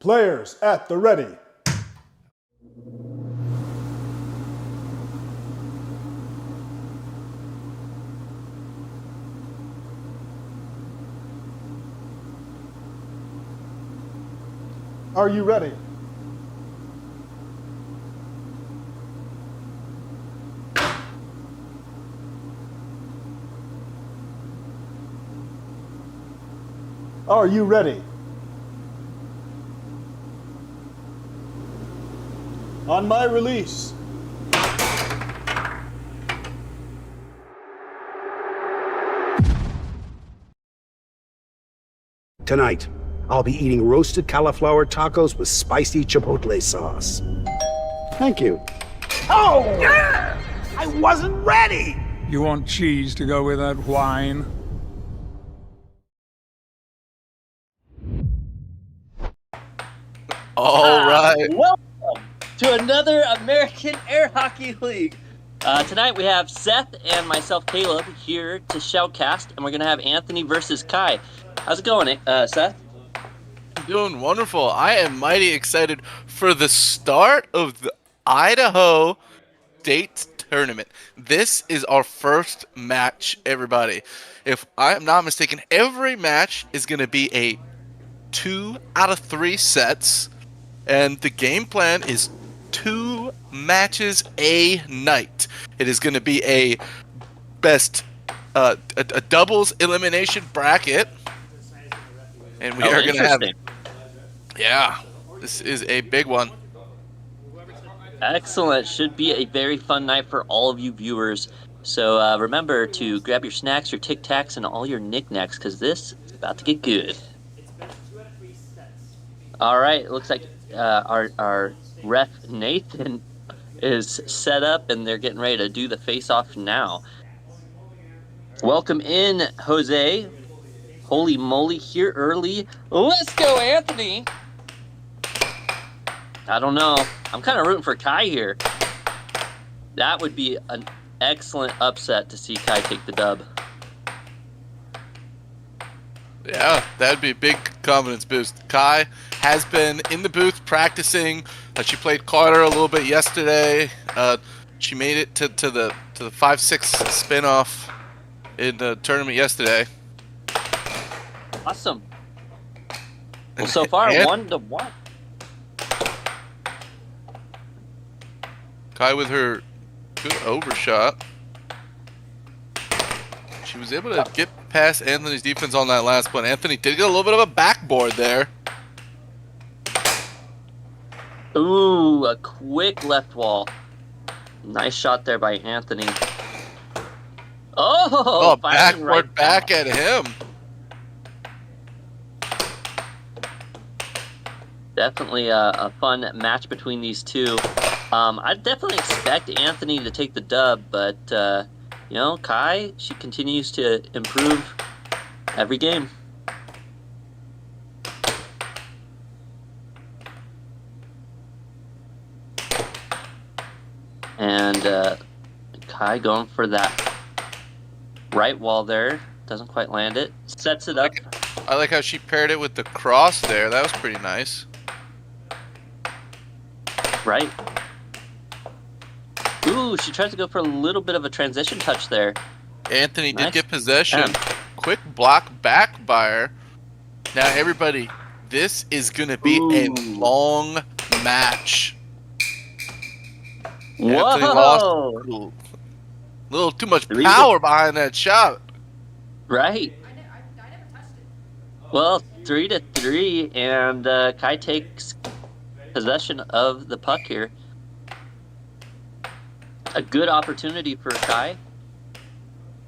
Players at the ready. Are you ready? Are you ready? On my release. Tonight, I'll be eating roasted cauliflower tacos with spicy chipotle sauce. Thank you. Oh! I wasn't ready! You want cheese to go with that wine? All right. Welcome to another American Air Hockey League. Tonight we have Seth and myself, Caleb, here to shoutcast, and we're going to have Anthony versus Kai. How's it going, Seth? Doing wonderful. I am mighty excited for the start of the Idaho State Tournament. This is our first match, everybody. If I'm not mistaken, every match is going to be a 2 out of 3 sets, and the game plan is 2 matches a night. It is going to be a best a doubles elimination bracket, and we are going to have. Yeah, this is a big one. Excellent. Should be a very fun night for all of you viewers. So remember to grab your snacks, your Tic Tacs, and all your knickknacks, because this is about to get good. All right, it looks like our ref Nathan is set up, and they're getting ready to do the face-off now. Welcome in, Jose. Holy moly, here early. Let's go, Anthony. I don't know. I'm kind of rooting for Kai here. That would be an excellent upset to see Kai take the dub. Yeah, that'd be a big confidence boost. Kai has been in the booth practicing. She played Carter a little bit yesterday. She made it to the 5-6 spin-off in the tournament yesterday. Awesome. Well, so far, 1-1. Kai with her good overshot. She was able to get past Anthony's defense on that last one. Anthony did get a little bit of a backboard there. Ooh, a quick left wall. Nice shot there by Anthony. Oh, backboard right back at him. Definitely a fun match between these two. I definitely expect Anthony to take the dub, but you know, Kai, she continues to improve every game. And Kai going for that right wall there. Doesn't quite land it. Sets it up. I like how she paired it with the cross there. That was pretty nice. Right. Ooh, she tries to go for a little bit of a transition touch there. Anthony Nice. did get possession. Quick block back by her. Now, everybody, this is going to be a long match. Whoa! Anthony lost a little too much power behind that shot. Right. Well, 3-3, and Kai takes possession of the puck here. A good opportunity for Kai.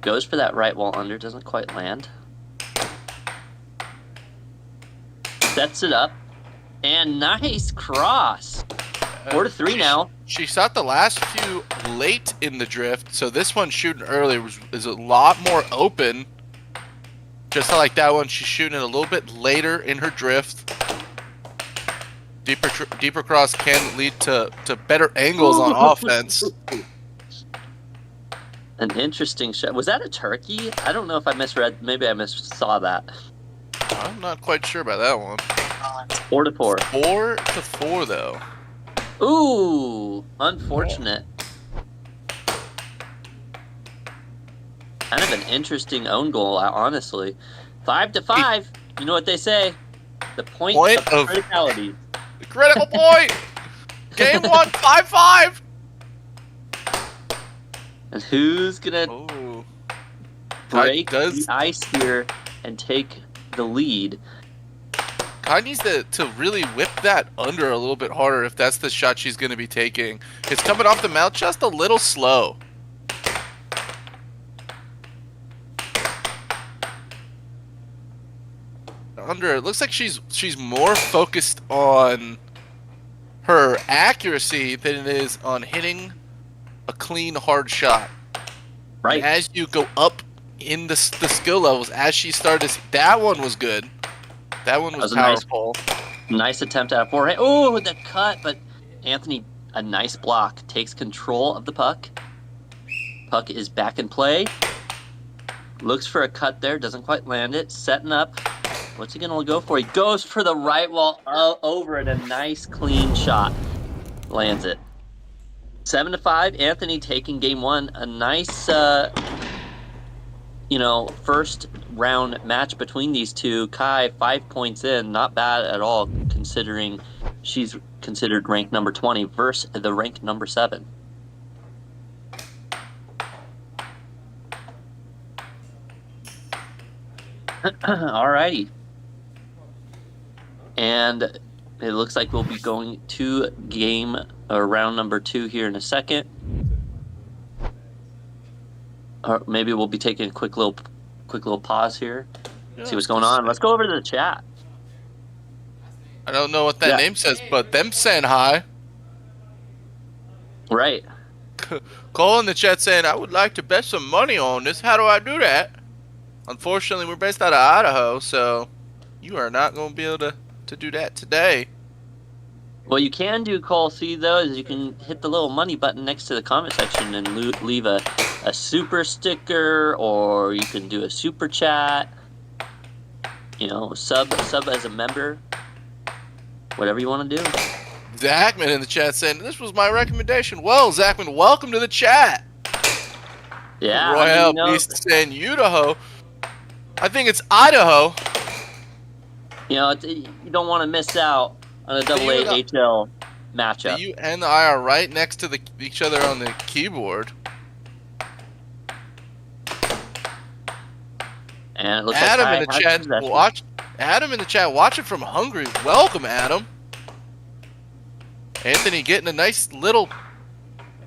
Goes for that right wall under, doesn't quite land. Sets it up, and nice cross. 4-3 now. She shot the last few late in the drift, so this one shooting early is a lot more open. Just like that one, she's shooting it a little bit later in her drift. Deeper cross can lead to better angles on offense. An interesting shot. Was that a turkey? I don't know if I misread. Maybe I saw that. I'm not quite sure about that one. 4-4. 4-4 though. Ooh, unfortunate. Kind of an interesting own goal, honestly. 5-5. You know what they say? The point of criticality. The critical point. Game 1, 5-5. And who's gonna break the ice here and take the lead? Kai needs to really whip that under a little bit harder if that's the shot she's going to be taking. It's coming off the mouth just a little slow. Under, it looks like she's more focused on her accuracy than it is on hitting a clean, hard shot. Right. And as you go up in the skill levels, as she started to that one was good. That one was powerful. Nice attempt at a forehand. Oh, the cut, but Anthony, a nice block, takes control of the puck. Puck is back in play. Looks for a cut there, doesn't quite land it. Setting up. What's he gonna go for? He goes for the right wall over and a nice clean shot. Lands it. 7-5. Anthony taking game 1. A nice first round match between these two. Kai 5 points in, not bad at all considering she's considered ranked number 20 versus the ranked number 7. Alrighty. And it looks like we'll be going to round number 2 here in a second. Or maybe we'll be taking a quick little pause here. See what's going on. Let's go over to the chat. I don't know what that name says, but them saying hi. Right. Cole in the chat saying, I would like to bet some money on this. How do I do that? Unfortunately, we're based out of Idaho, so you are not going to be able to do that today. What you can do, Cole, though, is you can hit the little money button next to the comment section and leave a super sticker, or you can do a super chat. Sub as a member. Whatever you want to do. Zachman in the chat saying, this was my recommendation. Well, Zachman, welcome to the chat. Yeah. Royale Beast saying Idaho. I think it's Idaho. You don't want to miss out on a AAHL matchup. You and the I are right next to each other on the keyboard. And it looks Adam like in the chat Adam in the chat watching from Hungary. Welcome, Adam. Anthony getting a nice little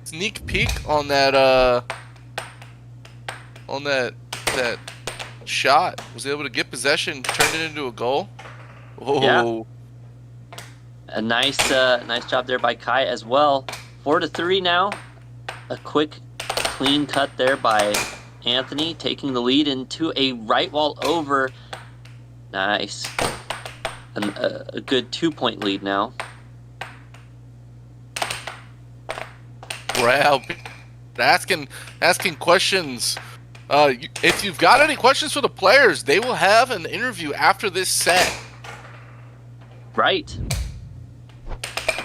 sneak peek on that shot. Was able to get possession, turned it into a goal. Oh. Yeah. A nice job there by Kai as well. 4-3 now. A quick, clean cut there by Anthony, taking the lead into a right wall over. Nice. A good 2-point lead now. Wow. Asking questions. If you've got any questions for the players, they will have an interview after this set. Right.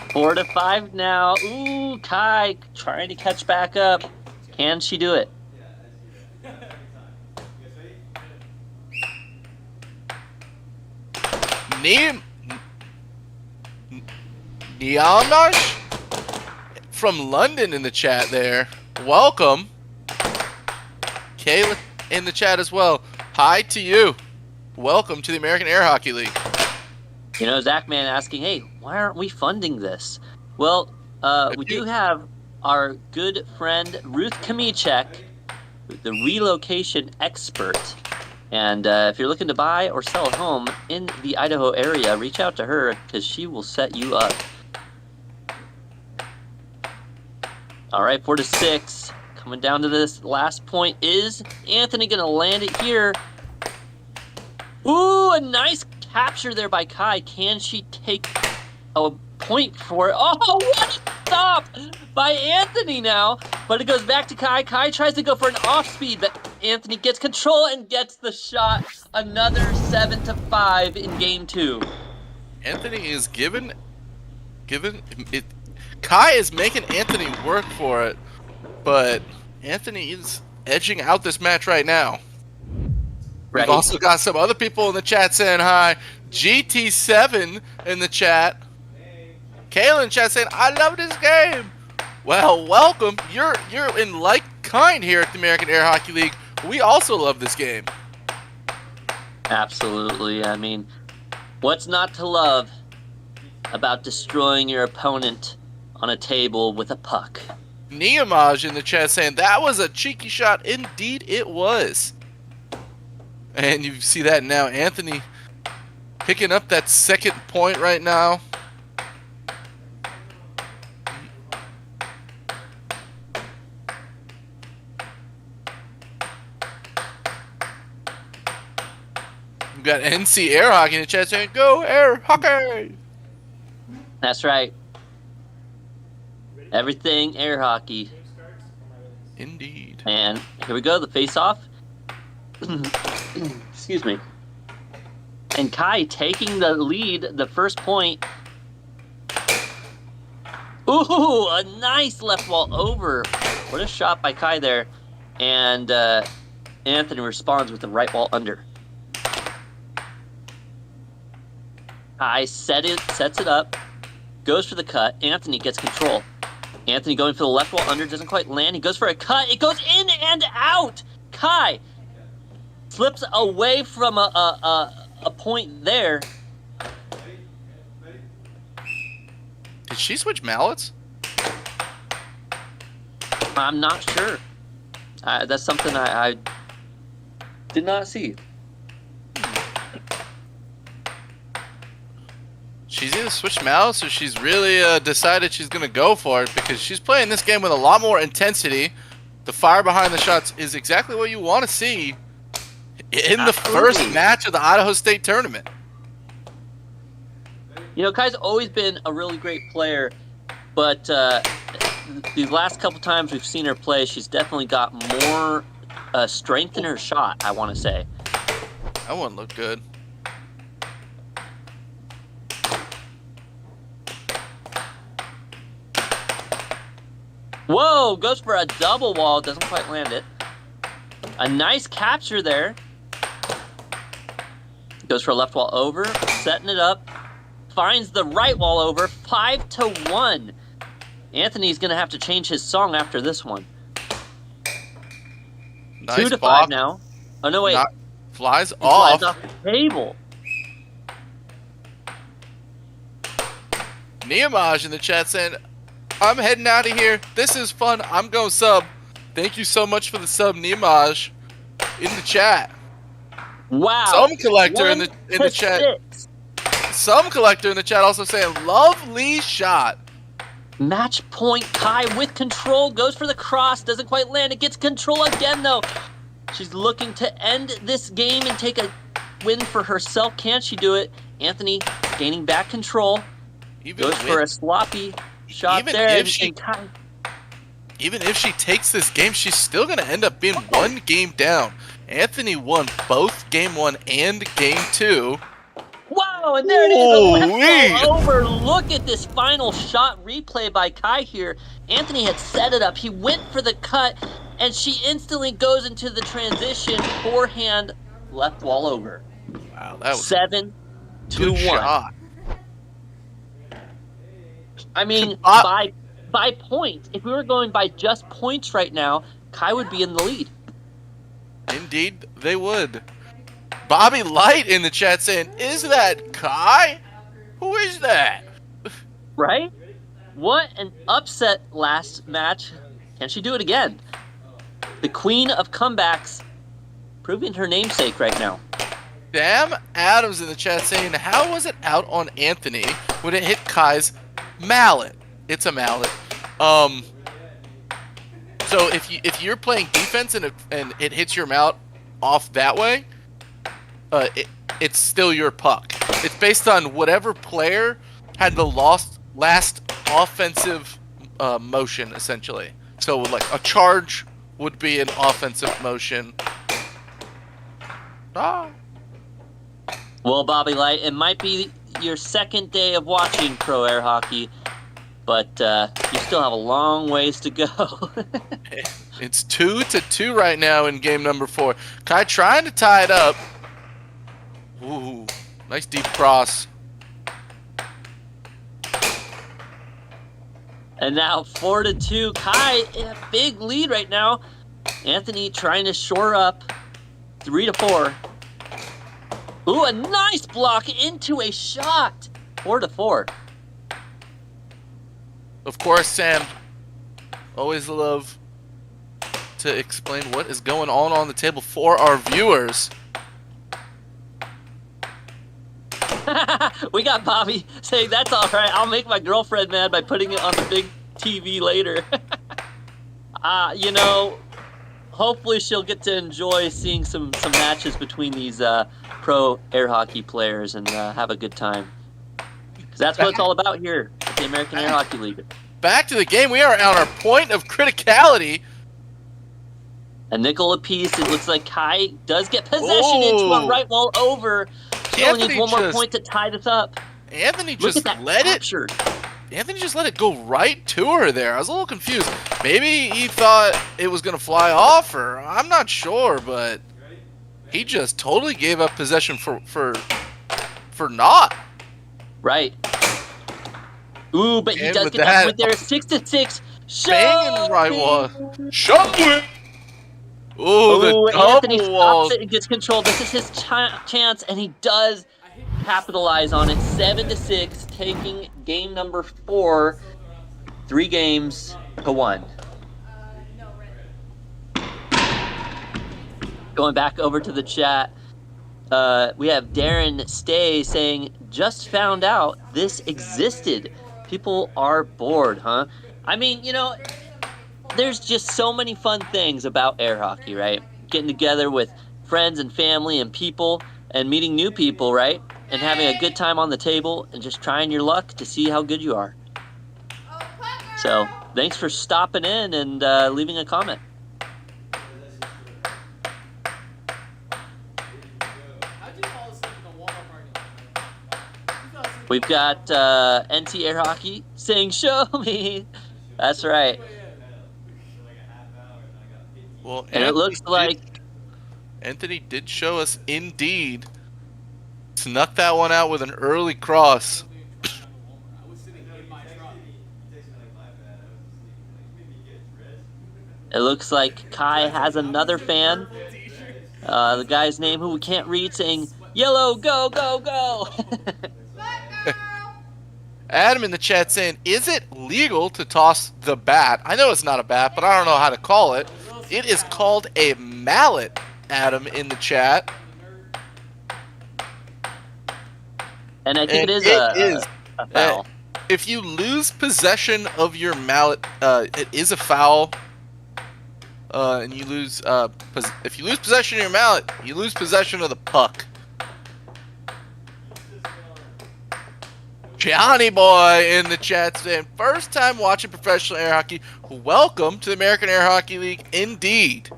4-5 now. Ooh, Kai trying to catch back up. Can she do it? Neonash from London in the chat there. Welcome. Kayla in the chat as well. Hi to you. Welcome to the American Air Hockey League. Zachman asking, hey, why aren't we funding this? Well, we do have our good friend Ruth Kamichek, the relocation expert. And if you're looking to buy or sell a home in the Idaho area, reach out to her because she will set you up. All right, 4-6. Coming down to this last point. Is Anthony going to land it here? Ooh, a nice capture there by Kai. Can she take a point for it? Oh, what a stop by Anthony now. But it goes back to Kai. Kai tries to go for an off-speed, but Anthony gets control and gets the shot. Another 7-5 in game 2. Anthony is given it. Kai is making Anthony work for it, but Anthony is edging out this match right now. Right. We've also got some other people in the chat saying hi. GT7 in the chat. Kayla in chat saying, I love this game. Well, welcome. You're in like kind here at the American Air Hockey League. We also love this game. Absolutely. I mean, what's not to love about destroying your opponent on a table with a puck? Neomaj in the chat saying, that was a cheeky shot. Indeed it was. And you see that now. Anthony picking up that second point right now. We've got NC Air Hockey in the chat saying, go Air Hockey! That's right. Everything air hockey. Indeed. And here we go, the face-off. Excuse me. And Kai taking the lead, the first point. Ooh, a nice left wall over. What a shot by Kai there. And Anthony responds with the right wall under. Kai sets it up, goes for the cut. Anthony gets control. Anthony going for the left wall under, doesn't quite land. He goes for a cut. It goes in and out. Kai slips away from a point there. Did she switch mallets? I'm not sure. That's something I did not see. She's either switched mallets or she's really decided she's going to go for it, because she's playing this game with a lot more intensity. The fire behind the shots is exactly what you want to see in the first match of the Idaho State Tournament. You know, Kai's always been a really great player, but these last couple times we've seen her play, she's definitely got more strength in her shot, I want to say. That one looked good. Whoa, goes for a double wall, doesn't quite land it. A nice capture there. Goes for a left wall over, setting it up. Finds the right wall over, 5-1. Anthony's going to have to change his song after this one. Nice 2-5 block. now. Oh, no, wait. Flies He off. flies off the table. Neomaj in the chat saying, I'm heading out of here. This is fun. I'm going sub. Thank you so much for the sub, Neomaj, in the chat. Wow. Some collector in the chat. 1-6. Some collector in the chat also saying, lovely shot. Match point Kai with control. Goes for the cross. Doesn't quite land. It gets control again, though. She's looking to end this game and take a win for herself. Can she do it? Anthony gaining back control. Goes for a sloppy shot even there. If even if she takes this game, she's still going to end up being one game down. Anthony won both game 1 and game 2. Wow, and there it is, a Holy. left ball over. Look at this final shot replay by Kai here. Anthony had set it up. He went for the cut, and she instantly goes into the transition, forehand, left wall over. Wow, that was 7-1. good shot. I mean, by points, if we were going by just points right now, Kai would be in the lead. Indeed, they would. Bobby Light in the chat saying, is that Kai? Who is that? Right? What an upset last match. Can she do it again? The queen of comebacks, proving her namesake right now. Sam Adams in the chat saying, how was it out on Anthony when it hit Kai's mallet? It's a mallet. So if you're playing defense and it hits your mallet off that way, it's still your puck. It's based on whatever player had the last offensive motion, essentially. So like a charge would be an offensive motion. Well, Bobby Light, it might be your second day of watching pro air hockey, but you still have a long ways to go. It's 2-2 right now in game number 4. Kai trying to tie it up. Ooh, nice deep cross. And now 4-2. Kai in a big lead right now. Anthony trying to shore up. 3-4. Ooh, a nice block into a shot. 4-4. Of course, Sam. Always love to explain what is going on the table for our viewers. We got Bobby saying that's all right. I'll make my girlfriend mad by putting it on the big TV later. You know, hopefully she'll get to enjoy seeing some matches between these pro air hockey players and have a good time. Because that's what it's all about here at the American Air Hockey League. Back to the game. We are on our point of criticality. A nickel apiece. It looks like Kai does get possession into a right wall over. He only needs one more point to tie this up. Anthony Look just at that let capture. Anthony just let it go right to her there. I was a little confused. Maybe he thought it was going to fly off her. I'm not sure, but he just totally gave up possession for naught. Right. Ooh, but he And does with get that point there. 6-6. Banging right wall. Shot it! Ooh, Ooh, the Anthony double wall. stops it and gets control. This is his chance, and he does capitalize on it. 7-6, taking game number 4, 3-1. Going back over to the chat, we have Darren Stay saying, just found out this existed. People are bored, huh? I mean, you know, there's just so many fun things about air hockey, right? Getting together with friends and family and people and meeting new people, right? And having a good time on the table and just trying your luck to see how good you are. So, thanks for stopping in and leaving a comment. We've got NT Air Hockey saying, show me. That's right. Well, And it looks like Anthony did show us indeed. Snuck that one out with an early cross. It looks like Kai has another fan. The guy's name who we can't read saying, yellow, go, go, go. Adam in the chat saying, is it legal to toss the bat? I know it's not a bat, but I don't know how to call it. It is called a mallet, Adam in the chat. And I think it is a foul. If you lose possession of your mallet, it is a foul. And you lose, if you lose possession of your mallet, you lose possession of the puck. Johnny Boy in the chat saying, first time watching professional air hockey. Welcome to the American Air Hockey League, indeed.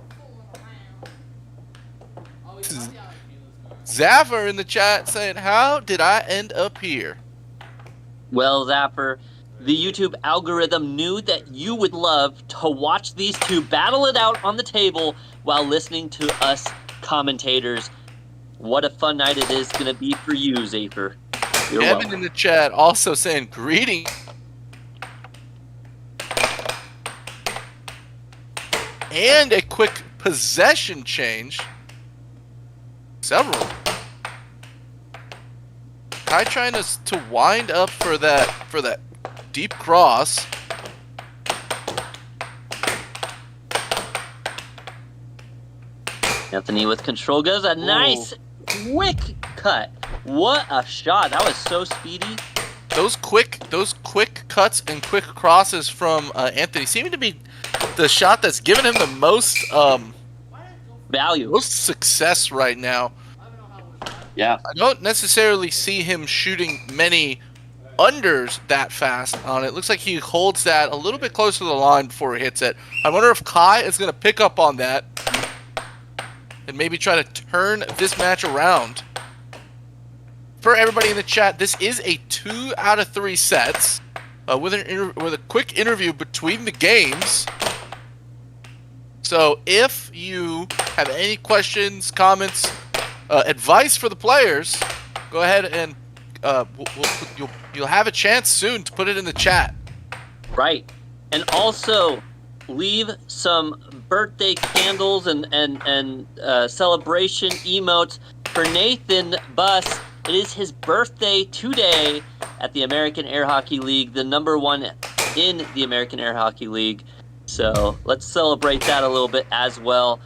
Zaffer in the chat saying, how did I end up here? Well, Zapper, the YouTube algorithm knew that you would love to watch these two battle it out on the table while listening to us commentators. What a fun night it is going to be for you, Zapper. You're Kevin welcome. in the chat also saying, greetings. And a quick possession change. Several. Kai trying to wind up for that deep cross. Anthony with control goes a nice quick cut. What a shot. That was so speedy. Those quick cuts and quick crosses from Anthony seem to be the shot that's given him the most value. Most success right now. Yeah. I don't necessarily see him shooting many unders that fast on it. Looks like he holds that a little bit closer to the line before he hits it. I wonder if Kai is going to pick up on that and maybe try to turn this match around. for everybody in the chat, this is a 2 out of 3 sets with a quick interview between the games. So if you have any questions, comments, advice for the players, go ahead and you'll have a chance soon to put it in the chat. Right. And also leave some birthday candles and celebration emotes for Nathan Buss. It is his birthday today at the American Air Hockey League, the #1 in the American Air Hockey League. So let's celebrate that a little bit as well.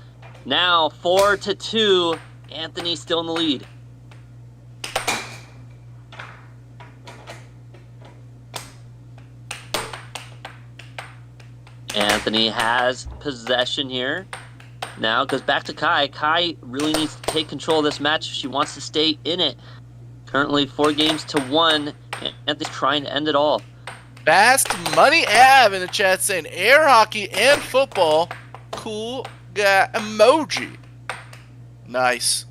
Now 4-2, Anthony still in the lead. Anthony has possession here. Now goes back to Kai. Kai really needs to take control of this match if she wants to stay in it. Currently 4-1. Anthony's trying to end it all. Fast Money Av in the chat saying air hockey and football. Cool guy emoji. Nice.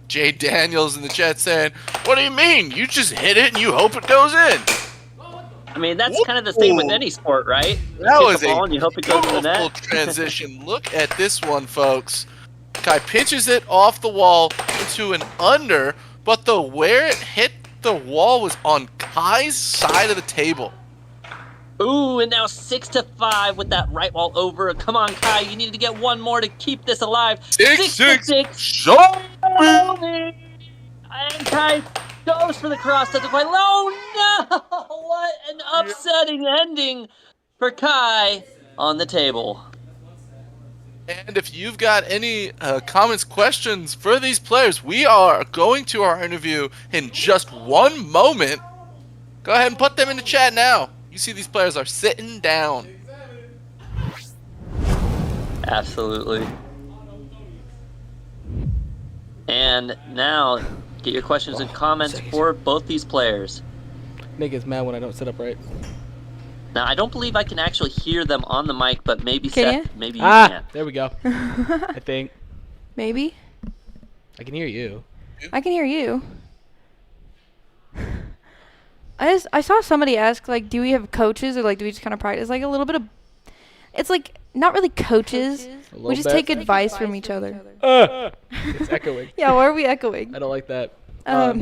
Jay Daniels in the chat saying, what do you mean? You just hit it and you hope it goes in. I mean, that's kind of the same with any sport, right? That was a ball and you hope it goes in the beautiful net. transition. Look at this one, folks. Kai pinches it off the wall into an under, but where it hit the wall was on Kai's side of the table. Ooh, and now 6-5 with that right wall over. Come on, Kai, you need to get one more to keep this alive. 6-6. Show me. And Kai goes for the cross. Doesn't quite. Oh, no! What an upsetting ending for Kai on the table. And if you've got any comments, questions for these players, we are going to our interview in just one moment. Go ahead and put them in the chat now. You see these players are sitting down. Absolutely. And now, get your questions and comments for both these players. Nick is mad when I don't sit up right. Now, I don't believe I can actually hear them on the mic, but maybe Can Seth, you? maybe you can. There we go. I think. Maybe. I can hear you. I can hear you. I saw somebody ask, like, do we have coaches or, like, do we just kind of practice? Like, a little bit of... It's, like, not really coaches. We just take advice from each other. It's echoing. Yeah, why are we echoing? I don't like that. I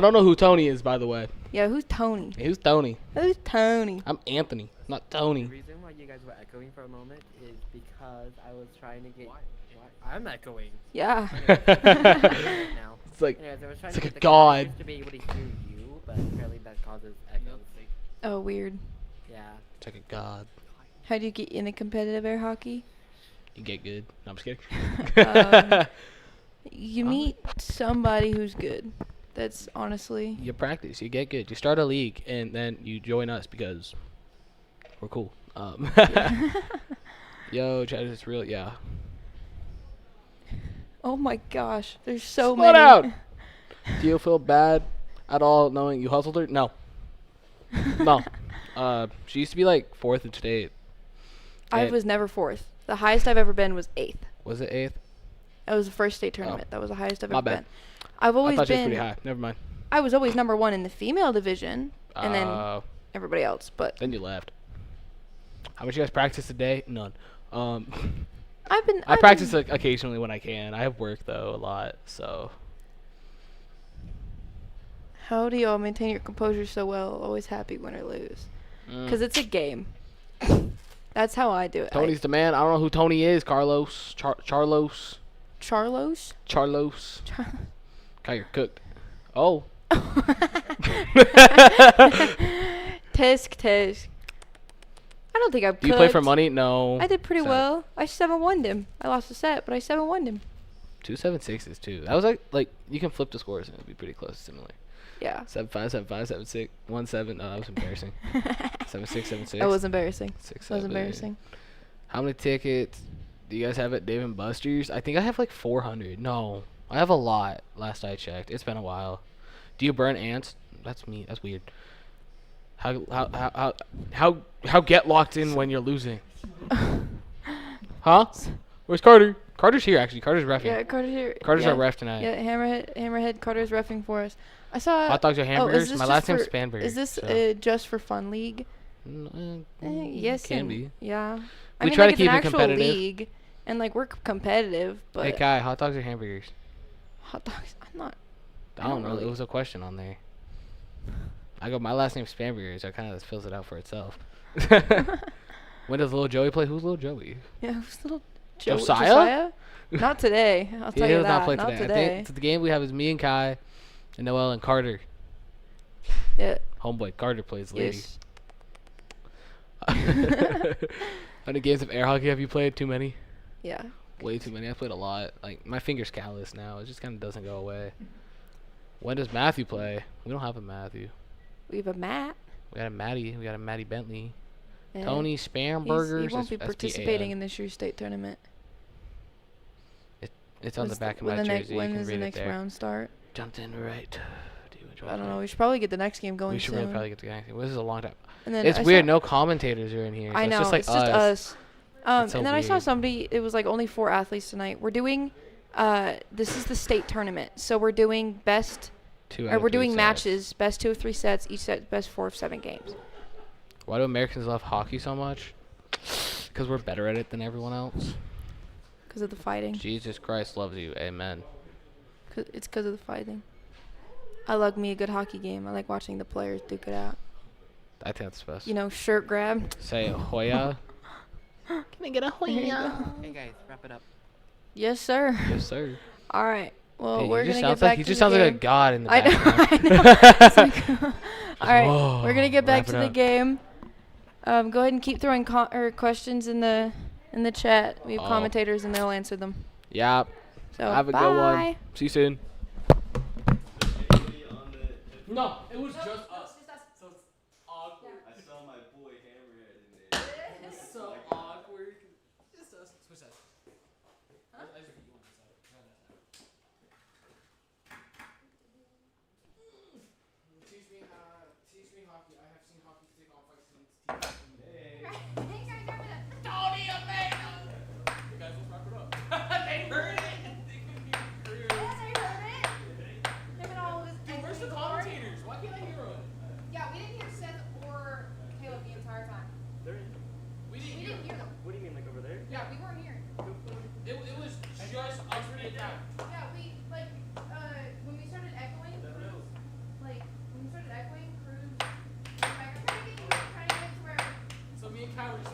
don't know who Tony is, by the way. Yeah, who's Tony? Hey, who's Tony? Who's Tony? I'm Anthony, not The Tony. reason why you guys were echoing for a moment is because I was trying to get. Why? I'm echoing Yeah. now. It's like Anyways, I was trying it's to like a get the god. characters to be able to hear you, but apparently that causes echoes. Oh, weird. Yeah. It's like a god. How'd you get into competitive air hockey? You get good. No, I'm just kidding. You meet somebody who's good. That's honestly... You practice. You get good. You start a league, and then you join us because we're cool. Yo, Chad, is real. Yeah. Oh my gosh. There's so Split many. out. Do you feel bad at all knowing you hustled her? No. No. She used to be like 4th in state. I And- was never 4th. The highest I've ever been was 8th. Was it 8th? That was the first state tournament. That was the highest I've My ever bad. been. I've I always thought she was been... pretty high. Never mind. I was always #1 in the female division, and then everybody else. But Then you left. How much you guys practice a day? None. I practice like, occasionally when I can. I have work though a lot, so. How do y'all maintain your composure so well? Always happy win or lose, because it's a game. That's how I do it. Tony's the man. I don't know who Tony is. Carlos. Charlos. Charlos. Charlos. God, you're cooked. Oh. Tisk. I don't think I'm. Do you play for money? No. I did pretty Sad. well. I 7-1'd him. I lost a set, but I 7-1'd him. 2-7-6s too. That was like you can flip the scores and it'd be pretty close, similar. Yeah. 7-5, 7-5, 7-6, 1-7. No, that was embarrassing. 7-6, 7-6. That was embarrassing. 6, That was 7. embarrassing. How many tickets do you guys have at Dave and Buster's? I think I have like 400. No, I have a lot. Last I checked, it's been a while. Do you burn ants? That's me. That's weird. How get locked in when you're losing? Huh? Where's Carter? Carter's here actually. Carter's reffing. Yeah, Carter's here. Carter's yeah. our ref tonight. Yeah, Hammerhead Carter's reffing for us. I saw. Hot dogs or hamburgers? My last name's Spanberg. Is this so. Just for Fun League? Yes, can be. Yeah. We try to it's keep an it actual competitive. league, and like we're competitive, but Hey Kai, hot dogs or hamburgers? hot dogs. I'm not. I don't know. It was a question on there. I go. My last name's Spanberg, so it kind of fills it out for itself. When does little Joey play? Who's little Joey? Yeah, who's little Josiah? Not today. I'll tell He you does that. not play Not today. I today. think the game we have is me and Kai, and Noel and Carter. Yeah. Homeboy Carter plays lady. Yes. How many games of air hockey have you played? Too many? Yeah. Way too many. I played a lot. Like my finger's callous now. It just kind of doesn't go away. When does Matthew play? We don't have a Matthew. We have a Matt. We got a Maddie. We got a Maddie Bentley. and Tony Spambergers. He won't be SPA. participating in this year's state tournament. It's on the back of when my the jersey. When you can does the read next it there. round start? Jumped in right. I don't know. We should probably get the next game going We should soon. really probably get the next game. This is a long time. And then It's I weird. saw- No commentators are in here. So I know. It's just like us. It's so And then I saw weird. somebody. It was like only 4 athletes tonight. We're doing. This is the state tournament, so we're doing best. Two out Or of we're 3 doing sets. matches, best 2 of 3 sets. Each set best 4 of 7 games. Why do Americans love hockey so much? Because we're better at it than everyone else. Because of the fighting. Jesus Christ loves you. Amen. It's because of the fighting. I love me a good hockey game. I like watching the players duke it out. I think that's the best. You know, shirt grab. Say Hoya. Can I get a Hoya? Hey guys, wrap it up. Yes, sir. Yes, sir. All right. Well, Dude, we're he just gonna get sounds like back he to just the sounds like a game. god in the I know. background. I know. It's like, all right, Whoa, we're gonna get back wrap to it the up. game. Go ahead and keep throwing questions in the chat. We have Oh. commentators and they'll answer them. Yeah. So Have a bye. good one. See you soon. No, it was just us. So it's awkward. I saw my boy Hammerhead in there. It's so awkward. Just us. Switch that. Huh? I just you on this side. Teach me hockey. I have seen hockey take off like since Tony Amanda! You guys, let's wrap it up. They heard it. They couldn't hear it. Dude, where's the commentators? Why can't I hear them? Yeah, we didn't hear Seth or Caleb the entire time. They're in. We didn't We hear didn't hear them. What do you mean, like over there? Yeah, we weren't hearing. it was just us right now. Yeah, we like when we started echoing, Cruz, like when we started echoing, Cruz, was like, I'm trying to get to where. So me and Kai were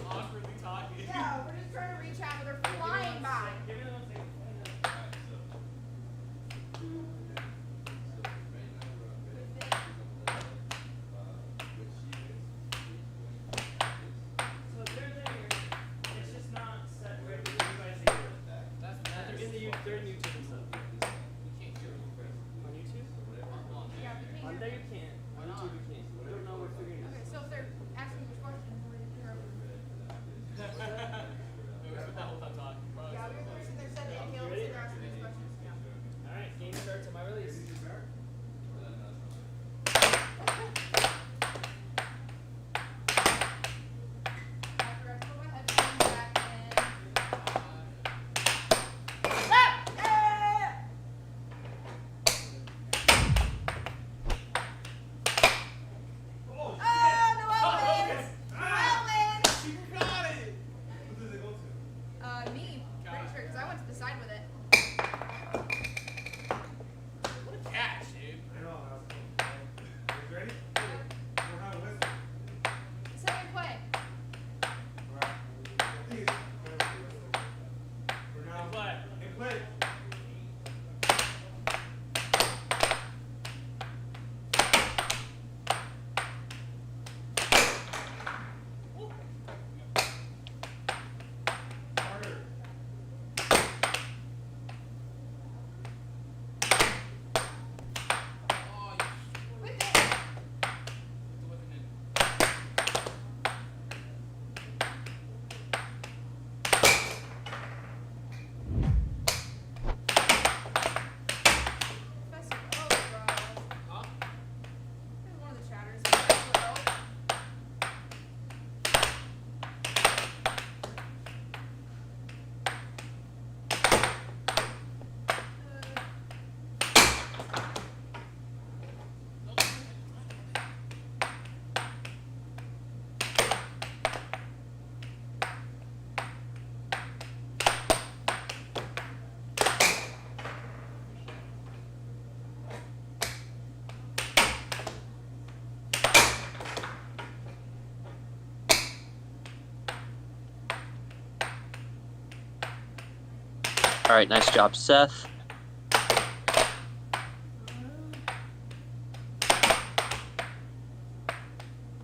All right, nice job, Seth.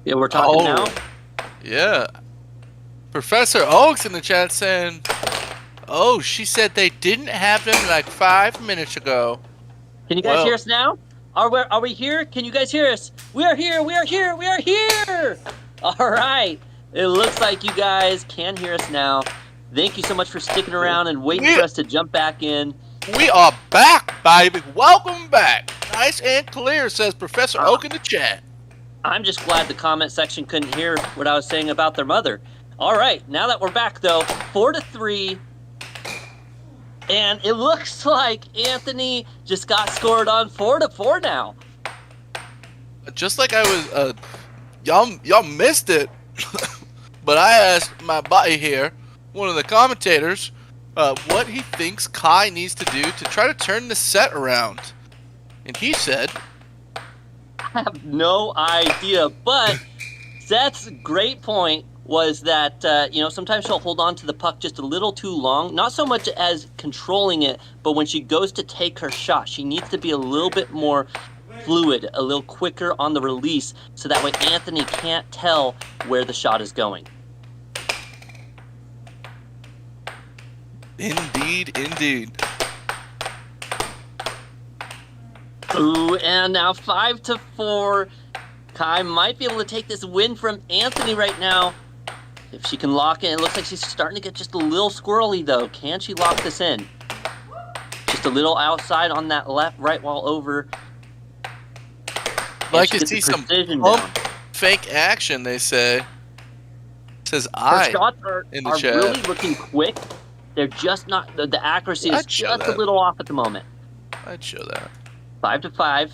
Yeah, we're talking now. Yeah. Professor Oaks in the chat saying, "Oh, she said they didn't have them like 5 minutes ago." Can you guys hear us now? Are we here? Can you guys hear us? We are here. We are here. We are here. All right. It looks like you guys can hear us now. Thank you so much for sticking around and waiting for us to jump back in. We are back, baby. Welcome back. Nice and clear, says Professor Oak in the chat. I'm just glad the comment section couldn't hear what I was saying about their mother. All right, now that we're back, though, 4-3. And it looks like Anthony just got scored on 4-4 now. Just like I was, y'all missed it. But I asked my buddy here, one of the commentators, what he thinks Kai needs to do to try to turn the set around. And he said, I have no idea, but Seth's great point was that, sometimes she'll hold on to the puck just a little too long. Not so much as controlling it, but when she goes to take her shot, she needs to be a little bit more fluid, a little quicker on the release, so that way Anthony can't tell where the shot is going. Indeed, indeed. Ooh, and now 5-4. Kai might be able to take this win from Anthony right now. If she can lock in, it looks like she's starting to get just a little squirrely, though. Can she lock this in? Just a little outside on that left-right wall over. Like to see some fake action, they say. Says I. Her shots in the are chat. really looking quick. They're just not, the accuracy is just a little off at the moment. I'd show that. 5-5.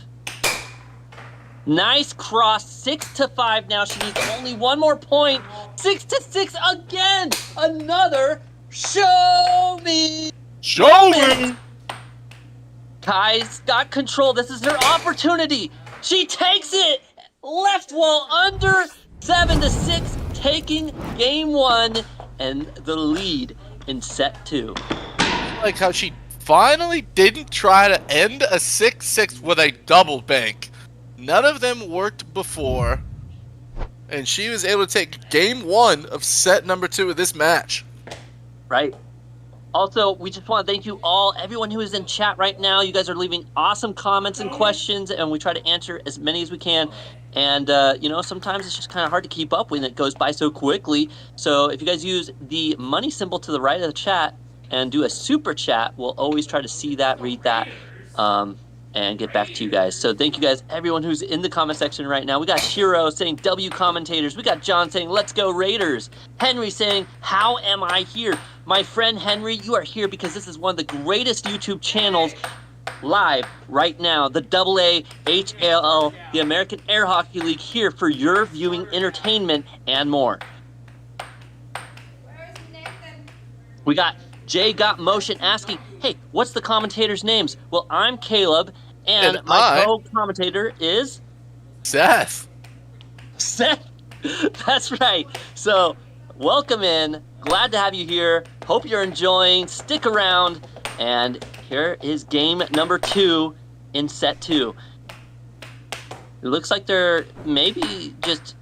Nice cross. 6-5 now. She needs only one more point. 6-6 again. Another. Show me. Show me. Kai's got control. This is her opportunity. She takes it. Left wall under. 7-6. Taking game one and the lead in set two. Like how she finally didn't try to end a 6-6 with a double bank. None of them worked before, and she was able to take game one of set number 2 of this match. Right. Also, we just want to thank you all, everyone who is in chat right now. You guys are leaving awesome comments and questions, and we try to answer as many as we can. And, sometimes it's just kind of hard to keep up when it goes by so quickly. So if you guys use the money symbol to the right of the chat and do a super chat, we'll always try to see that, read that, and get back to you guys. So thank you guys, everyone who's in the comment section right now. We got Shiro saying W commentators. We got John saying let's go Raiders. Henry saying how am I here? My friend Henry, you are here because this is one of the greatest YouTube channels live right now. The AAHL, the American Air Hockey League, here for your viewing entertainment and more. Where's Nathan? We got Jay Got Motion asking, hey, what's the commentators' names? Well, I'm Caleb, and my co-commentator is Seth. Seth. That's right. So, welcome in. Glad to have you here. Hope you're enjoying. Stick around. And here is game number 2 in set 2. It looks like they're maybe just...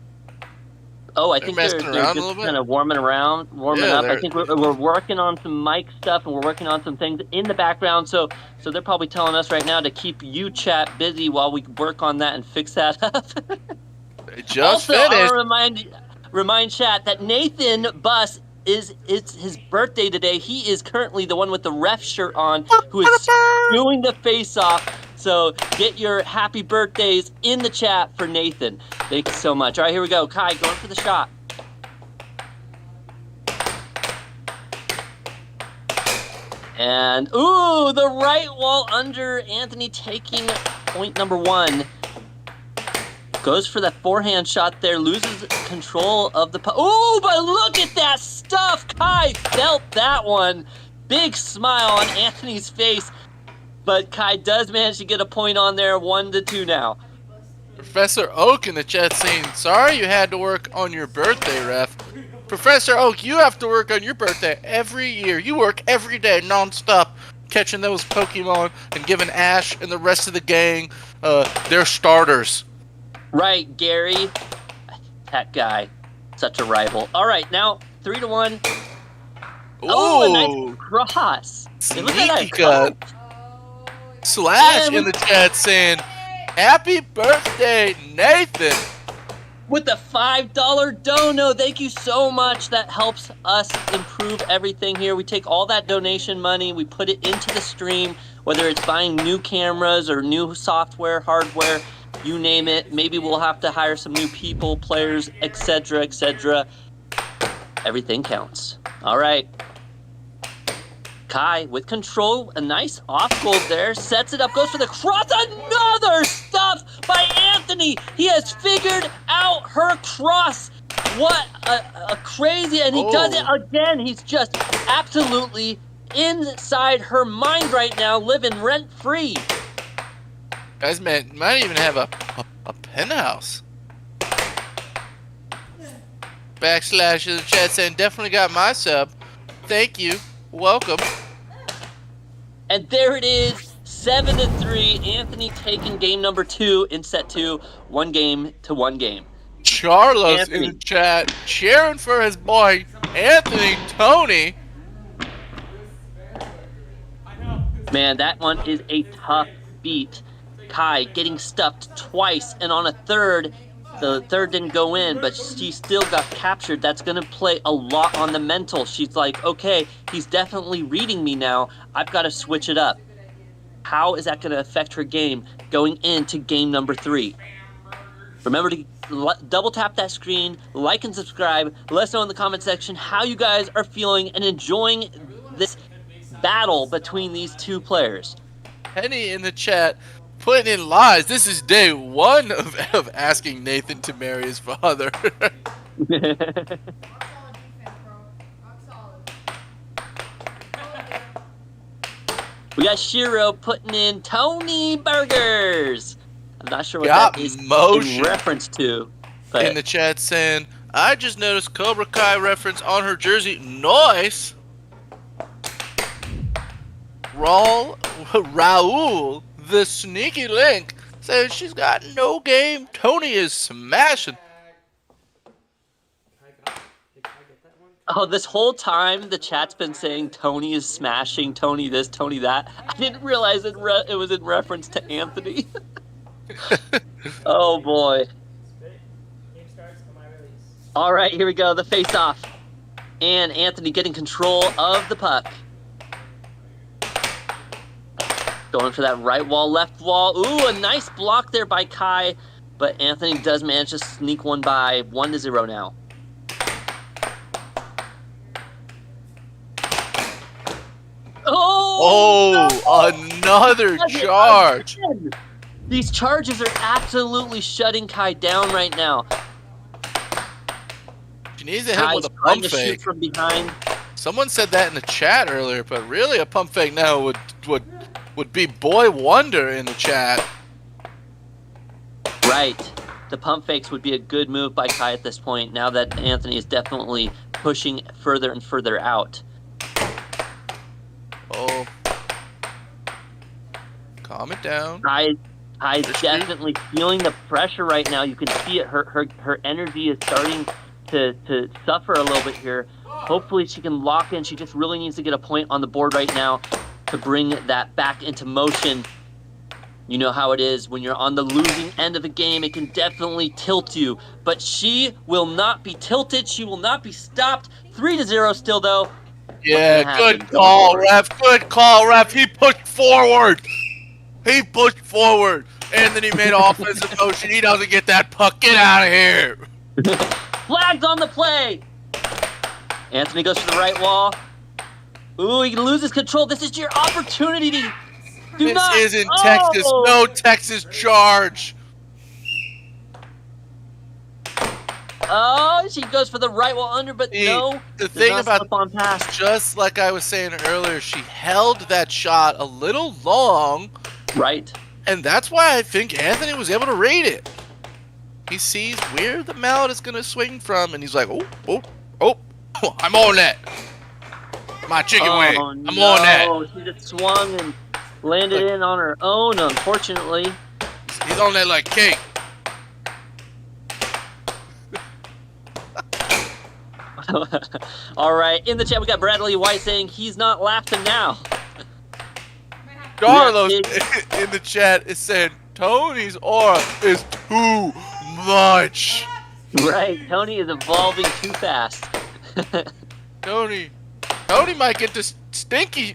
Oh, I think they're just kind of warming up. I think we're working on some mic stuff, and we're working on some things in the background. So they're probably telling us right now to keep you chat busy while we work on that and fix that up. Just also, finished. I'll remind chat that Nathan Buss it's his birthday today. He is currently the one with the ref shirt on who is doing the face-off. So get your happy birthdays in the chat for Nathan. Thank you so much. All right, here we go. Kai, going for the shot. And, ooh, the right wall under. Anthony taking point number 1. Goes for that forehand shot there, loses control of the puck. Ooh, but look at that stuff! Kai felt that one. Big smile on Anthony's face. But Kai does manage to get a point on there, 1-2 now. Professor Oak in the chat saying, sorry you had to work on your birthday, ref. Professor Oak, you have to work on your birthday every year. You work every day, nonstop, catching those Pokemon and giving Ash and the rest of the gang their starters. Right, Gary. That guy. Such a rival. All right, now 3-1. Oh, a nice cross. Hey, look at Sneaky that. cut. Slash And in the chat saying, "Happy birthday, Nathan." With the $5 dono, thank you so much. That helps us improve everything here. We take all that donation money, we put it into the stream, whether it's buying new cameras or new software, hardware, you name it. Maybe we'll have to hire some new people, players, etc., etc. Everything counts. All right. Kai with control, a nice off goal there, sets it up, goes for the cross, another stuff by Anthony. He has figured out her cross. What a crazy, and he does it again. He's just absolutely inside her mind right now, living rent free. Guys, man, might even have a penthouse. Backslash in the chat saying, "Definitely got my sub. Thank you. Welcome." And there it is, 7-3. Anthony taking game number 2 in set 2, 1 game to 1 game. Charlos Anthony. in the chat cheering for his boy Anthony Tony. Man, that one is a tough beat. Kai getting stuffed twice, and on a third, the third didn't go in, but she still got captured. That's going to play a lot on the mental. She's like, okay, he's definitely reading me now. I've got to switch it up. How is that going to affect her game going into game number 3? Remember to double tap that screen, like and subscribe. Let us know in the comment section how you guys are feeling and enjoying this battle between these two players. Penny in the chat putting in lies. This is day 1 of asking Nathan to marry his father. We got Shiro putting in Tony Burgers. I'm not sure what Got that is motion. in reference to. But In the chat saying, "I just noticed Cobra Kai reference on her jersey. Nice." Raul, the sneaky link, says she's got no game. Tony is smashing. oh, this whole time the chat's been saying Tony is smashing, Tony this, Tony that. I didn't realize it was in reference to Anthony. Oh boy. All right, here we go, the face-off. And Anthony getting control of the puck. Going for that right wall, left wall. Ooh, a nice block there by Kai, but Anthony does manage to sneak one by. 1-0 now. Oh, another charge. Again. These charges are absolutely shutting Kai down right now. She needs to hit him with a Kai's trying pump to shoot fake. from behind. Someone said that in the chat earlier, but really a pump fake now would be boy wonder in the chat. Right. The pump fakes would be a good move by Kai at this point, now that Anthony is definitely pushing further and further out. Oh. Calm it down. Kai's definitely feeling the pressure right now. You can see it. Her energy is starting to suffer a little bit here. Hopefully she can lock in. She just really needs to get a point on the board right now to bring that back into motion. You know how it is when you're on the losing end of a game. It can definitely tilt you. But she will not be tilted. She will not be stopped. 3-0 still, though. Yeah, good call, ref. Good call, ref. He pushed forward. He pushed forward. Anthony made offensive motion. He doesn't get that puck. Get out of here. Flags on the play. Anthony goes for the right wall. Ooh, he loses control. This is your opportunity to do This not. isn't Texas. No Texas charge. Oh, she goes for the right wall under, but no. The does thing not about slip on pass. just like I was saying earlier, she held that shot a little long. Right. And that's why I think Anthony was able to read it. He sees where the mallet is going to swing from, and he's like, oh, Oh, I'm on that. My chicken wing. Oh, I'm on that. no. She just swung and landed Look. in on her own, unfortunately. He's on that like cake. All right. In the chat, we got Bradley White saying he's not laughing now. Carlos Yeah, in the chat is saying Tony's aura is too much. Right. Tony is evolving too fast. Tony might get this stinky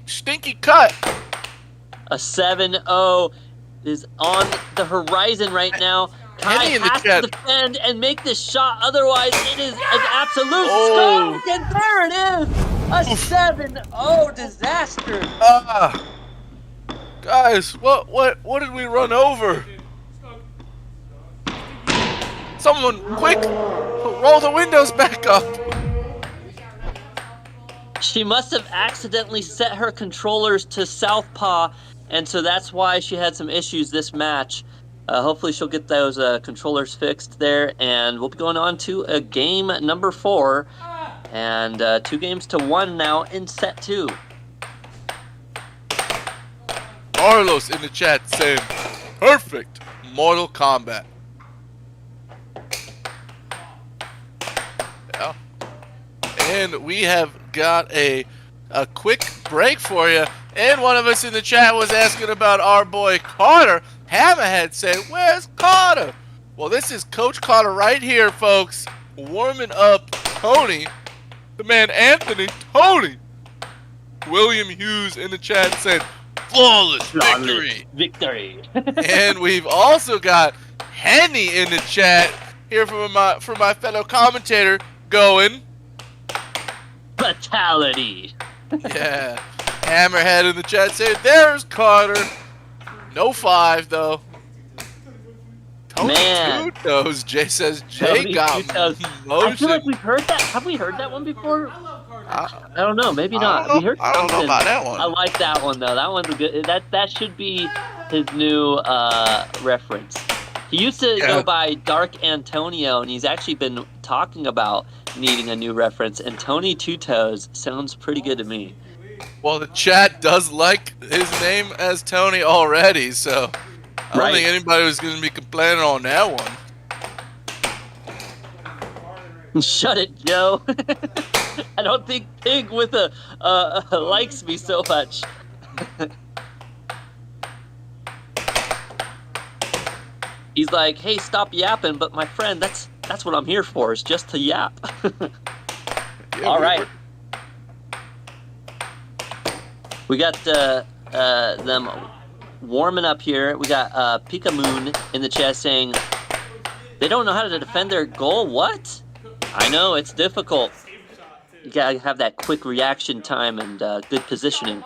cut. A 7-0 is on the horizon right now. Kai Henny in the has chat. to defend and make this shot. Otherwise, it is an absolute Oh. stroke. And there it is. A 7-0 disaster. Guys, what did we run over? Someone, quick, roll the windows back up. She must have accidentally set her controllers to southpaw, and so that's why she had some issues this match. Hopefully she'll get those controllers fixed there, and we'll be going on to game number 4, and 2-1 now in set 2. Carlos in the chat saying, perfect Mortal Kombat. Yeah. And we have got a quick break for you. And one of us in the chat was asking about our boy Carter. Hammerhead saying, where's Carter? Well, this is Coach Carter right here, folks, warming up Tony. The man Anthony Tony. William Hughes in the chat saying, flawless victory. And we've also got Henny in the chat here from my fellow commentator going, fatality. Yeah. Hammerhead in the chat saying, there's Carter. No 5 though. Tony Man. Two-Toes. Jay says Jay Tony got Two-Toes. motion. I feel like we've heard that. Have we heard that one before? I don't know. Maybe not. I We heard don't know something. about that one. I like that one though. That one's good. That should be his new reference. He used to go by Dark Antonio, and he's actually been talking about needing a new reference. And Tony Two-Toes sounds pretty good to me. Well, the chat does like his name as Tony already, so I don't think anybody was going to be complaining on that one. Shut it, Joe. I don't think Pig with a likes me so much. He's like, hey, stop yapping, but my friend, that's what I'm here for, is just to yap. All right. We got them warming up here. We got Pika Moon in the chat saying they don't know how to defend their goal. What? I know, it's difficult. You gotta have that quick reaction time and good positioning.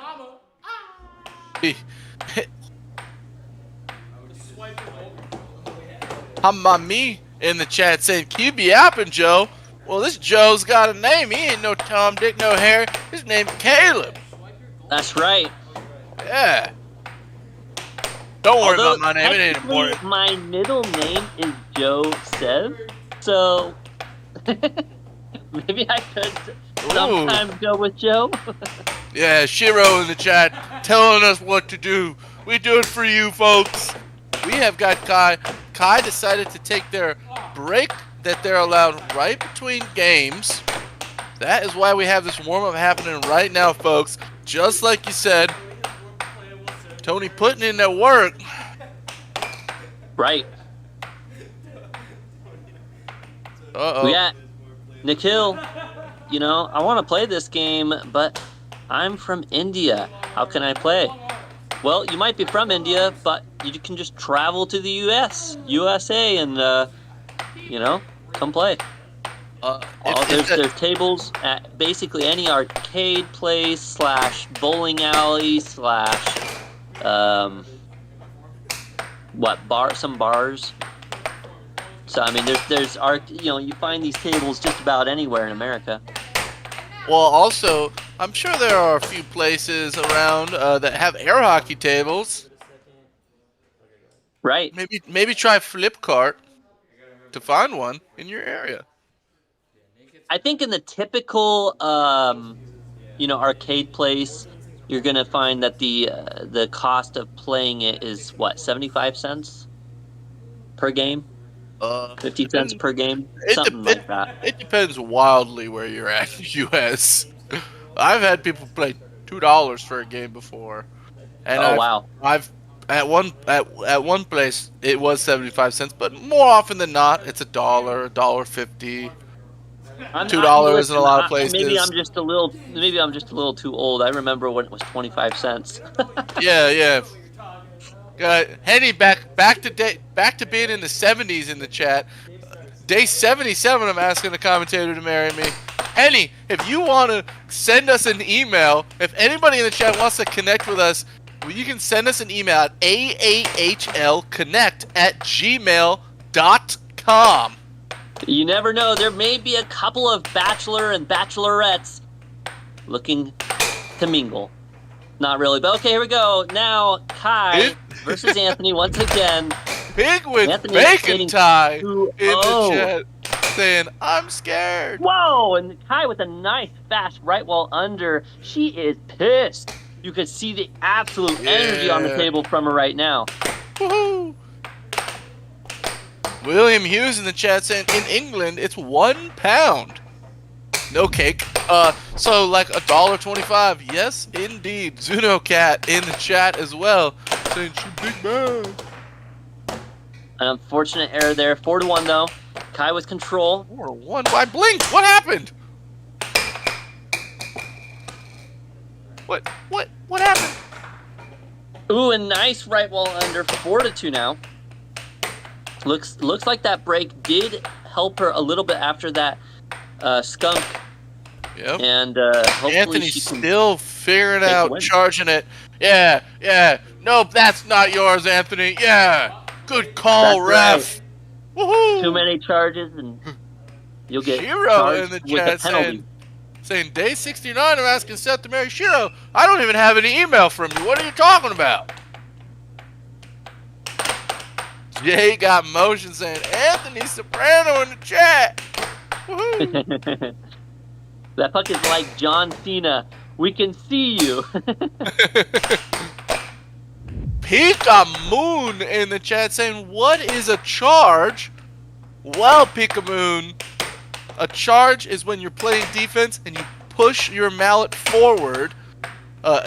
Me in the chat saying, keep yapping, Joe. Well, this Joe's got a name. He ain't no Tom, Dick, no Harry. His name's Caleb. That's right. Yeah. Don't worry about my name. It ain't important. My middle name is Joe Sev, so maybe I could sometimes go with Joe. Yeah, Shiro in the chat telling us what to do. We do it for you, folks. We have got Kai. Kai decided to take their break that they're allowed right between games. That is why we have this warm-up happening right now, folks. Just like you said, Tony putting in that work. Right. Uh-oh. We got Nikhil. You know, I want to play this game, but I'm from India. How can I play? Well, you might be from India, but you can just travel to the USA, and, you know, come play. There's tables at basically any arcade place / bowling alley / some bars. So I mean, there's you find these tables just about anywhere in America. Well, also, I'm sure there are a few places around that have air hockey tables. Right. Maybe try Flipkart to find one in your area. I think in the typical, arcade place, you're gonna find that the cost of playing it is what, 75 cents per game, 50 cents per game, something like that. It depends wildly where you're at in the U.S. I've had people play $2 for a game before, and wow! I've at one place it was 75 cents, but more often than not, it's $1, $1.50. $2 in a lot of places. Maybe I'm just a little too old. I remember when it was 25 cents. Yeah. Henny, back to being in the 70s in the chat. Day 77, I'm asking the commentator to marry me. Henny, if you want to send us an email, if anybody in the chat wants to connect with us, you can send us an email at aahlconnect@gmail.com. You never know. There may be a couple of bachelor and bachelorettes looking to mingle. Not really, but okay, here we go. Now, Kai versus Anthony once again. Pig with Anthony bacon tie in the 2-0. chat saying, I'm scared. Whoa, and Kai with a nice fast right wall under. She is pissed. You can see the absolute energy on the table from her right now. Woohoo! William Hughes in the chat saying, in England, it's £1. No cake. So like $1.25. Yes, indeed. Zuno Cat in the chat as well, saying she's big man. An unfortunate error there. 4-1 though. Kai with control. 4-1. Why blink? What happened? What happened? Ooh, a nice right wall under. 4-2 now. Looks like that break did help her a little bit after that skunk. Yep. And hopefully Anthony's she can still figuring out charging it. Yeah. Nope, that's not yours, Anthony. Yeah. Good call, ref. Right. Woohoo! Too many charges and you'll get Shiro charged in the with a chat penalty. saying day 69, I'm asking Seth to marry Shiro. I don't even have any email from you. What are you talking about? Jay got motion saying Anthony Soprano in the chat. Woohoo! That puck is like John Cena. We can see you. Pika Moon in the chat saying, what is a charge? Well, Pika Moon, a charge is when you're playing defense and you push your mallet forward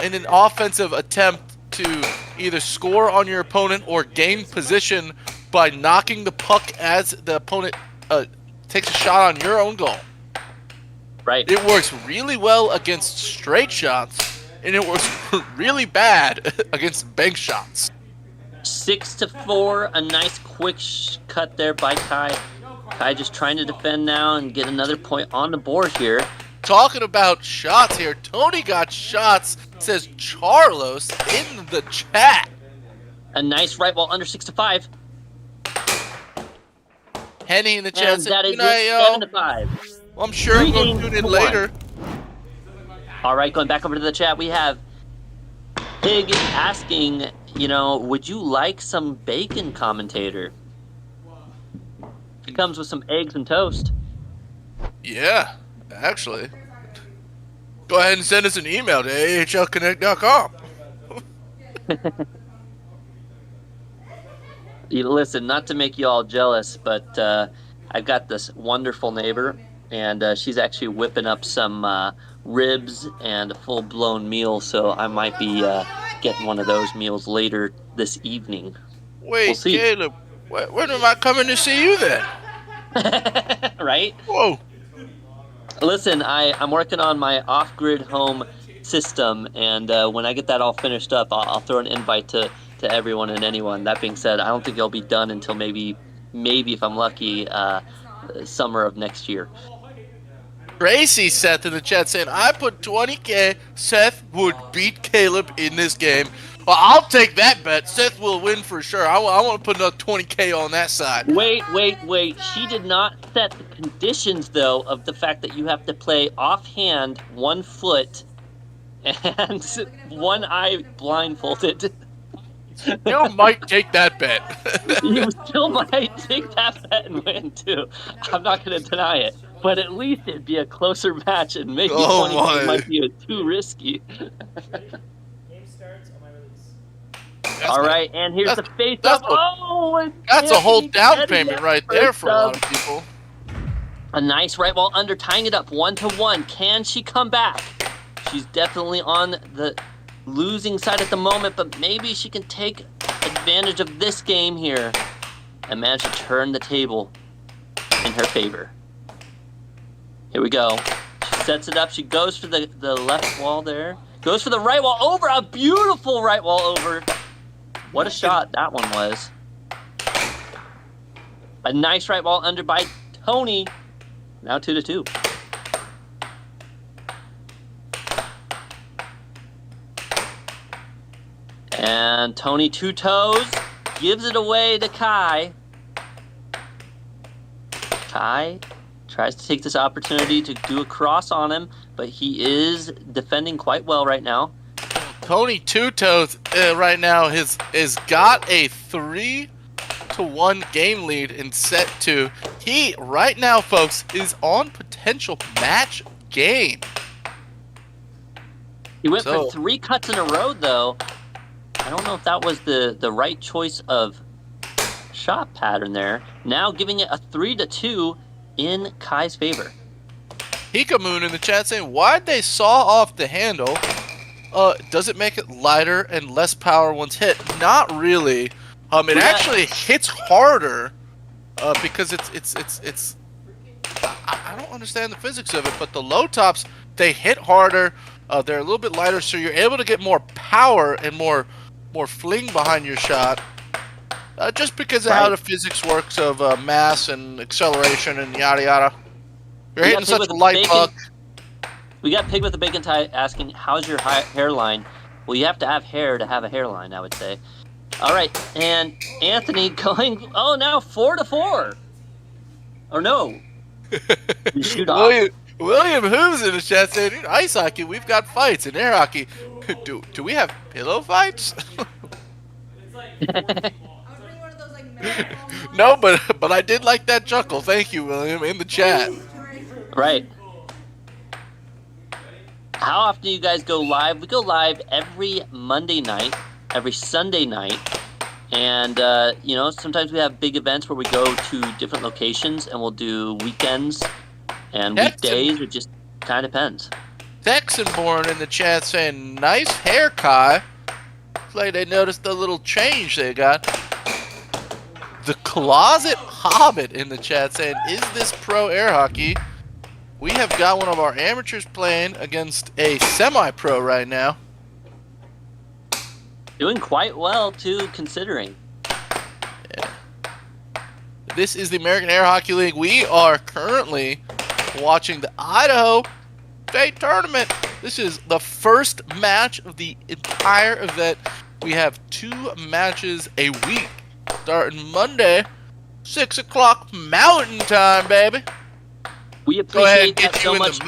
in an offensive attempt to either score on your opponent or gain position by knocking the puck as the opponent takes a shot on your own goal. Right. It works really well against straight shots, and it works really bad against bank shots. 6-4, a nice quick cut there by Kai. Kai just trying to defend now and get another point on the board here. Talking about shots here, Tony got shots, says Charlos in the chat. A nice right wall under 6-5. Henny in the chat And says, that is good night, it, yo. 7-5. Well, I'm sure I'm going to tune in later. All right, going back over to the chat, we have Pig asking, would you like some bacon, commentator? It comes with some eggs and toast. Yeah, actually. Go ahead and send us an email to ahlconnect.com. Listen, not to make you all jealous, but I've got this wonderful neighbor, and she's actually whipping up some ribs and a full-blown meal, so I might be getting one of those meals later this evening. Wait, we'll see. Caleb, when am I coming to see you then? Right? Whoa. Listen, I'm working on my off-grid home system, and when I get that all finished up, I'll throw an invite to everyone and anyone. That being said, I don't think it'll be done until maybe if I'm lucky, summer of next year. Tracy Seth in the chat saying, I put 20K. Seth would beat Caleb in this game. Well, I'll take that bet. Seth will win for sure. I want to put another 20K on that side. Wait. She did not set the conditions, though, of the fact that you have to play offhand, 1 foot, and 1 eye blindfolded. You might take that bet. You still might take that bet and win, too. I'm not going to deny it. but at least it'd be a closer match, and maybe Oh 20K my. might be too risky. Game starts on my release. All right, and here's the face-off. And That's a whole Anthony down getting payment that right there first for a lot sub. of people. A nice right wall under, tying it up 1-1. Can she come back? She's definitely on the losing side at the moment, but maybe she can take advantage of this game here and manage to turn the table in her favor. Here we go. She sets it up. She goes for the left wall there. Goes for the right wall over. A beautiful right wall over. What a shot that one was. A nice right wall under by Tony. Now 2-2. And Tony two toes gives it away to Kai. Kai tries to take this opportunity to do a cross on him, but he is defending quite well right now. Tony Two Toes right now has got a 3-1 game lead in set 2. He right now, folks, is on potential match game. He went for 3 cuts in a row, though. I don't know if that was the right choice of shot pattern there. Now giving it a 3-2 in Kai's favor. Hikamoon in the chat saying, why'd they saw off the handle? Does it make it lighter and less power once hit? Not really. It actually hits harder because it's. I don't understand the physics of it, but the low tops, they hit harder. They're a little bit lighter, so you're able to get more power and more fling behind your shot. Just because of how the physics works of mass and acceleration and yada yada. You're hitting such a light puck. We got Pig with the Bacon Tie asking, how's your hairline? Well, you have to have hair to have a hairline, I would say. All right, and Anthony going, now 4-4. Or no. Shoot off. William Hooves in the chat saying, in ice hockey, we've got fights. In air hockey, do we have pillow fights? No, but I did like that chuckle. Thank you, William, in the chat. Right. How often do you guys go live? We go live every Monday night, every Sunday night. And, sometimes we have big events where we go to different locations and we'll do weekends and weekdays. It just kind of depends. Texanborn in the chat saying, nice hair, Kai. It's like they noticed the little change they got. The Closet Hobbit in the chat saying, is this pro air hockey? We have got one of our amateurs playing against a semi-pro right now. Doing quite well, too, considering. Yeah. This is the American Air Hockey League. We are currently watching the Idaho State Tournament. This is the first match of the entire event. We have 2 matches a week, starting Monday, 6 o'clock Mountain Time, baby. We appreciate that so much.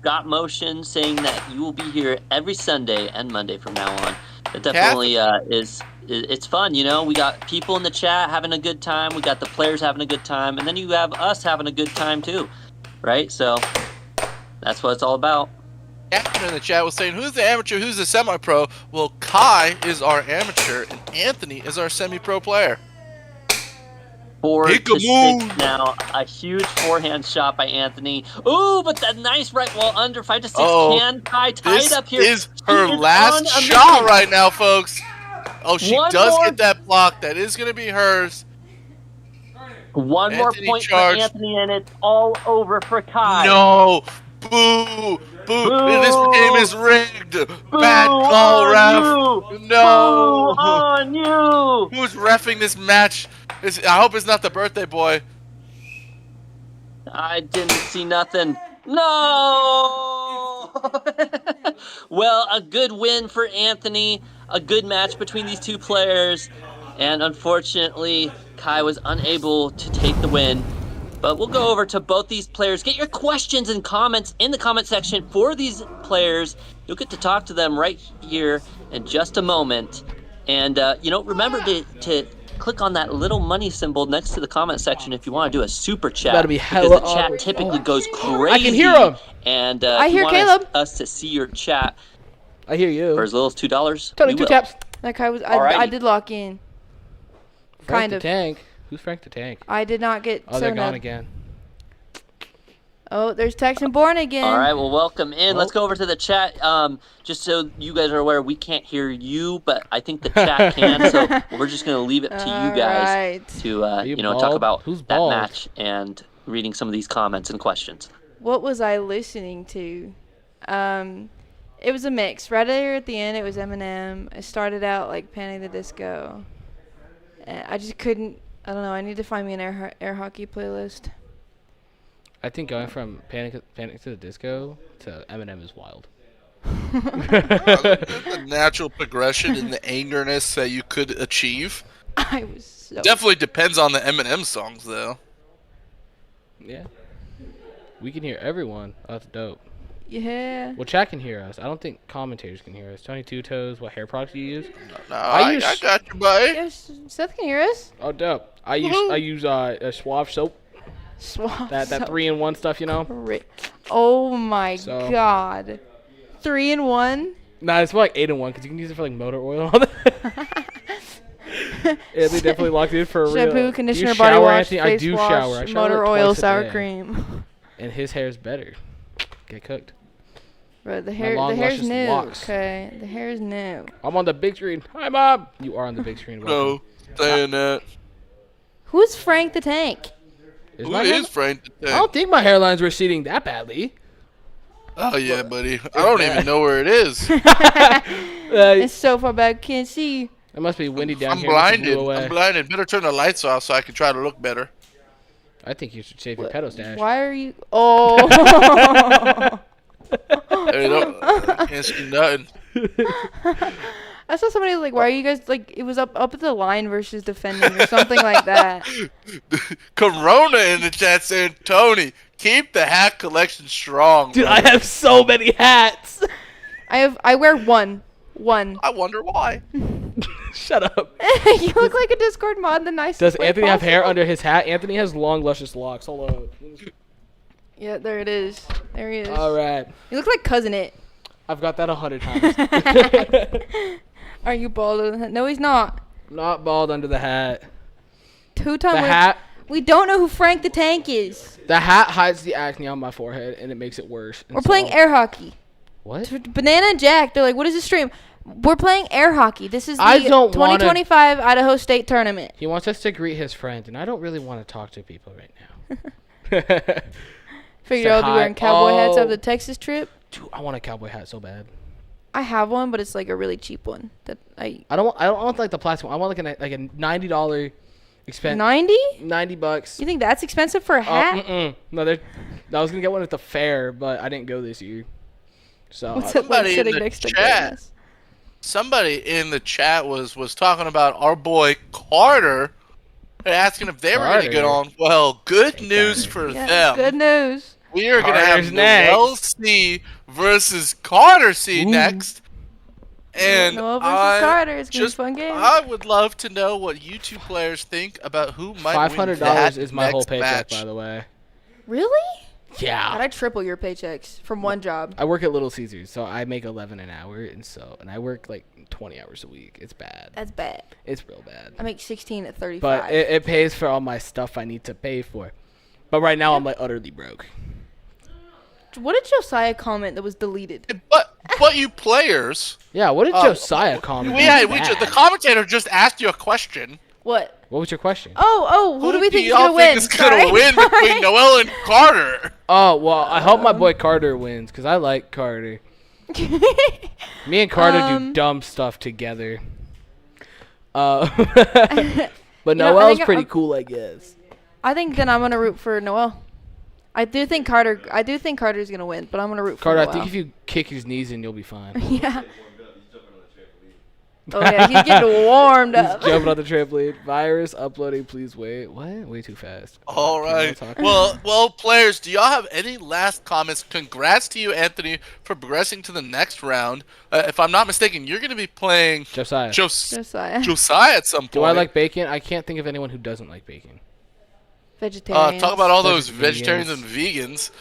Got Motion saying that you will be here every Sunday and Monday from now on. It definitely it's fun, we got people in the chat having a good time, we got the players having a good time, and then you have us having a good time too, right? So that's what it's all about. Captain in the chat was saying, who's the amateur, who's the semi-pro? Well, Kai is our amateur and Anthony is our semi-pro player. 4-6 now. A huge forehand shot by Anthony. Ooh, but that nice right wall under 5-6. Can Kai tie it up here? This is her last shot right now, folks. Oh, she does get that block. That is going to be hers. One more point for Anthony, and it's all over for Kai. No. Boo. This game is rigged. Bad call, ref. No. Boo on you. Who's reffing this match? I hope it's not the birthday boy. I didn't see nothing. No! Well, a good win for Anthony. A good match between these 2 players. And unfortunately, Kai was unable to take the win. But we'll go over to both these players. Get your questions and comments in the comment section for these players. You'll get to talk to them right here in just a moment. And, remember to click on that little money symbol next to the comment section if you want to do a super chat. That'd be because hella the chat awkward. typically goes crazy. I can hear him. And I if you hear want Caleb. us to see your chat I hear you. for as little as $2, Tony, we 2 will. taps. That guy was. Alrighty. I did lock in. Frank Kind the of. Tank. Who's Frank the Tank? I did not get. Oh, they're so gone no. again. Oh, there's Texan Born again. All right, well, welcome in. Let's Oh. go over to the chat. Just so you guys are aware, we can't hear you, but I think the chat can. So we're just going to leave it to you guys Alright. to, you talk bald? about Who's that bald? match and reading some of these comments and questions. What was I listening to? It was a mix. Right there at the end, it was Eminem. It started out like Panic! At the Disco. And I just couldn't. I don't know. I need to find me an air hockey playlist. I think going from Panic to the Disco to Eminem is wild. The natural progression in the angerness that you could achieve. I was so. Definitely depends on the Eminem songs, though. Yeah. We can hear everyone. Oh, that's dope. Yeah. Well, chat can hear us. I don't think commentators can hear us. Tony Two Toes, what hair products do you use? No, I I got you, buddy. Yes, Seth can hear us. Oh, dope. I use a Suave soap. Swap. That 3-in-1 stuff, you know. Oh my So- God. 3-in-1. Nah, it's more like 8-in-1 because you can use it for like motor oil and all that. Yeah, they definitely locked it in for a real. Shampoo, conditioner, You body shower, wash, Anthony? face I do wash, shower. I shower motor like oil, twice a sour day. cream. And his hair's better. Get cooked. Bro, the My hair, long, the hair's luscious new. locks. Okay, the hair's new. I'm on the big screen. Hi, Mom. You are on the big screen. No, Welcome. saying that. Who's Frank the Tank? Is Who my is Frank the I Tank? don't think my hairline's receding that badly. Oh, yeah, buddy. I don't even know where it is. It's so far back, can't see. It must be windy down I'm here. Must have blinded. blew away. I'm blinded. Better turn the lights off so I can try to look better. I think you should save your pedo stash. Why are you? Oh. Hey, don't, can't see nothing. I saw somebody like, why are you guys like? It was up at the line versus defending or something like that. Corona in the chat saying, Tony, keep the hat collection strong. Dude, brother." I have so many hats. I wear one. I wonder why. Shut up. You look like a Discord mod. The nicest. Does way Anthony have hair possible. under his hat? Anthony has long, luscious locks. Hold on. Yeah, there it is. There he is. All right. You look like Cousin It. I've got that 100 times. Are you bald? No, he's not. Not bald under the hat. Two-time. The hat. We don't know who Frank the Tank is. The hat hides the acne on my forehead, and it makes it worse. And We're playing air hockey. What? Banana and Jack. They're like, what is this stream? We're playing air hockey. This is the I don't 2025 Idaho State Tournament. He wants us to greet his friend, and I don't really want to talk to people right now. Figured Say I'll be hi. wearing cowboy hats Oh. after the Texas trip. Dude, I want a cowboy hat so bad. I have one, but it's like a really cheap one. That I I don't want like the plastic one. I want like a $90 expense. 90? $90. You think that's expensive for a hat? No, I was gonna get one at the fair, but I didn't go this year. So What's it like Somebody in sitting the next to chat. grass? Somebody in the chat was talking about our boy Carter. They're asking if they were going to get Carter? on. Well, good news for Yeah, them. good news. We are going to Carter's have next. Noel C versus Carter C next. And Noel versus Carter. It's gonna be a just, fun game. I would love to know what you two players think about who might win $500 that is my whole next paycheck, match. by the way. Really? Yeah. God, I triple your paychecks from one job. I work at Little Caesars, so I make 11 an hour, and I work like 20 hours a week. It's bad. That's bad. It's real bad. I make 16 at 35. But it pays for all my stuff I need to pay for. But right now I'm like utterly broke. What did Josiah comment that was deleted? But you players. Yeah, what did Josiah comment? The commentator just asked you a question. What? What was your question? Oh, who do we think is y'all gonna win? is gonna win between Noel and Carter? Oh, well, I hope my boy Carter wins, because I like Carter. Me and Carter do dumb stuff together. But Noel's pretty cool, I guess. I think then I'm gonna root for Noel. I do think Carter's gonna win, but I'm gonna root for Carter, Noel. I think if you kick his knees in, you'll be fine. Yeah. Oh yeah, he's getting warmed He's up. jumping on the trampoline. Virus uploading. Please wait. What? Way too fast. All right. Talk. Well, players, do y'all have any last comments? Congrats to you, Anthony, for progressing to the next round. If I'm not mistaken, you're going to be playing Josiah. Josiah. at some point. Do I like bacon? I can't think of anyone who doesn't like bacon. Vegetarians. Talk about all those vegetarians and vegans.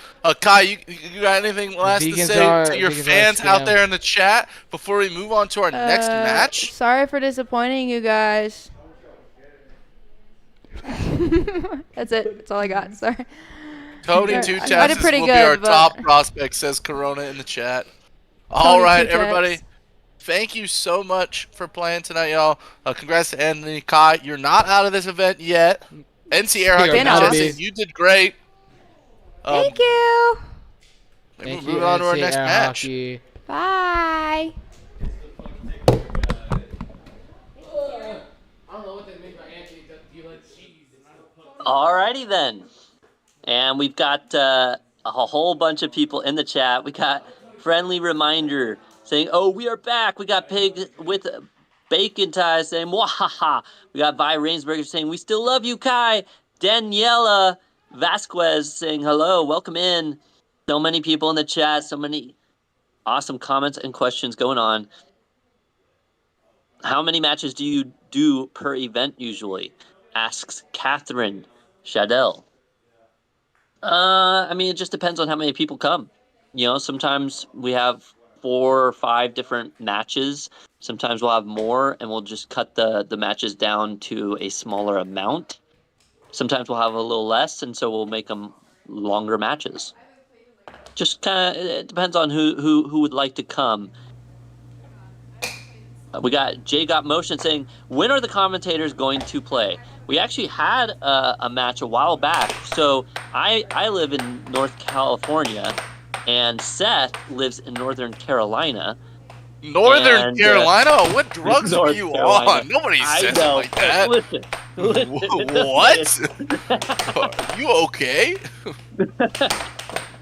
Kai, you got anything last to say to your fans out there in the chat before we move on to our next match? Sorry for disappointing you guys. That's it. That's all I got. Sorry. Tony Two Tasses will be our top prospect, says Corona in the chat. All right, everybody. Thank you so much for playing tonight, y'all. Congrats to Anthony. Kai, you're not out of this event yet. NC Air Hockey, you did great. Thank you. Thank moving on to our next match. Bye. I don't know what that means by Anthony. Do you like cheese? Alrighty then. And we've got a whole bunch of people in the chat. We got Friendly Reminder saying, oh, we are back. We got Pig with Bacon Tie saying, wahaha. We got Vi Rainsberger saying, we still love you, Kai. Daniela Vasquez saying, hello, welcome in. So many people in the chat, so many awesome comments and questions going on. How many matches do you do per event usually? Asks Catherine Shadell. I mean, it just depends on how many people come. You know, sometimes we have 4 or 5 different matches. Sometimes we'll have more, and we'll just cut the matches down to a smaller amount. Sometimes we'll have a little less, and so we'll make them longer matches. Just kind of, it depends on who would like to come. We got Jay Got Motion saying, when are the commentators going to play? We actually had a match a while back. So I live in North California, and Seth lives in Northern Carolina. Northern Carolina? What drugs are you on? Nobody says it like that. Listen. What? Are you okay?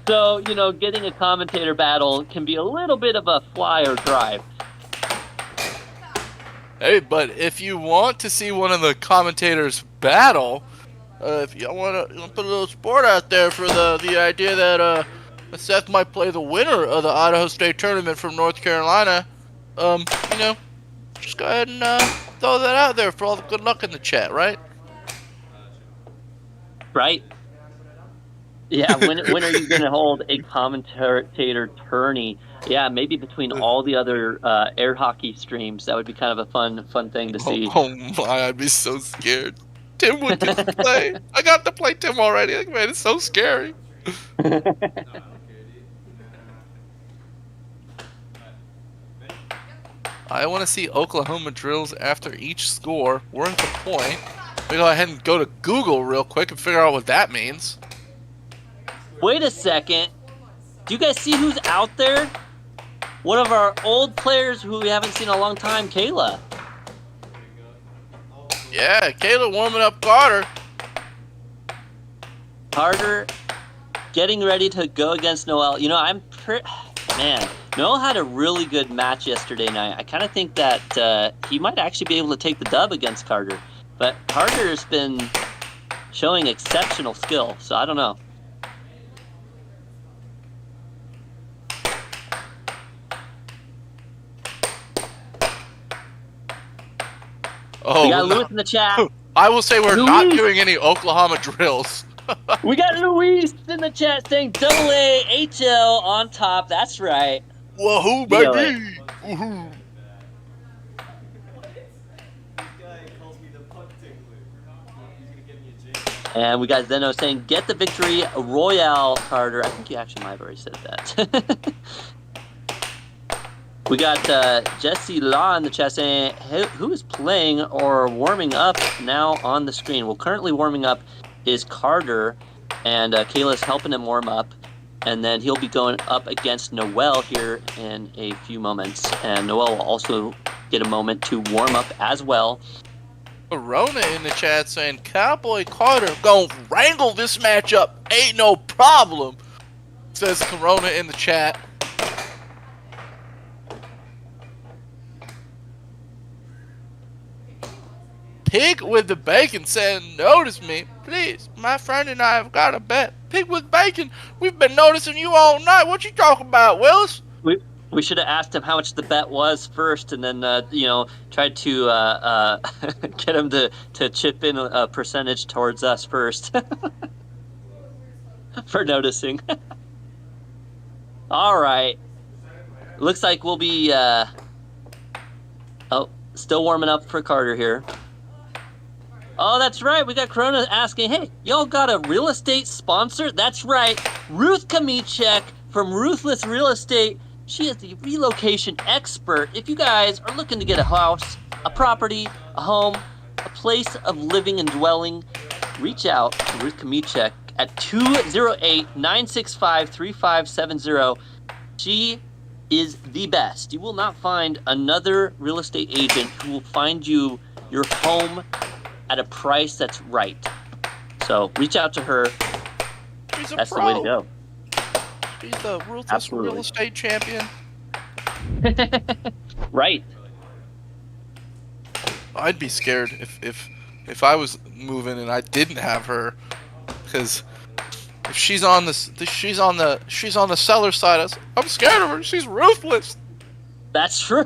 So, you know, getting a commentator battle can be a little bit of a flyer drive. Hey, but if you want to see one of the commentators battle, if you want to put a little sport out there for the idea that Seth might play the winner of the Idaho State Tournament from North Carolina, you know, just go ahead and throw that out there for all the good luck in the chat, right? Right. Yeah, when are you going to hold a commentator tourney? Yeah, maybe between all the other air hockey streams. That would be kind of a fun thing to see. Oh my, I'd be so scared. Tim would get to play. I got to play Tim already. Like, man, it's so scary. I want to see Oklahoma drills after each score worth a point. We go ahead and go to Google real quick and figure out what that means. Wait a second. Do you guys see who's out there? One of our old players who we haven't seen in a long time, Kayla. Yeah, Kayla warming up Carter. Carter getting ready to go against Noel. You know, man, Noel had a really good match yesterday night. I kind of think that he might actually be able to take the dub against Carter. But Carter's been showing exceptional skill, so I don't know. Oh, we got Luis in the chat. I will say we're not doing any Oklahoma drills. We got Luis in the chat saying AAHL on top. That's right. Woohoo, baby! Woohoo! And we got Zeno saying, get the victory royale, Carter. I think you actually might have already said that. We got Jesse Law in the chat saying, hey, who is playing or warming up now on the screen? Well, currently warming up is Carter, and Kayla's helping him warm up. And then he'll be going up against Noel here in a few moments. And Noel will also get a moment to warm up as well. Corona in the chat saying, Cowboy Carter gonna wrangle this matchup. Ain't no problem, says Corona in the chat. Pig with the bacon saying, notice me, please. My friend and I have got a bet. Pig with bacon, we've been noticing you all night. What you talking about, Willis? We should have asked him how much the bet was first, and then tried to get him to chip in a percentage towards us first for noticing. All right, looks like we'll be still warming up for Carter here. Oh, that's right. We got Corona asking, hey, y'all got a real estate sponsor? That's right. Ruth Kamichek from Ruthless Real Estate. She is the relocation expert. If you guys are looking to get a house, a property, a home, a place of living and dwelling, reach out to Ruth Kamichek at 208-965-3570. She is the best. You will not find another real estate agent who will find you your home at a price that's right. So reach out to her. That's the way to go. He's the Ruthless Real Estate champion. Right. I'd be scared if I was moving and I didn't have her, because if she's on the seller side, I'm scared of her. She's ruthless. That's true.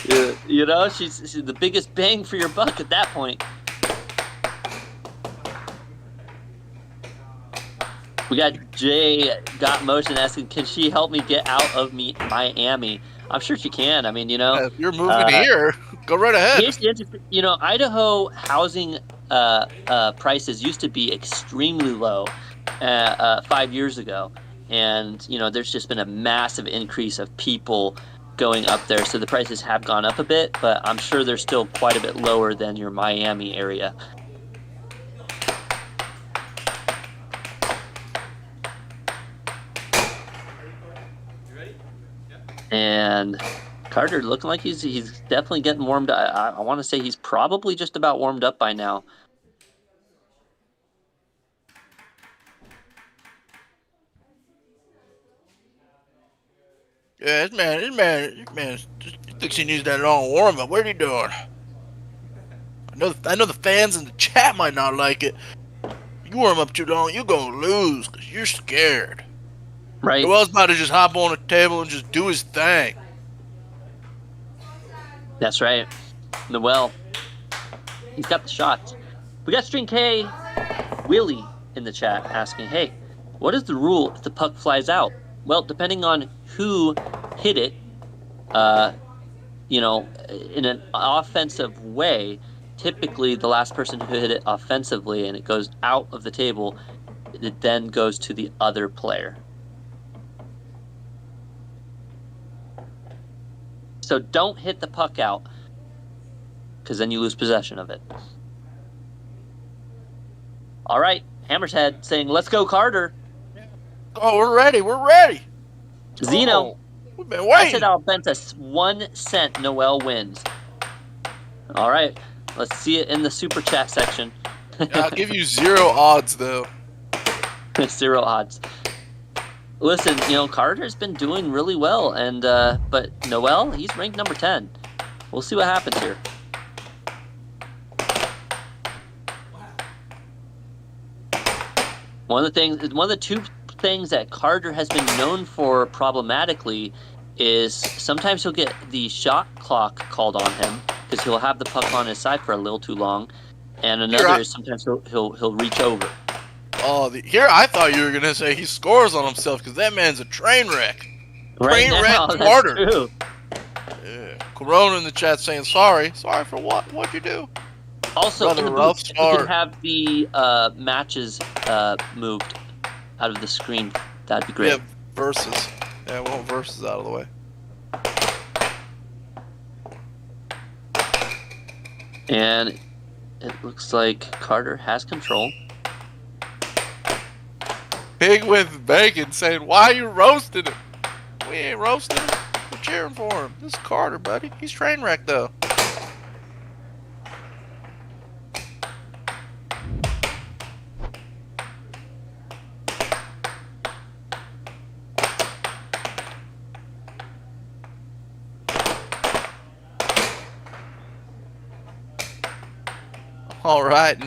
She's the biggest bang for your buck at that point. We got Jay Got Motion asking, can she help me get out of Miami? I'm sure she can. I mean, if you're moving here, go right ahead. Here's the interesting, Idaho housing prices used to be extremely low 5 years ago, and there's just been a massive increase of people going up there, so the prices have gone up a bit, but I'm sure they're still quite a bit lower than your Miami area. And Carter looking like he's definitely getting warmed up. I want to say he's probably just about warmed up by now. Yeah, this man thinks he needs that long warm up. What are you doing? I know the fans in the chat might not like it. You warm up too long, you're gonna lose because you're scared. Right. Noel's about to just hop on the table and just do his thing. That's right. Noel. He's got the shots. We got String K Willie in the chat asking, hey, what is the rule if the puck flies out? Well, depending on who hit it, in an offensive way, typically the last person who hit it offensively and it goes out of the table, it then goes to the other player. So don't hit the puck out, because then you lose possession of it. All right, Hammer's Head saying, let's go, Carter. Oh, we're ready. We're ready. Zeno. We've been waiting. I said I'll bet us 1 cent Noel wins. All right, let's see it in the super chat section. I'll give you 0 odds, though. 0 odds. Listen, Carter's been doing really well, and but Noel, he's ranked number 10. We'll see what happens here. One of the two things that Carter has been known for problematically is sometimes he'll get the shot clock called on him because he'll have the puck on his side for a little too long, and another is sometimes he'll reach over. Oh, here I thought you were gonna say he scores on himself because that man's a train wreck. Right train now, wreck that's Carter. true. Yeah. Corona in the chat saying sorry. Sorry for what? What'd you do? Also, in the rough booth, you start. can have the matches moved out of the screen. That'd be great. Yeah, versus. Yeah, we want versus out of the way. And it looks like Carter has control. Pig with bacon saying, why are you roasting him? We ain't roasting him. We're cheering for him. This is Carter, buddy. He's train wrecked, though. All right,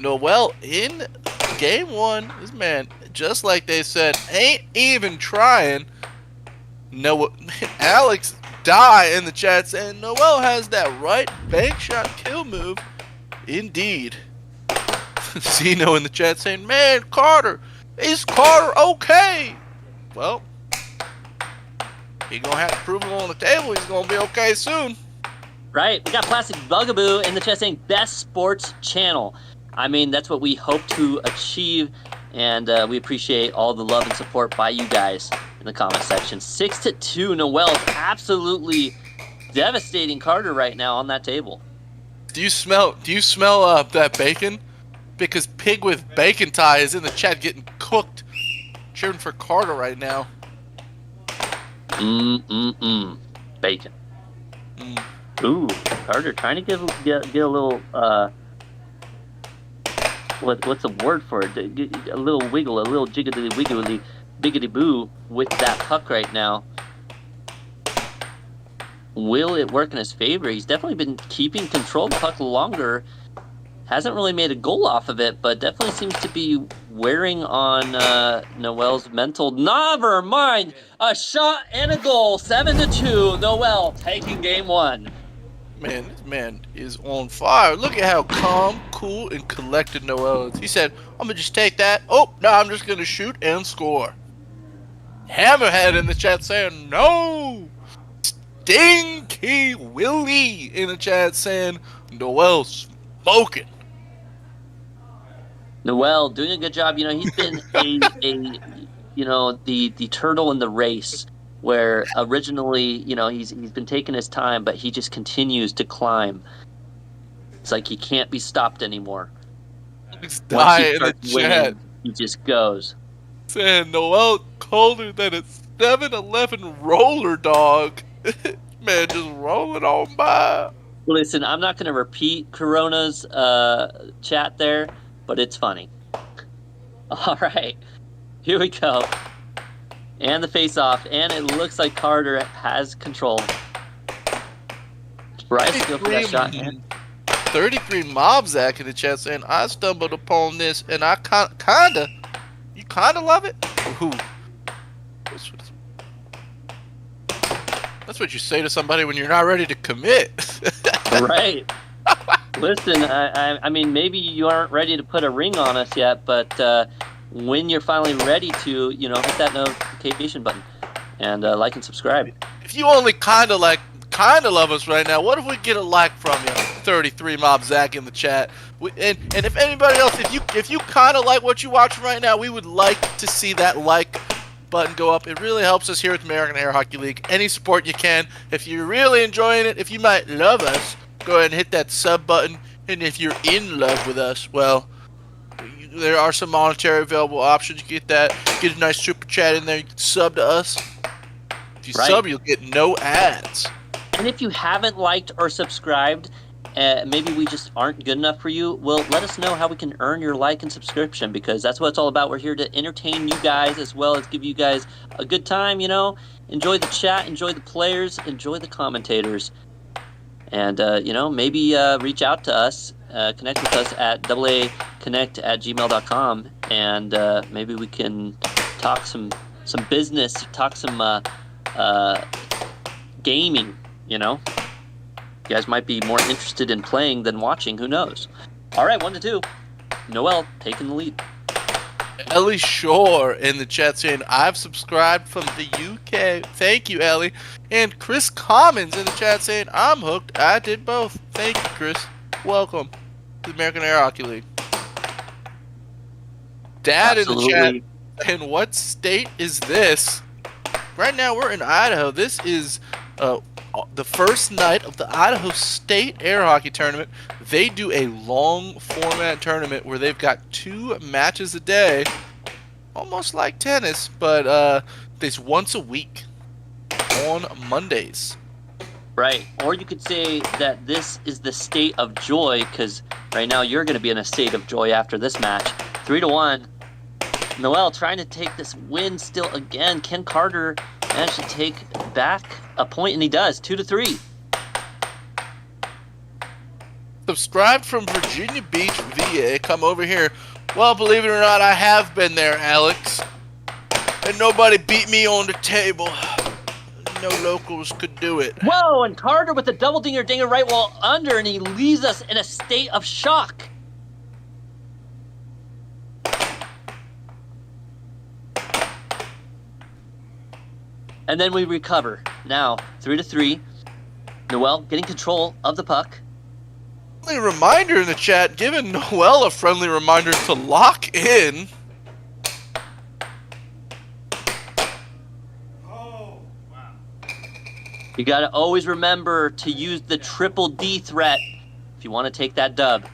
Noel in game 1. This man, just like they said, ain't even trying. No, Alex die in the chat saying Noel has that right bank shot kill move. Indeed. Zeno in the chat saying, man, Carter, is Carter okay? Well, he gonna have to prove him on the table. He's gonna be okay soon. Right, we got Plastic Bugaboo in the chat saying best sports channel. I mean, that's what we hope to achieve, and we appreciate all the love and support by you guys in the comment section. 6-2, Noel's absolutely devastating Carter right now on that table. Do you smell that bacon? Because Pig with Bacon Tie is in the chat getting cooked. Cheering for Carter right now. Bacon. Ooh, Carter trying to get a little what's the word for it? A little wiggle, a little jiggly wiggly biggity boo with that puck right now. Will it work in his favor? He's definitely been keeping control of the puck longer. Hasn't really made a goal off of it, but definitely seems to be wearing on Noel's mental. Never mind! A shot and a goal. 7-2. Noel taking game 1. Man, this man is on fire. Look at how calm, cool, and collected Noel is. He said, I'm going to just take that. Oh, no, I'm just going to shoot and score. Hammerhead in the chat saying, no! Stinky Willie in the chat saying, Noel smoking. Noel doing a good job. You know, he's been the turtle in the race, where originally, you know, he's been taking his time, but he just continues to climb. It's like he can't be stopped anymore. Once he starts winning, he just goes. Saying Noel colder than a 7-Eleven roller dog. Man, just rolling on by. Listen, I'm not going to repeat Corona's chat there, but it's funny. All right, here we go. And the face-off, and it looks like Carter has control. Bryce, go for that shot, man. 33 Mobzak in the chat saying, I stumbled upon this, and I kinda love it? Ooh. That's what you say to somebody when you're not ready to commit. Right. Listen, I mean, maybe you aren't ready to put a ring on us yet, but when you're finally ready to, you know, hit that notification button and like and subscribe. If you only kind of love us right now, what if we get a like from you? 33 Mob Zach in the chat. And if anybody else, if you kind of like what you watching right now, we would like to see that like button go up. It really helps us here at the American Air Hockey League. Any support you can. If you're really enjoying it, if you might love us, go ahead and hit that sub button. And if you're in love with us, well, there are some monetary available options. You get that, get a nice super chat in there. You can sub to us. If you sub, you'll get no ads. And if you haven't liked or subscribed, maybe we just aren't good enough for you, well, let us know how we can earn your like and subscription, because that's what it's all about. We're here to entertain you guys as well as give you guys a good time, you know. Enjoy the chat, enjoy the players, enjoy the commentators. And, you know, maybe reach out to us, connect with us at aaconnect@gmail.com, and maybe we can talk some business, talk some gaming, you know. You guys might be more interested in playing than watching, who knows. All right, 1-2. Noel taking the lead. Ellie Shore in the chat saying, I've subscribed from the UK. Thank you, Ellie. And Chris Commons in the chat saying, I'm hooked. I did both. Thank you, Chris. Welcome to the American Air Hockey League. Dad Absolutely. in the chat, and what state is this? Right now we're in Idaho. This is the first night of the Idaho State Air Hockey Tournament. They do a long format tournament where they've got 2 matches a day, almost like tennis, but there's once a week on Mondays. Right, or you could say that this is the state of joy, because right now you're going to be in a state of joy after this match. 3-1. Noel trying to take this win still again. Can Carter manage to take back a point? And he does. 2-3. The Subscribed from Virginia Beach, VA. Come over here. Well, believe it or not, I have been there, Alex. And nobody beat me on the table. No locals could do it. Whoa, and Carter with a double dinger right wall under, and he leaves us in a state of shock. And then we recover. Now, 3-3. Noel getting control of the puck. Friendly reminder in the chat, giving Noel a friendly reminder to lock in. You gotta always remember to use the triple D threat if you want to take that dub.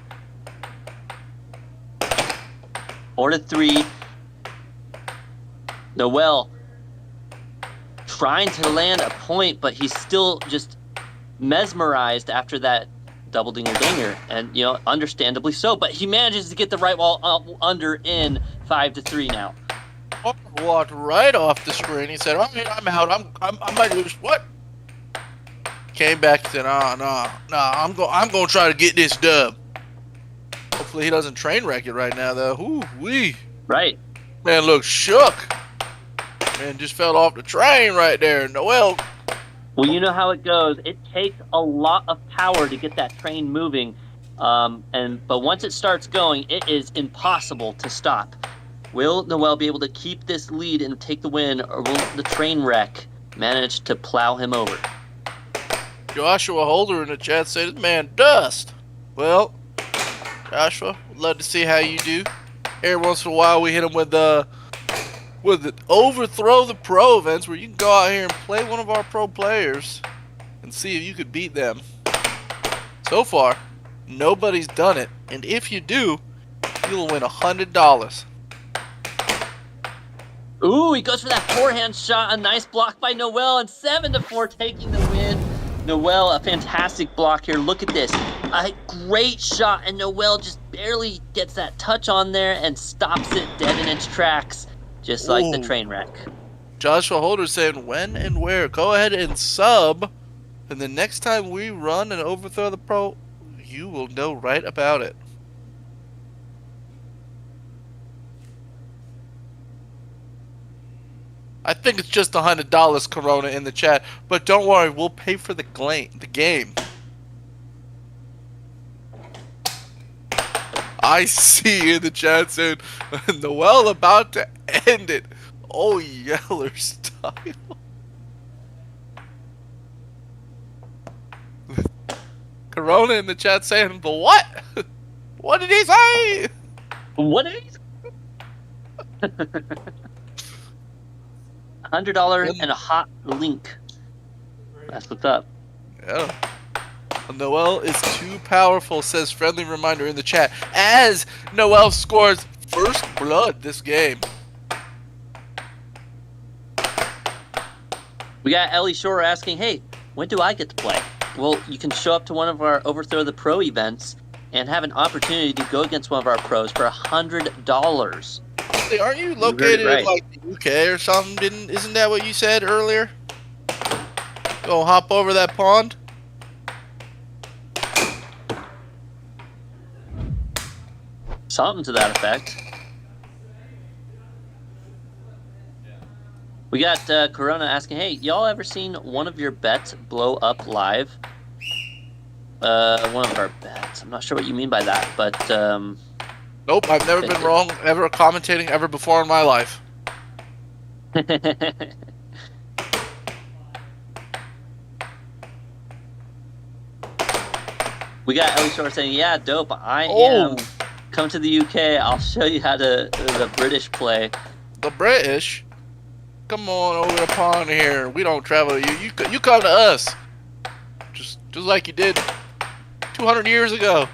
4-3. Noel trying to land a point, but he's still just mesmerized after that double dinger, and you know, understandably so. But he manages to get the right wall up under in 5-3 now. Walked right off the screen. He said, "All right, I'm out. I might lose." What? Came back and said, "Nah. I'm gonna try to get this dub." Hopefully he doesn't train wreck it right now, though. Ooh wee. Right. Man looks shook. Man just fell off the train right there. Noel. Well, you know how it goes. It takes a lot of power to get that train moving, but once it starts going, it is impossible to stop. Will Noel be able to keep this lead and take the win, or will the train wreck manage to plow him over? Joshua Holder in the chat said, "This man dust." Well, Joshua, would love to see how you do. Every once in a while, we hit him with the overthrow the pro events, where you can go out here and play one of our pro players and see if you could beat them. So far, nobody's done it, and if you do, you'll win $100. Ooh, he goes for that forehand shot. A nice block by Noel, and 7-4 taking the win. Noel, a fantastic block here. Look at this. A great shot, and Noel just barely gets that touch on there and stops it dead in its tracks, just like the train wreck. Joshua Holder saying, when and where? Go ahead and sub, and the next time we run and overthrow the pro, you will know right about it. I think it's just $100, Corona, in the chat, but don't worry, we'll pay for the game. I see in the chat saying, Noel about to end it. Oh, Yeller style. Corona in the chat saying, but what? What did he say? What did he say? $100 and a hot link. That's what's up. Yeah. Noel is too powerful, says friendly reminder in the chat, as Noel scores first blood this game. We got Ellie Shore asking, hey, when do I get to play? Well, you can show up to one of our Overthrow the Pro events and have an opportunity to go against one of our pros for $100. Hey, aren't you located right. in like the UK or something? Isn't that what you said earlier? Go hop over that pond? Something to that effect. We got Corona asking, hey, y'all ever seen one of your bets blow up live? One of our bets. I'm not sure what you mean by that, but Nope, I've never been wrong ever commentating ever before in my life. We got Ellie Shore saying, yeah, dope, I am. Come to the UK, I'll show you how to the British play. The British? Come on over the pond here. We don't travel. You come to us. Just like you did 200 years ago.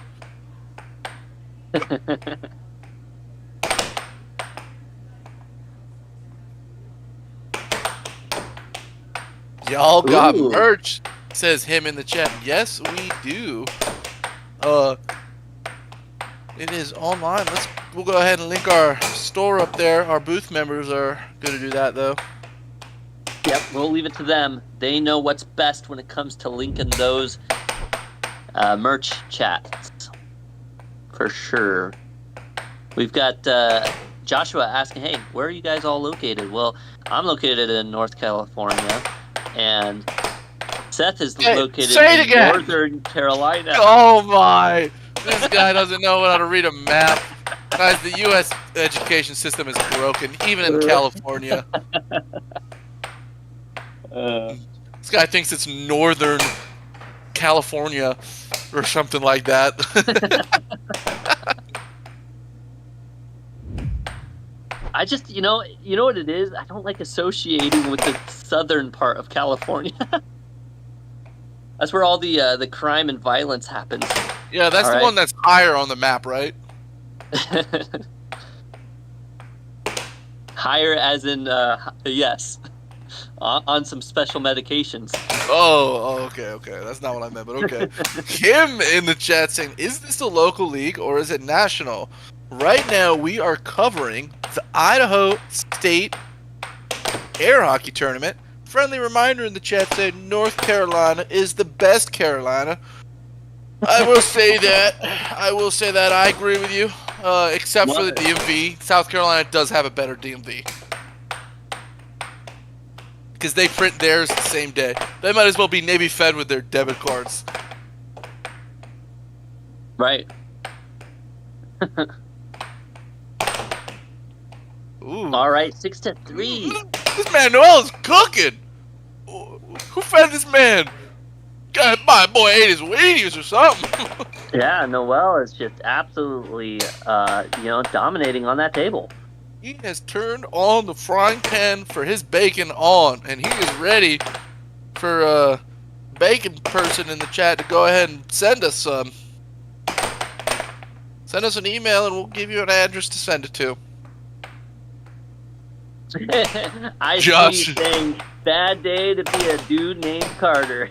Y'all got merch, says him in the chat. Yes, we do. It is online. We'll go ahead and link our store up there. Our booth members are going to do that, though. Yep, we'll leave it to them. They know what's best when it comes to linking those merch chats. for sure. We've got Joshua asking, hey, where are you guys all located? Well, I'm located in North California, and Seth is located in Northern Carolina. Oh my! This guy doesn't know how to read a map. Guys, the U.S. education system is broken, even in California. This guy thinks it's Northern California or something like that. I just, you know what it is? I don't like associating with the southern part of California. That's where all the crime and violence happens. Yeah, that's the one that's higher on the map, right? Higher as in, yes. On some special medications. Oh, okay. That's not what I meant, but okay. Kim in the chat saying, is this a local league or is it national? Right now, we are covering the Idaho State Air Hockey Tournament. Friendly reminder in the chat saying North Carolina is the best Carolina. I will say that. I agree with you. Except for the DMV. South Carolina does have a better DMV. Because they print theirs the same day. They might as well be Navy Fed with their debit cards. Right. Ooh. All right, 6-3. This man Noel is cooking. Who fed this man? God, my boy ate his Wheaties or something. Yeah, Noel is just absolutely, dominating on that table. He has turned on the frying pan for his bacon on, and he is ready for a bacon person in the chat to go ahead and send us some. Send us an email, and we'll give you an address to send it to. I see you saying, bad day to be a dude named Carter.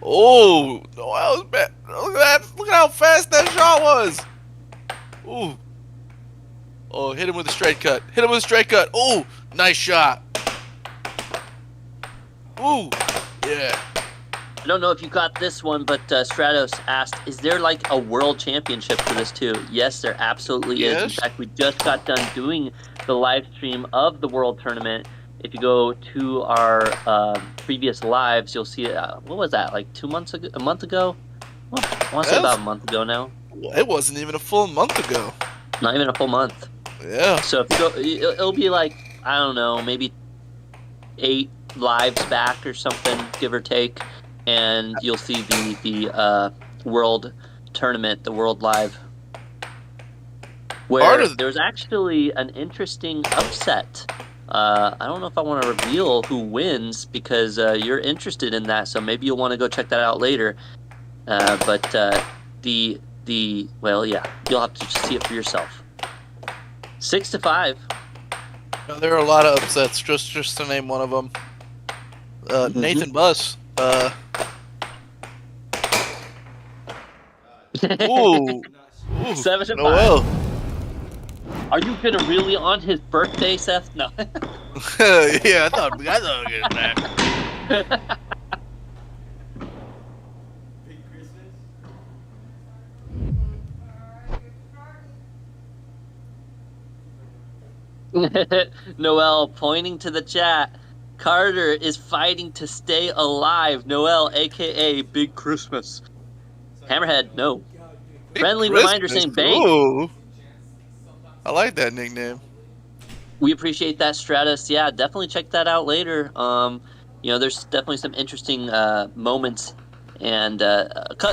Oh, Noel's bad. Look at that. Look at how fast that shot was. Ooh. Oh, hit him with a straight cut. Ooh, nice shot. Ooh, yeah. I don't know if you got this one, but Stratos asked, is there like a world championship for this too? Yes, there absolutely is. In fact, we just got done doing the live stream of the world tournament. If you go to our previous lives, you'll see, what was that, like 2 months ago, a month ago? Well, I want to say about a month ago now. It wasn't even a full month ago. Not even a full month. Yeah. So if you go, it'll be like, I don't know, maybe 8 lives back or something, give or take. And you'll see the world tournament, the world live, where there's actually an interesting upset. I don't know if I want to reveal who wins because you're interested in that, so maybe you'll want to go check that out later. But well, yeah, you'll have to just see it for yourself. 6-5. There are a lot of upsets. Just to name one of them. Nathan Buss. Ooh. 7-5. Noel. Are you gonna really on his birthday, Seth? No. Yeah, I thought we got that. Big Christmas? Noel pointing to the chat. Carter is fighting to stay alive. Noel, aka Big Christmas. Hammerhead, no. Friendly reminder saying bang. Ooh. I like that nickname. We appreciate that, Stratus. Yeah, definitely check that out later. There's definitely some interesting moments, and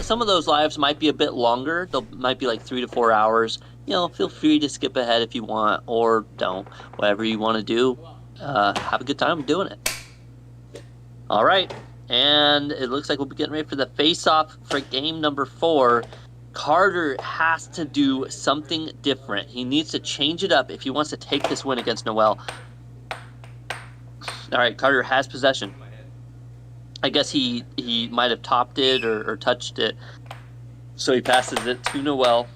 some of those lives might be a bit longer. They might be like 3 to 4 hours. Feel free to skip ahead if you want, or don't. Whatever you want to do, have a good time doing it. All right, and it looks like we'll be getting ready for the face-off for game number 4. Carter has to do something different. He needs to change it up if he wants to take this win against Noel. All right, Carter has possession. I guess he might have topped it or touched it. So he passes it to Noel.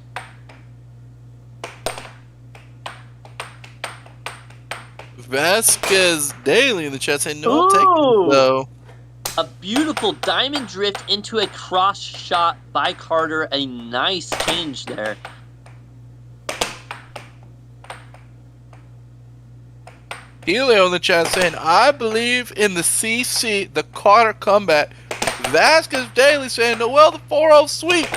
Vasquez Daily in the chat saying Noel taking though. A beautiful diamond drift into a cross shot by Carter. A nice change there. Helio in the chat saying, I believe in the CC, the Carter comeback. Vasquez Daily saying, Noel, the 4-0 sweep.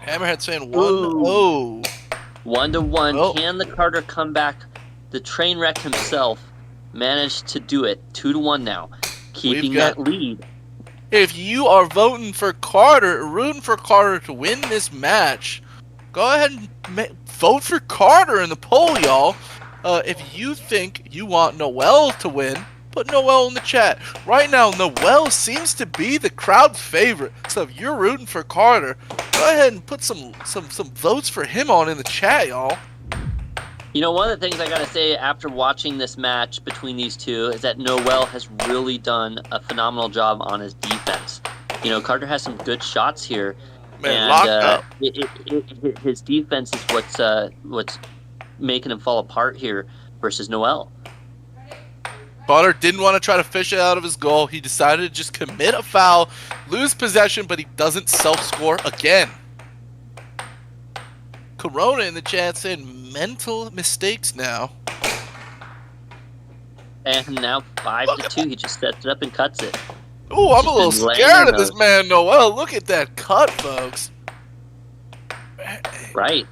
Hammerhead saying 1-0. 1-1. Oh. Can the Carter comeback? The train wreck himself managed to do it. 2-1 now. Keeping that lead. If you are voting for Carter, rooting for Carter to win this match, go ahead and vote for Carter in the poll, y'all. If you think you want Noel to win, put Noel in the chat. Right now, Noel seems to be the crowd favorite. So if you're rooting for Carter, go ahead and put some votes for him on in the chat, y'all. You know, one of the things I gotta say after watching this match between these two is that Noel has really done a phenomenal job on his defense. You know, Carter has some good shots here, Man, locked up. His defense is what's making him fall apart here versus Noel. Carter didn't want to try to fish it out of his goal. He decided to just commit a foul, lose possession, but he doesn't self-score again. Corona in the chat saying mental mistakes now. And now 5-2. He just sets it up and cuts it. Ooh, I'm a little scared of this man, Noel. Look at that cut, folks. Right.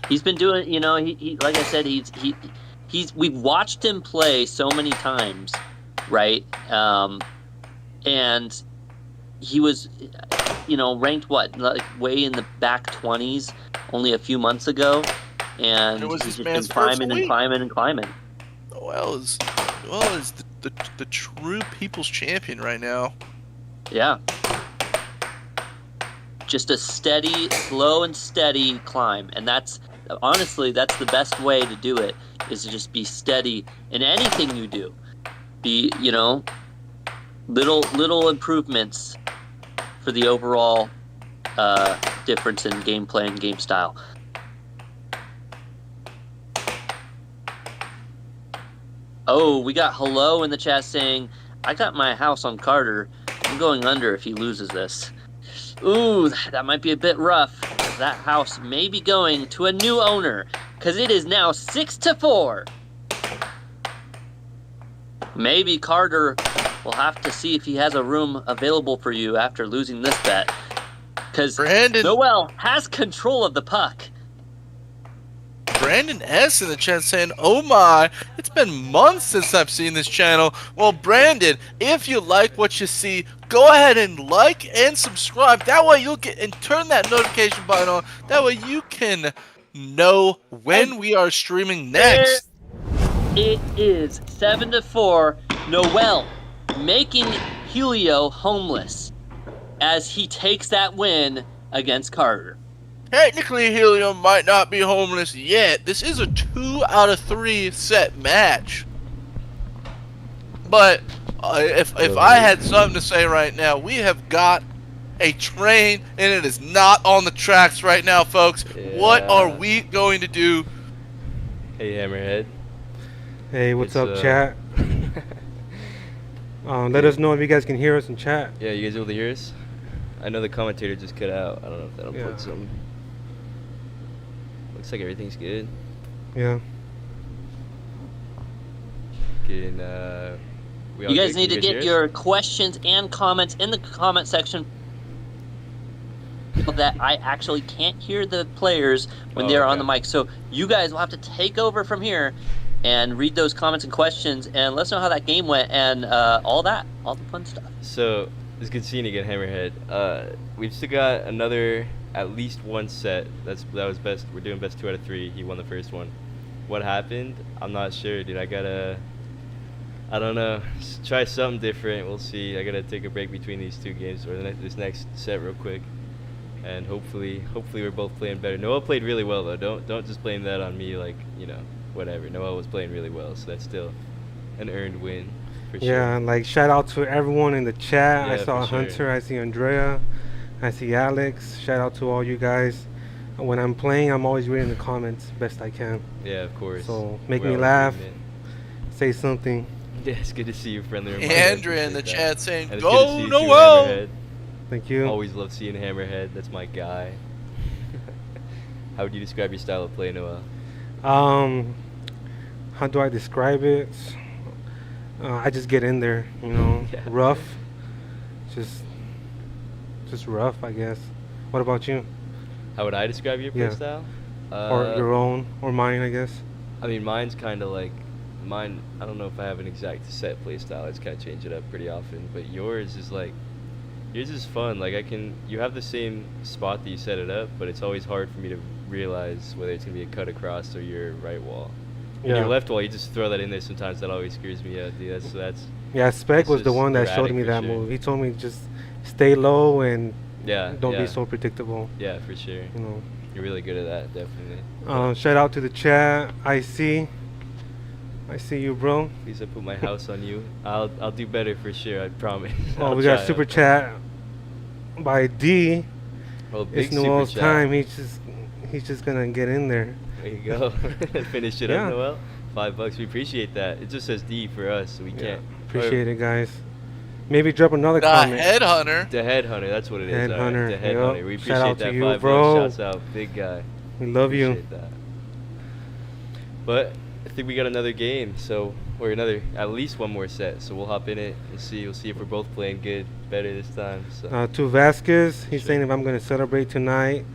He's been doing, you know, he like I said, we've watched him play so many times, right? And he was, you know, ranked like way in the back 20s only a few months ago, and he's just been climbing and climbing and climbing. Noel is the true people's champion right now. Yeah. Just a steady, slow and steady climb, and that's honestly the best way to do it, is to just be steady in anything you do. Be, you know, little improvements for the overall difference in gameplay and game style. Oh, we got Hello in the chat saying, I got my house on Carter. I'm going under if he loses this. Ooh, that might be a bit rough. That house may be going to a new owner, because it is now 6-4. Maybe Carter will have to see if he has a room available for you after losing this bet, because Noel has control of the puck. Brandon S in the chat saying, oh my, it's been months since I've seen this channel. Well, Brandon, if you like what you see, go ahead and like and subscribe. That way you'll get, and turn that notification button on. That way you can know when we are streaming next. It is 7-4. Noel making Helio homeless as he takes that win against Carter. Technically, Helio might not be homeless yet. This is a 2 out of 3 set match. But if I had something to say right now, we have got a train and it is not on the tracks right now, folks. Yeah. What are we going to do? Hey, Hammerhead. Hey, what's up, chat? Let us know if you guys can hear us in chat. Yeah, you guys able to hear us? I know the commentator just cut out. I don't know if that'll put something. Looks like everything's good. Yeah. You guys need to get your questions and comments in the comment section. That I actually can't hear the players when they're on the mic. So you guys will have to take over from here and read those comments and questions and let us know how that game went and all the fun stuff. So it's good seeing you again, Hammerhead. We've still got another at least one set. That was best. We're doing best 2 out of 3. He won the first one. What happened? I'm not sure, dude. I don't know. Just try something different. We'll see. I gotta take a break between these 2 games or this next set real quick, and hopefully we're both playing better. Noel played really well though. Don't just blame that on me. Like, you know, whatever. Noel was playing really well, so that's still an earned win for sure. Yeah, like shout out to everyone in the chat. Yeah, I saw Hunter. I see Andrea. I see Alex. Shout out to all you guys. When I'm playing, I'm always reading the comments best I can. Yeah, of course. So make me laugh. Say something. Yeah, it's good to see you, friendly reminder. Andrea in the Appreciate that. chat saying, And it's "Go good to see you too, Noel!" Hammerhead. Thank you. Always love seeing Hammerhead. That's my guy. How would you describe your style of play, Noel? How do I describe it? I just get in there, you know, Yeah. rough, just rough, I guess. What about you? How would I describe your play Yeah. style? Or your own, or mine, I guess. I mean, mine's kind of like mine. I don't know if I have an exact set play style. I just kind of change it up pretty often. But yours is fun. Like you have the same spot that you set it up, but it's always hard for me to realize whether it's gonna be a cut across or your right wall. And Yeah. your left wall, you just throw that in there sometimes. That always screws me out, dude. That's Yeah, Spec that's was the just one that showed erratic me for that sure. move. He told me just stay low and Yeah. don't yeah. be so predictable. Yeah, for sure. You know. You're really good at that, definitely. Shout out to the chat. I see you, bro. Please, I put my house on you. I'll do better for sure. I promise. Oh, I'll we got try. super chat by D. Well, big It's super Noel's chat. time. He's just gonna get in there. There you go. Finish it Yeah. up, Noel. $5. We appreciate that. It just says D for us, so we can't. Appreciate it, guys. Maybe drop another The comment. Headhunter. The Headhunter, that's what it is. Headhunter, Alright, the yup. Headhunter. We Shout out appreciate that. to you, $5. bro. Shouts out, big guy. We love you. Appreciate that. But I think we got another game, or at least one more set. So we'll hop in it. We'll see if we're both playing better this time. So. To Vasquez, he's saying if I'm gonna celebrate tonight,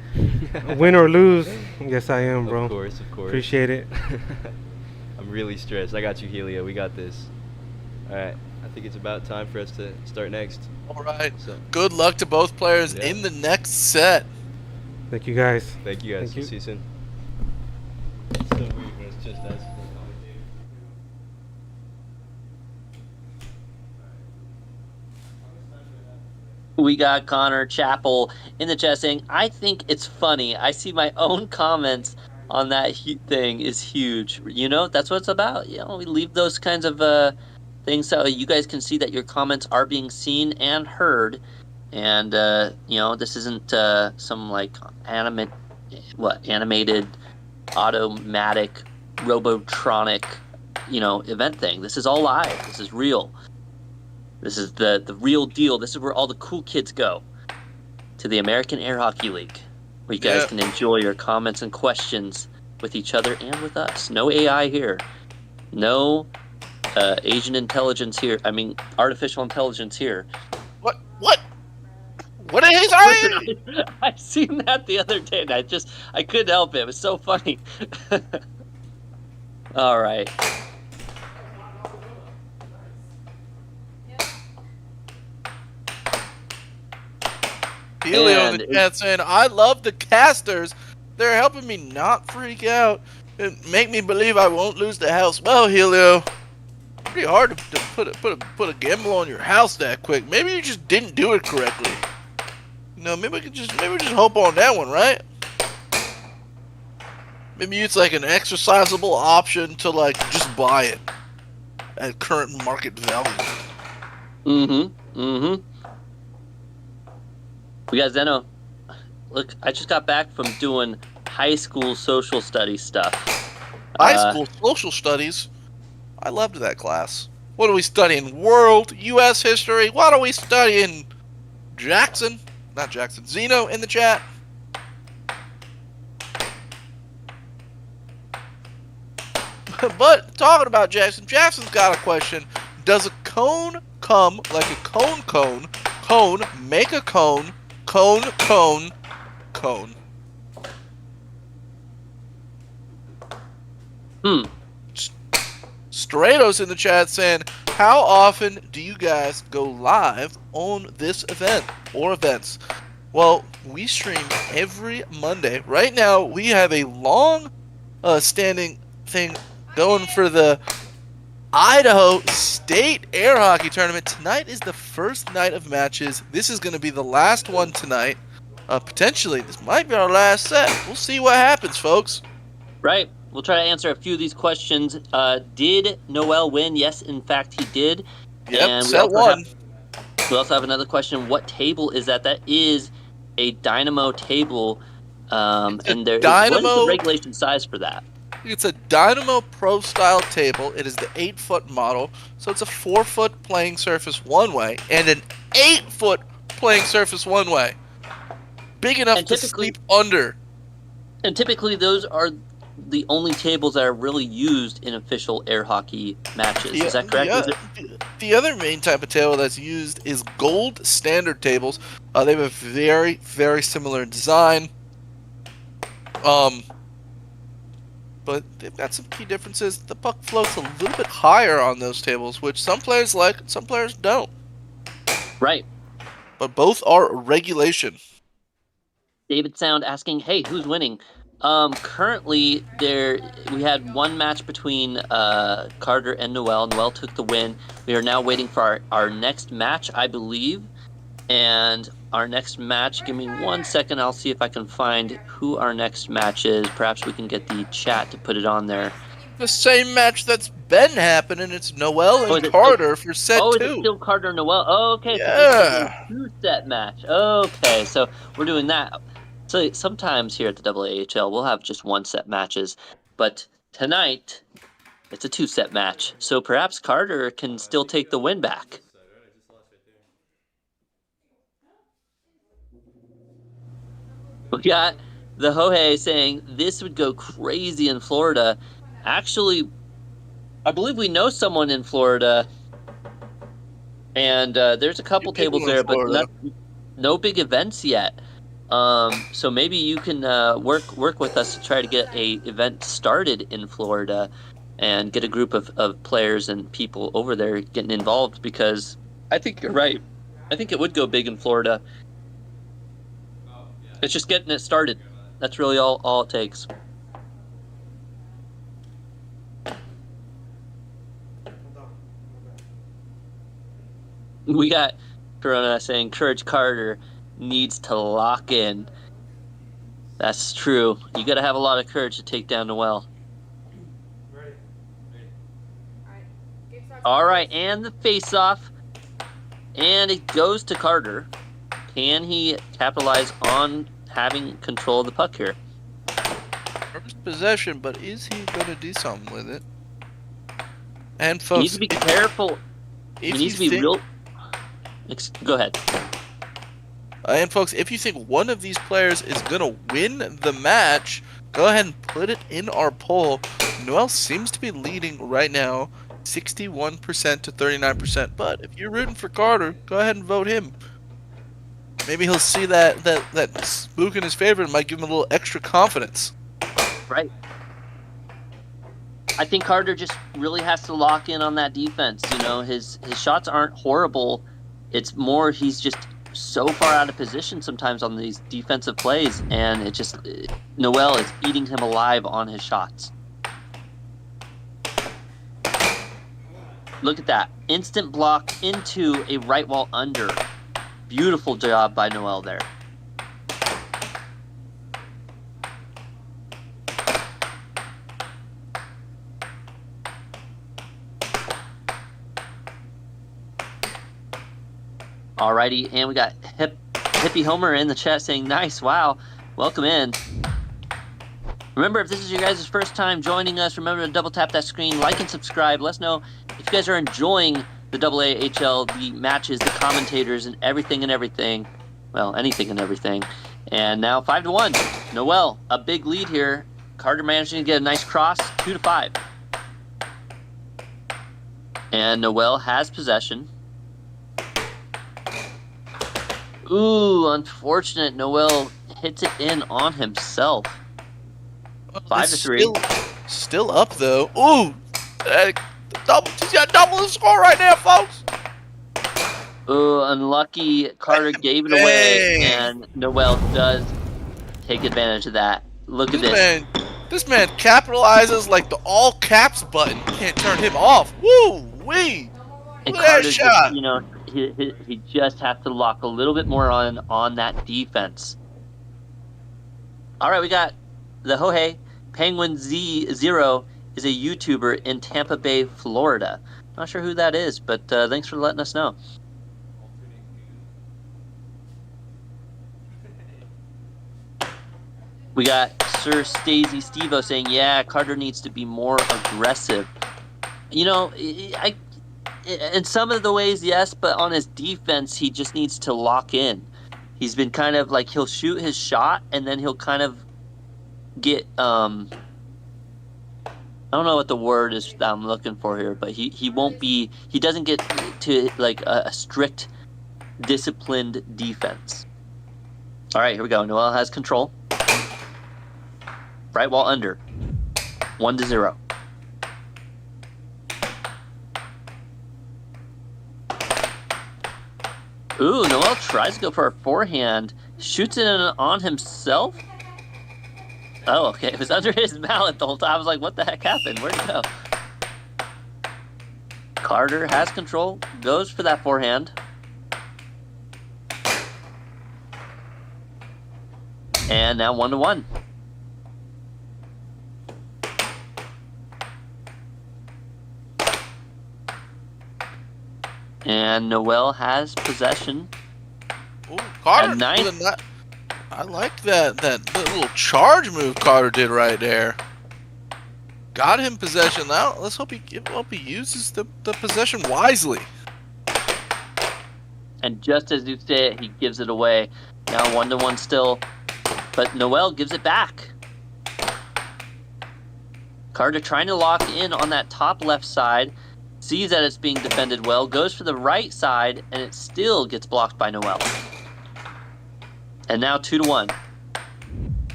win or lose. Yes, I am, bro. Of course. Appreciate it. I'm really stressed. I got you, Helio. We got this. All right. I think it's about time for us to start next. All right. So, Good luck to both players Yeah. in the next set. Thank you, guys. thank you guys. Thank you. See you soon. It's so weird when it's just us. We got Connor Chappell in the chat saying, I think it's funny. I see my own comments on that thing is huge. You know, that's what it's about. You know, we leave those kinds of things so you guys can see that your comments are being seen and heard. And, you know, this isn't some, like, animated, automatic, robotronic, you know, event thing. This is all live. This is real. This is the real deal. This is where all the cool kids go. To the American Air Hockey League. Where you guys can enjoy your comments and questions with each other and with us. No AI here. No Asian intelligence here. I mean, artificial intelligence here. What? What is he saying? I seen that the other day, and I couldn't help it. It was so funny. All right. Helio in the chat saying, I love the casters. They're helping me not freak out and make me believe I won't lose the house. Well, Helio, pretty hard to put a gamble on your house that quick. Maybe you just didn't do it correctly. You know, maybe we just hope on that one, right? Maybe it's like an exercisable option to like just buy it at current market value. We got Zeno. Look, I just got back from doing high school social studies stuff. High school social studies? I loved that class. What are we studying? World, U.S. history? What are we studying? Jackson? Not Jackson. Zeno in the chat? But talking about Jackson, Jackson's got a question. Does a cone come like a cone? Cone, make a cone. Cone. Stratos in the chat saying, how often do you guys go live on this event or events? Well, we stream every Monday. Right now, we have a long standing thing going for the Idaho State Air Hockey Tournament. Tonight is the first night of matches. This is going to be the last one tonight. Potentially, this might be our last set. We'll see what happens, folks. Right. We'll try to answer a few of these questions. Did Noel win? Yes, in fact, he did. Yep, and set one. We also have another question. What table is that? That is a Dynamo table. And there what is the regulation size for that? It's a Dynamo Pro style table. It is the 8-foot model, so it's a 4-foot playing surface one way and an 8-foot playing surface one way. Big enough to sleep under. And typically those are the only tables that are really used in official air hockey matches. Is that correct? The other main type of table that's used is gold standard tables. They have a very, very similar design. But they've got some key differences. The puck floats a little bit higher on those tables, which some players like, some players don't. Right. But both are regulation. David Sound asking, hey, who's winning? Currently, we had one match between Carter and Noel. Noel took the win. We are now waiting for our next match, I believe. And our next match, give me 1 second. I'll see if I can find who our next match is. Perhaps we can get the chat to put it on there. The same match that's been happening. It's Noel and Carter for set 2. Oh, is it still Carter and Noel? Oh, okay. Yeah. So it's a 2-set match. Okay, so we're doing that. So sometimes here at the AAHL, we'll have just 1-set matches. But tonight, it's a 2-set match. So perhaps Carter can still take the win back. We got the Hohei saying this would go crazy in Florida. Actually, I believe we know someone in Florida, and there's a couple tables there, but no big events yet. So maybe you can work with us to try to get a event started in Florida and get a group of players and people over there getting involved, because I think you're right. I think it would go big in Florida. It's just getting it started. That's really all it takes. We got Corona saying Courage Carter needs to lock in. That's true. You got to have a lot of courage to take down Noel. All right, and the face-off. And it goes to Carter. Can he capitalize on having control of the puck here? First possession, but is he going to do something with it? And folks, he needs to be careful. He needs to be real. Go ahead. And folks, if you think one of these players is going to win the match, go ahead and put it in our poll. Noel seems to be leading right now, 61% to 39%. But if you're rooting for Carter, go ahead and vote him. Maybe he'll see that spook in his favor and might give him a little extra confidence. Right. I think Carter just really has to lock in on that defense. You know, his shots aren't horrible. It's more he's just so far out of position sometimes on these defensive plays, and Noel is eating him alive on his shots. Look at that. Instant block into a right wall under. Beautiful job by Noel there. Alrighty, and we got Hippie Homer in the chat saying, nice, wow, welcome in. Remember, if this is your guys' first time joining us, remember to double tap that screen, like and subscribe. Let us know if you guys are enjoying the AAHL, the matches, the commentators, and everything. Well, anything and everything. And now 5-1. Noel, a big lead here. Carter managing to get a nice cross, 2-5. And Noel has possession. Ooh, unfortunate. Noel hits it in on himself. 5-3. Still up though. Ooh, he's got double the score right now, folks. Ooh, unlucky. Carter gave it away, and Noel does take advantage of that. Look at this. This man capitalizes like the all caps button. Can't turn him off. Woo wee. And Carter just, he just has to lock a little bit more on that defense. All right, we got the Hohei. Penguin Z0 is a YouTuber in Tampa Bay, Florida. Not sure who that is, but thanks for letting us know. We got Sir Stacey Stevo saying, yeah, Carter needs to be more aggressive. You know, in some of the ways, yes, but on his defense, he just needs to lock in. He's been kind of like, he'll shoot his shot, and then he'll kind of get, I don't know what the word is that I'm looking for here, but he won't be, he doesn't get to like a strict, disciplined defense. All right, here we go. Noel has control. Right wall under. 1-0. Ooh, Noel tries to go for a forehand. Shoots it on himself. Oh, okay. It was under his mallet the whole time. I was like, what the heck happened? Where'd it go? Carter has control. Goes for that forehand. And now 1-1. And Noel has possession. Ooh, Carter. At 9. I like that little charge move Carter did right there. Got him possession. Now let's hope he uses the possession wisely. And just as you say it, he gives it away. Now 1-1 still. But Noel gives it back. Carter trying to lock in on that top left side. Sees that it's being defended well. Goes for the right side, and it still gets blocked by Noel. And now 2-1.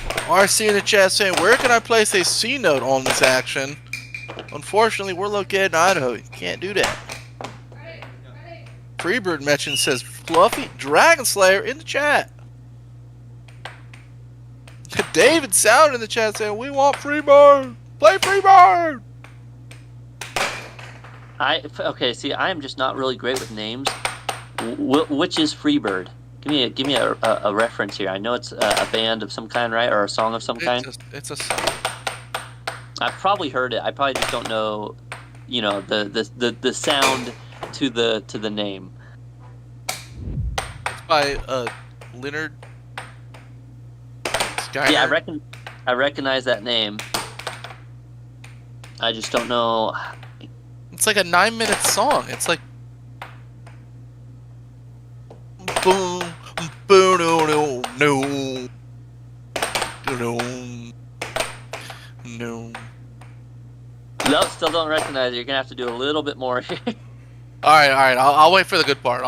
RC in the chat saying, where can I place a C note on this action? Unfortunately, we're located in Idaho. You can't do that. Freebird mention says, Fluffy Dragon Slayer in the chat. David Sound in the chat saying, we want Freebird. Play Freebird. Okay, see, I am just not really great with names. Which is Freebird? Give me a reference here. I know it's a band of some kind, right, or a song of some kind. It's a song. I've probably heard it. I probably just don't know, you know, the sound to the name. It's by Leonard. Skyner. Yeah, I recognize that name. I just don't know. It's like a 9-minute song. It's like boom, boom, no, no, no, no. No, still don't recognize it. You're gonna have to do a little bit more here. All right. I'll wait for the good part.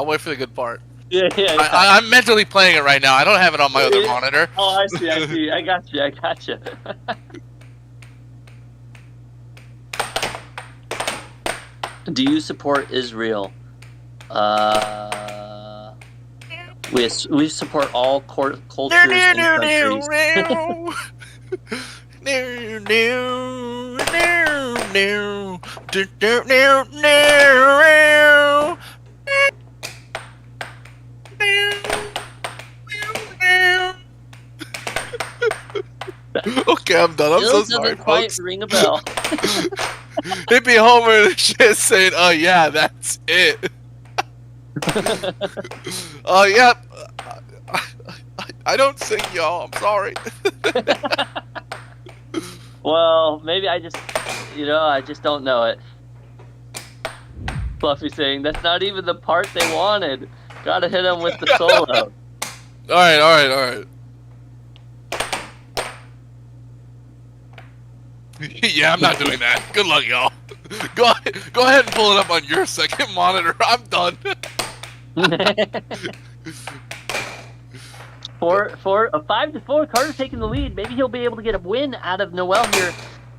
Yeah. I'm mentally playing it right now. I don't have it on my other monitor. Oh, I see. I got you. Do you support Israel? We support all cultures and countries. Okay, I'm done. I'm so sorry, folks. Ring a bell. Hippie Homer and shit saying, "Oh yeah, that's it." Oh yeah. I don't sing, y'all. I'm sorry. Well, maybe I just don't know it. Fluffy saying that's not even the part they wanted. Gotta hit him with the solo. All right. Yeah, I'm not doing that. Good luck, y'all. Go ahead and pull it up on your second monitor. I'm done. For a 5-4, Carter taking the lead. Maybe he'll be able to get a win out of Noel here.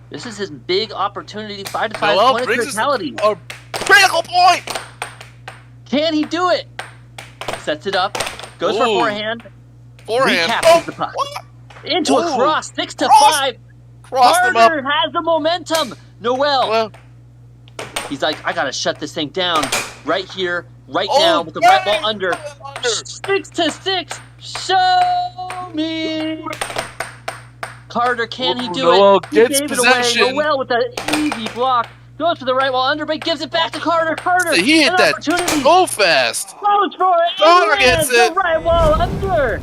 This is his big opportunity. 5-5 point totality. A critical point. Can he do it? Sets it up. Goes for forehand. Recaptures the puck. Into a cross. 6-5. Crossed Carter has the momentum. Noel. He's like, I gotta shut this thing down right here, right now, with the right ball under. 6-6. Show me. Carter, can he do it? He gets gave possession. it away. Noel with an easy block. Goes for the right wall under, but gives it back to Carter. Carter, he hit that so fast. Goes for it. Carter gets it. The right wall under.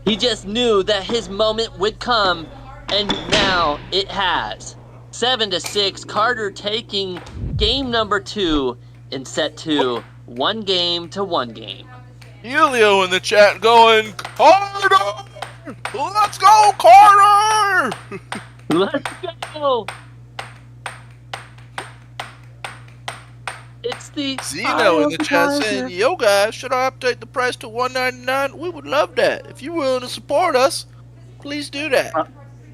He just knew that his moment would come, and now it has. 7-6, Carter taking game number 2 in set 2. 1 game to 1 game. Helio in the chat going, Carter! Let's go, Carter! Let's go! It's the Zeno in the chat saying, yo guys, should I update the price to $1.99? We would love that. If you're willing to support us, please do that.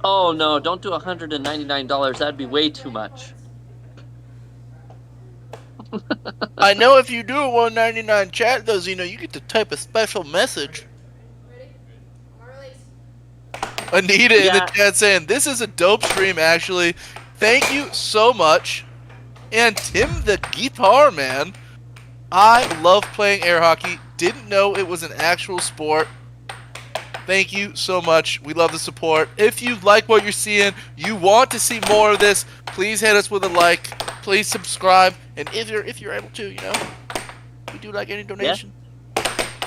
Oh no, don't do $199. That'd be way too much. I know if you do a $1.99 chat though, Zeno, you get to type a special message. Anita in the chat saying, this is a dope stream actually. Thank you so much. And Tim the Guitar Man. I love playing air hockey. Didn't know it was an actual sport. Thank you so much. We love the support. If you like what you're seeing, you want to see more of this, please hit us with a like. Please subscribe. And if you're able to, you know, we do like any donation.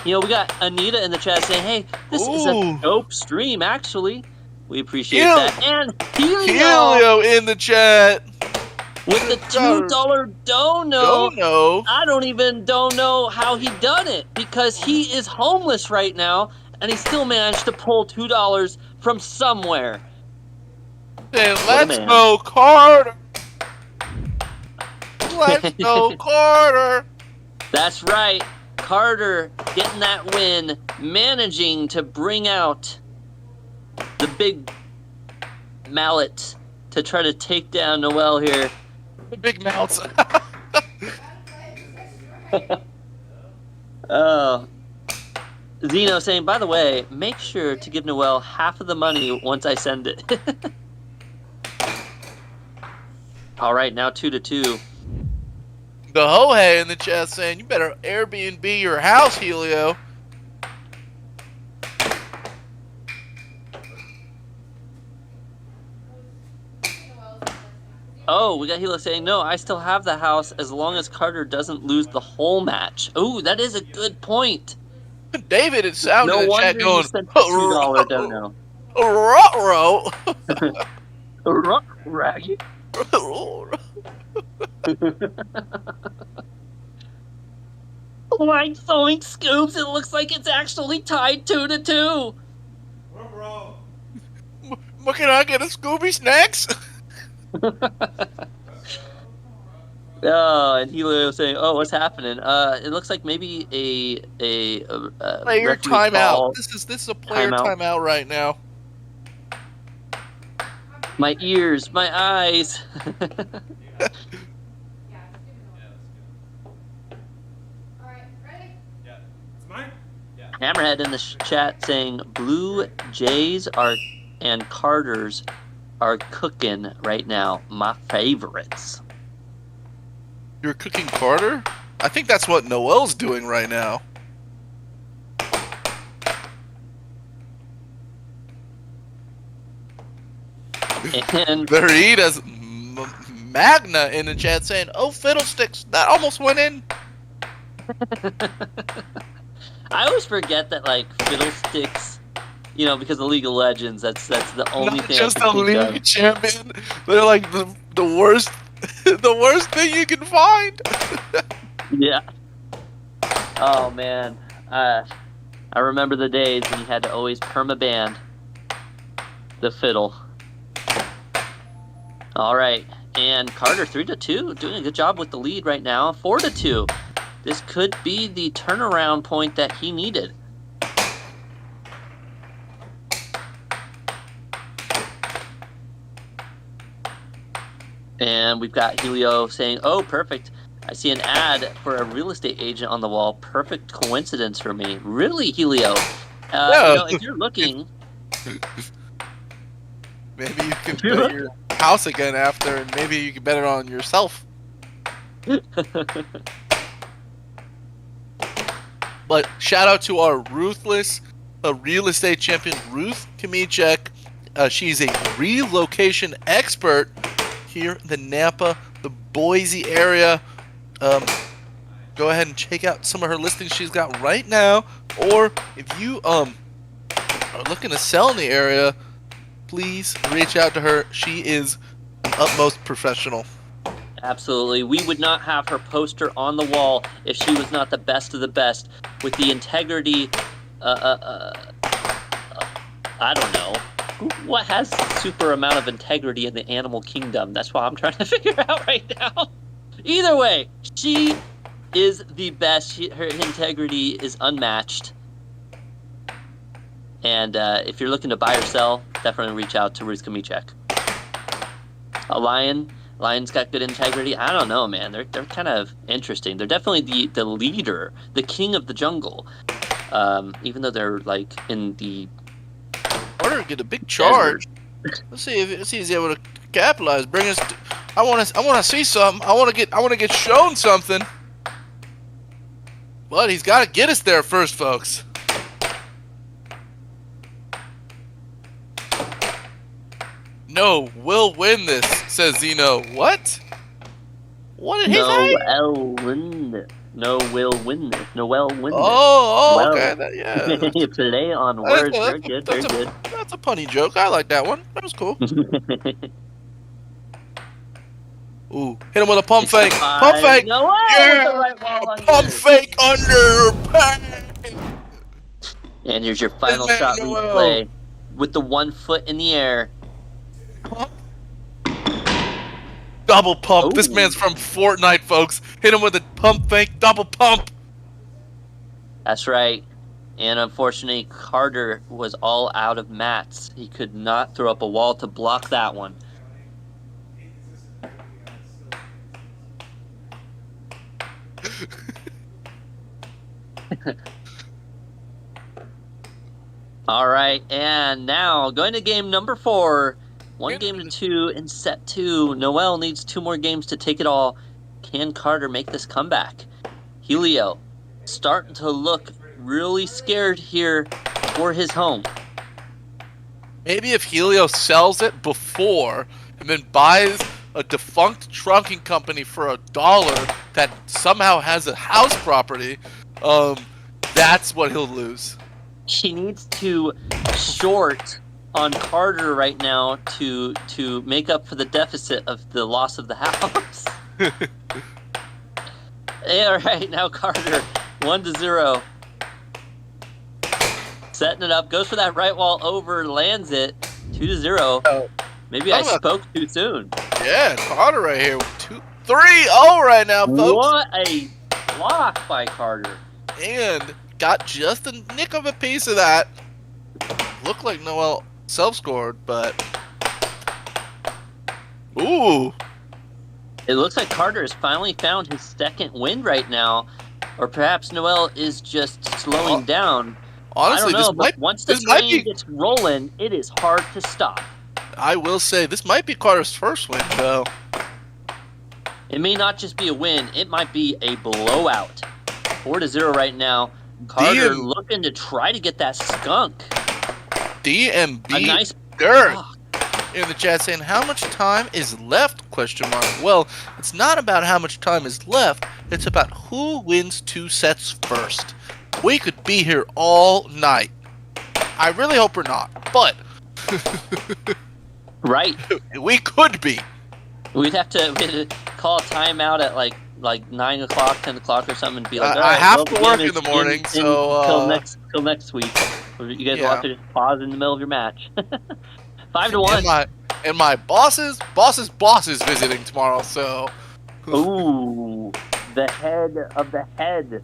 You know, we got Anita in the chat saying, hey, this is a dope stream, actually. We appreciate that. And Helio in the chat. With the $2 dono. I don't know how he done it, because he is homeless right now, and he still managed to pull $2 from somewhere. Then let's go, Carter. Let's go, Carter. That's right. Carter getting that win, managing to bring out the big mallet to try to take down Noel here. The big mouths. Oh. Zeno saying, by the way, make sure to give Noel half of the money once I send it. All right, now 2-2. The Hohei in the chat saying, you better Airbnb your house, Helio. Oh, we got Hilo saying, no, I still have the house as long as Carter doesn't lose the whole match. Ooh, that is a good point. David is sounding in the chat going, $2 dono. Ruh-roh. Raggy. Like throwing scoops, it looks like it's actually tied 2-2. What can I get, a Scooby Snacks? Oh, and Helio saying, "Oh, what's happening? It looks like maybe a player timeout. This is a player timeout right now." My ears, my eyes. Hammerhead in the chat saying, "Blue Jays and Carters are cooking right now. My favorites." You're cooking Carter? I think that's what Noel's doing right now. And Veritas Magna in the chat saying, "Oh, fiddlesticks, that almost went in." I always forget that, like, fiddlesticks, you know, because of League of Legends, that's the only Not thing. Just I a can think league champion. They're like the worst, the worst thing you can find. Yeah. Oh man, I remember the days when you had to always perma-ban the fiddle. All right, and Carter 3-2, doing a good job with the lead right now. 4-2. This could be the turnaround point that he needed. And we've got Helio saying, "Oh, perfect. I see an ad for a real estate agent on the wall. Perfect coincidence for me." Really, Helio? Yeah. You know, if you're looking... Maybe you can bet your house again after, and maybe you can bet it on yourself. But shout out to our ruthless real estate champion, Ruth Kamichek. She's a relocation expert here in the Nampa, the Boise area. Go ahead and check out some of her listings she's got right now. Or if you are looking to sell in the area, please reach out to her. She is an utmost professional. Absolutely. We would not have her poster on the wall if she was not the best of the best. With the integrity, I don't know. What has super amount of integrity in the animal kingdom? That's what I'm trying to figure out right now. Either way, she is the best. Her integrity is unmatched. And if you're looking to buy or sell, definitely reach out to Ruth Kamichek. A lion. Lion's got good integrity. I don't know, man. They're kind of interesting. They're definitely the leader, the king of the jungle. Even though they're like in the Order to get a big charge. Let's see if he's able to capitalize. Bring us. I want to see something. I want to get shown something. But he's got to get us there first, folks. No, we'll win this, says Zeno. What? What did he say? Noel win this. No, will win this. Noel win this. Oh, okay. Yeah. You play on words. Very good. Very good. That's a punny joke. I like that one. That was cool. Ooh, hit him with a pump fake. Pump fake. No way. Yeah. Right wall Pump fake under. And here's your final shot replay with the 1 foot in the air. Double pump. Ooh. This man's from Fortnite, folks. Hit him with a pump fake, double pump. That's right. And unfortunately, Carter was all out of mats. He could not throw up a wall to block that one. All right, and now going to game number 4. 1 game to 2 in set 2. Noel needs 2 more games to take it all. Can Carter make this comeback? Helio starting to look really scared here for his home. Maybe if Helio sells it before and then buys a defunct trunking company for $1 that somehow has a house property, that's what he'll lose. He needs to short on Carter right now to make up for the deficit of the loss of the house. All right, now Carter 1-0, setting it up, goes for that right wall over, lands it 2-0. Maybe I spoke too soon. Yeah, Carter right here, 3-0 right now, folks. What a block by Carter! And got just a nick of a piece of that. Looked like Noel self-scored, but ooh. It looks like Carter has finally found his second win right now, or perhaps Noel is just slowing down. Honestly, I don't know, but once the train gets rolling, it is hard to stop. I will say, this might be Carter's first win, though. It may not just be a win, it might be a blowout. 4-0 right now. Carter looking to try to get that skunk. DMB a nice Dirt in the chat saying, how much time is left, question mark. Well, it's not about how much time is left, it's about who wins 2 sets first. We could be here all night. I really hope we're not, but right, we could be. We'd have to call a timeout at like 9 o'clock, 10 o'clock or something, and be like, I have to work in the morning, so till next week. You guys will have to just pause in the middle of your match. 5-1. And my boss's visiting tomorrow, so. Ooh, the head of the head,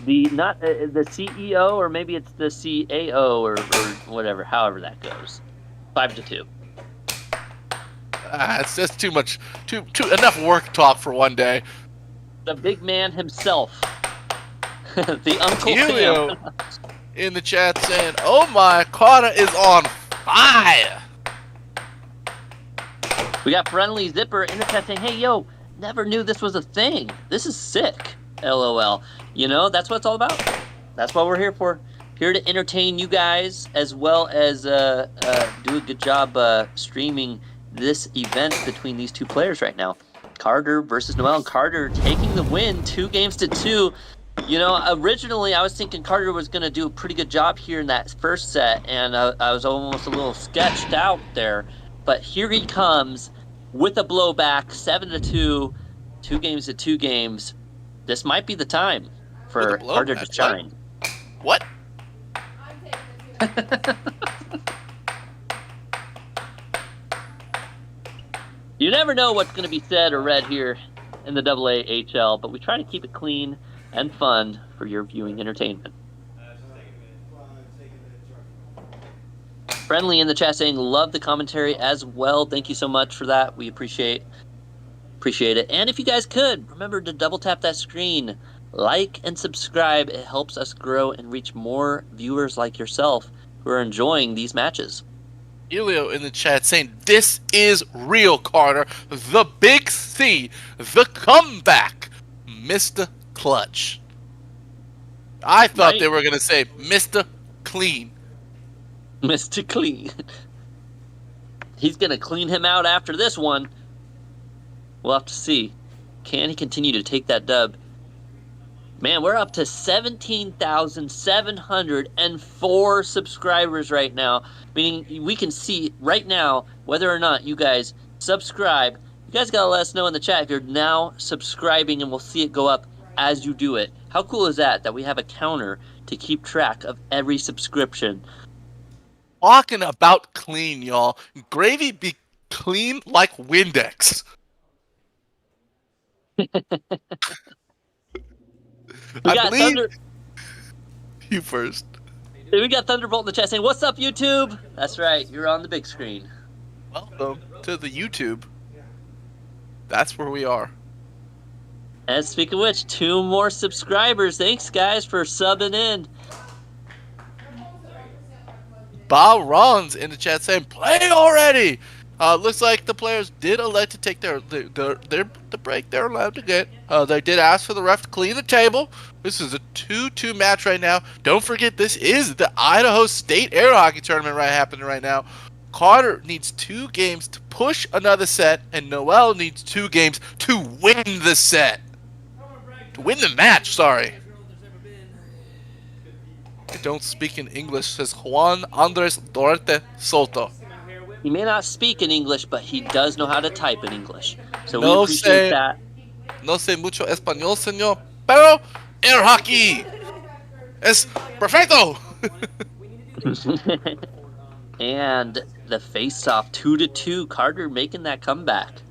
the CEO, or maybe it's the CAO or whatever, however that goes. 5-2. It's just too much, enough work talk for one day. The big man himself, the Uncle Helio Sam. In the chat saying, "Oh my, Carter is on fire." We got Friendly Zipper in the chat saying, "Hey yo, never knew this was a thing. This is sick." LOL. You know, that's what it's all about. That's what we're here for. Here to entertain you guys, as well as do a good job streaming this event between these 2 players right now. Carter versus Noel. Carter taking the win, 2 games to 2. You know, originally I was thinking Carter was going to do a pretty good job here in that first set, and I was almost a little sketched out there. But here he comes with a blowback, 7-2, 2 games to 2 games. This might be the time for Carter to shine. What? You never know what's going to be said or read here in the AAHL, but we try to keep it clean and fun for your viewing entertainment. Friendly in the chat saying, love the commentary as well. Thank you so much for that. We appreciate it. And if you guys could, remember to double tap that screen, like and subscribe. It helps us grow and reach more viewers like yourself who are enjoying these matches. Elio in the chat saying, this is real, Carter. The big C, the comeback, Mr. Clutch. I thought they were going to say Mr. Clean. Mr. Clean. He's going to clean him out after this one. We'll have to see. Can he continue to take that dub? Man, we're up to 17,704 subscribers right now. Meaning we can see right now whether or not you guys subscribe. You guys got to let us know in the chat if you're now subscribing, and we'll see it go up as you do it. How cool is that we have a counter to keep track of every subscription? Talking about clean, y'all. Gravy be clean like Windex. We got Thunder. You first. We got Thunderbolt in the chat saying, what's up, YouTube? That's right, you're on the big screen. Welcome to the YouTube. That's where we are. And speaking of which, 2 more subscribers. Thanks, guys, for subbing in. Bob Rollins in the chat saying, play already! Looks like the players did elect to take their the break they're allowed to get. They did ask for the ref to clean the table. This is a 2-2 match right now. Don't forget, this is the Idaho State Air Hockey Tournament happening right now. Carter needs 2 games to push another set, and Noel needs 2 games to win the set. To win the match, sorry. I don't speak in English, says Juan Andres Duarte Soto. He may not speak in English, but he does know how to type in English. So we appreciate that. No sé mucho español, señor, pero air hockey es perfecto. And the face-off, 2-2. Carter making that comeback.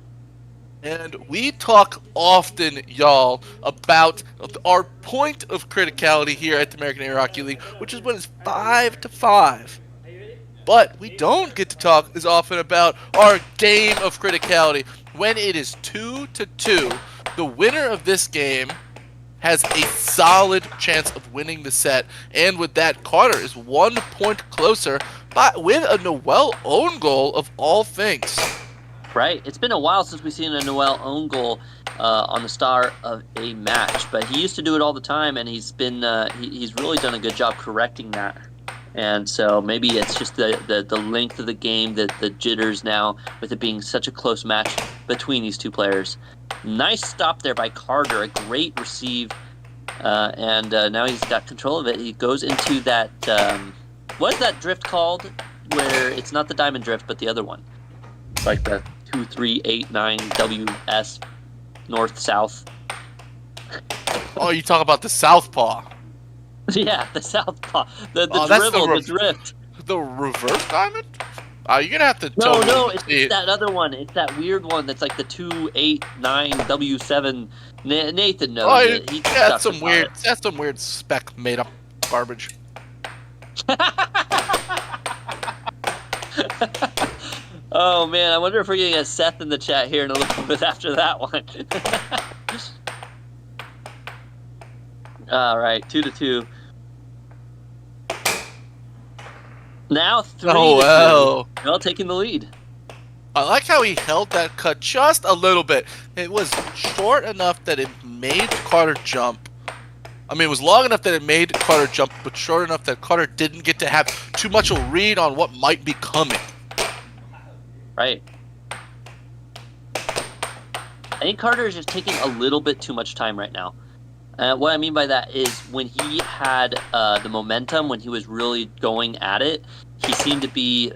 And we talk often, y'all, about our point of criticality here at the American Air Hockey League, which is when it's 5-5. But we don't get to talk as often about our game of criticality. When it is 2-2, the winner of this game has a solid chance of winning the set. And with that, Carter is 1 point closer, but with a Noel own goal of all things. Right. It's been a while since we've seen a Noel own goal on the start of a match, but he used to do it all the time, and he's been he's really done a good job correcting that. And so maybe it's just the length of the game, the jitters now, with it being such a close match between these 2 players. Nice stop there by Carter, a great receive, and now he's got control of it. He goes into that, what is that drift called, where it's not the diamond drift, but the other one? Like the 2-3-8-9 WS, north-south. Oh, you talk about the southpaw. Yeah, the southpaw. The drift. The reverse diamond? You're going to have to tell me. No, it's that other one. It's that weird one that's like the 2-8-9-W7. Nathan knows it. That's some weird spec made up garbage. Oh, man, I wonder if we're going to get Seth in the chat here in a little bit after that one. All right, 2-2. Now 3-2. Oh, well. Noel taking the lead. I like how he held that cut just a little bit. It was short enough that it made Carter jump. I mean, it was long enough that it made Carter jump, but short enough that Carter didn't get to have too much of a read on what might be coming. Right. I think Carter is just taking a little bit too much time right now. What I mean by that is when he had the momentum, when he was really going at it, he seemed to be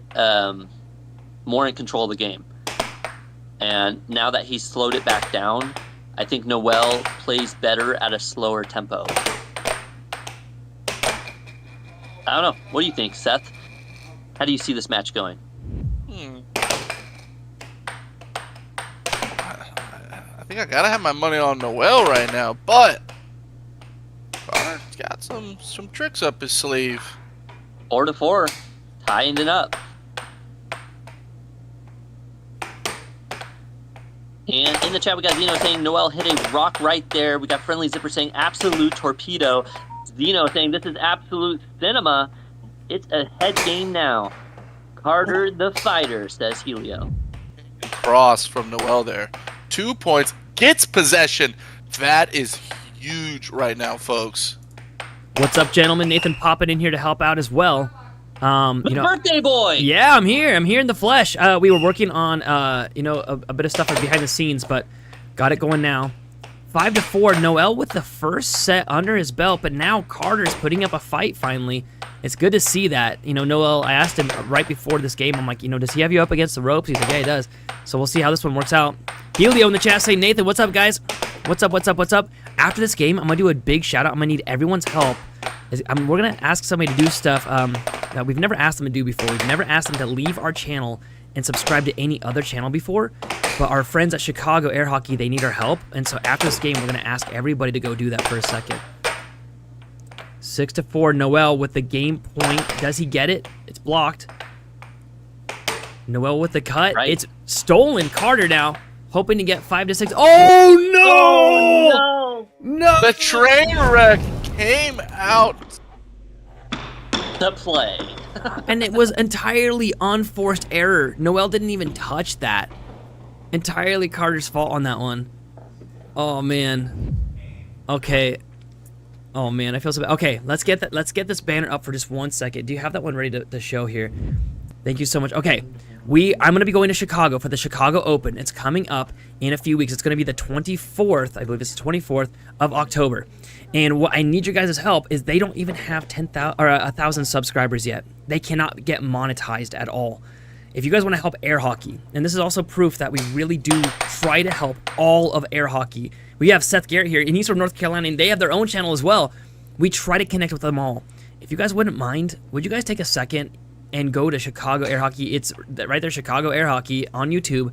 more in control of the game. And now that he's slowed it back down, I think Noel plays better at a slower tempo. I don't know. What do you think, Seth? How do you see this match going? I think I gotta have my money on Noel right now, but Carter's got some tricks up his sleeve. 4-4, tying it up. And in the chat, we got Zeno saying Noel hit a rock right there. We got Friendly Zipper saying absolute torpedo. Zeno saying this is absolute cinema. It's a head game now. Carter the fighter, says Helio. Cross from Noel there. 2 points. Gets possession. That is huge right now, folks. What's up, gentlemen? Nathan popping in here to help out as well. Birthday boy! Yeah, I'm here. I'm here in the flesh. We were working on, a bit of stuff like behind the scenes, but got it going now. 5-4, Noel with the first set under his belt, but now Carter's putting up a fight finally. It's good to see that. Noel, I asked him right before this game, I'm like, does he have you up against the ropes? He's like, yeah, he does. So we'll see how this one works out. Helio in the chat saying, Nathan, what's up, guys? What's up, what's up, what's up? After this game, I'm going to do a big shout out. I'm going to need everyone's help. We're going to ask somebody to do stuff that we've never asked them to do before. We've never asked them to leave our channel and subscribe to any other channel before. But our friends at Chicago Air Hockey, they need our help. And so after this game, we're going to ask everybody to go do that for a second. 6-4, Noel with the game point. Does he get it? It's blocked. Noel with the cut. Right. It's stolen. Carter now, hoping to get 5-6. Oh, no! Oh, no! No! The train wreck came out to play. And it was entirely unforced error. Noel didn't even touch that. Entirely Carter's fault on that one. Oh, man. Okay. Oh, man, I feel so bad. Okay, let's get this banner up for just 1 second. Do you have that one ready to show here? Thank you so much. Okay, I'm going to be going to Chicago for the Chicago Open. It's coming up in a few weeks. It's going to be the 24th. I believe it's the 24th of October. And what I need your guys' help is they don't even have 10,000 or 1,000 subscribers yet. They cannot get monetized at all. If you guys want to help air hockey, and this is also proof that we really do try to help all of air hockey. We have Seth Garrett here, and he's from North Carolina, and they have their own channel as well. We try to connect with them all. If you guys wouldn't mind, would you guys take a second and go to Chicago Air Hockey? It's right there, Chicago Air Hockey on YouTube,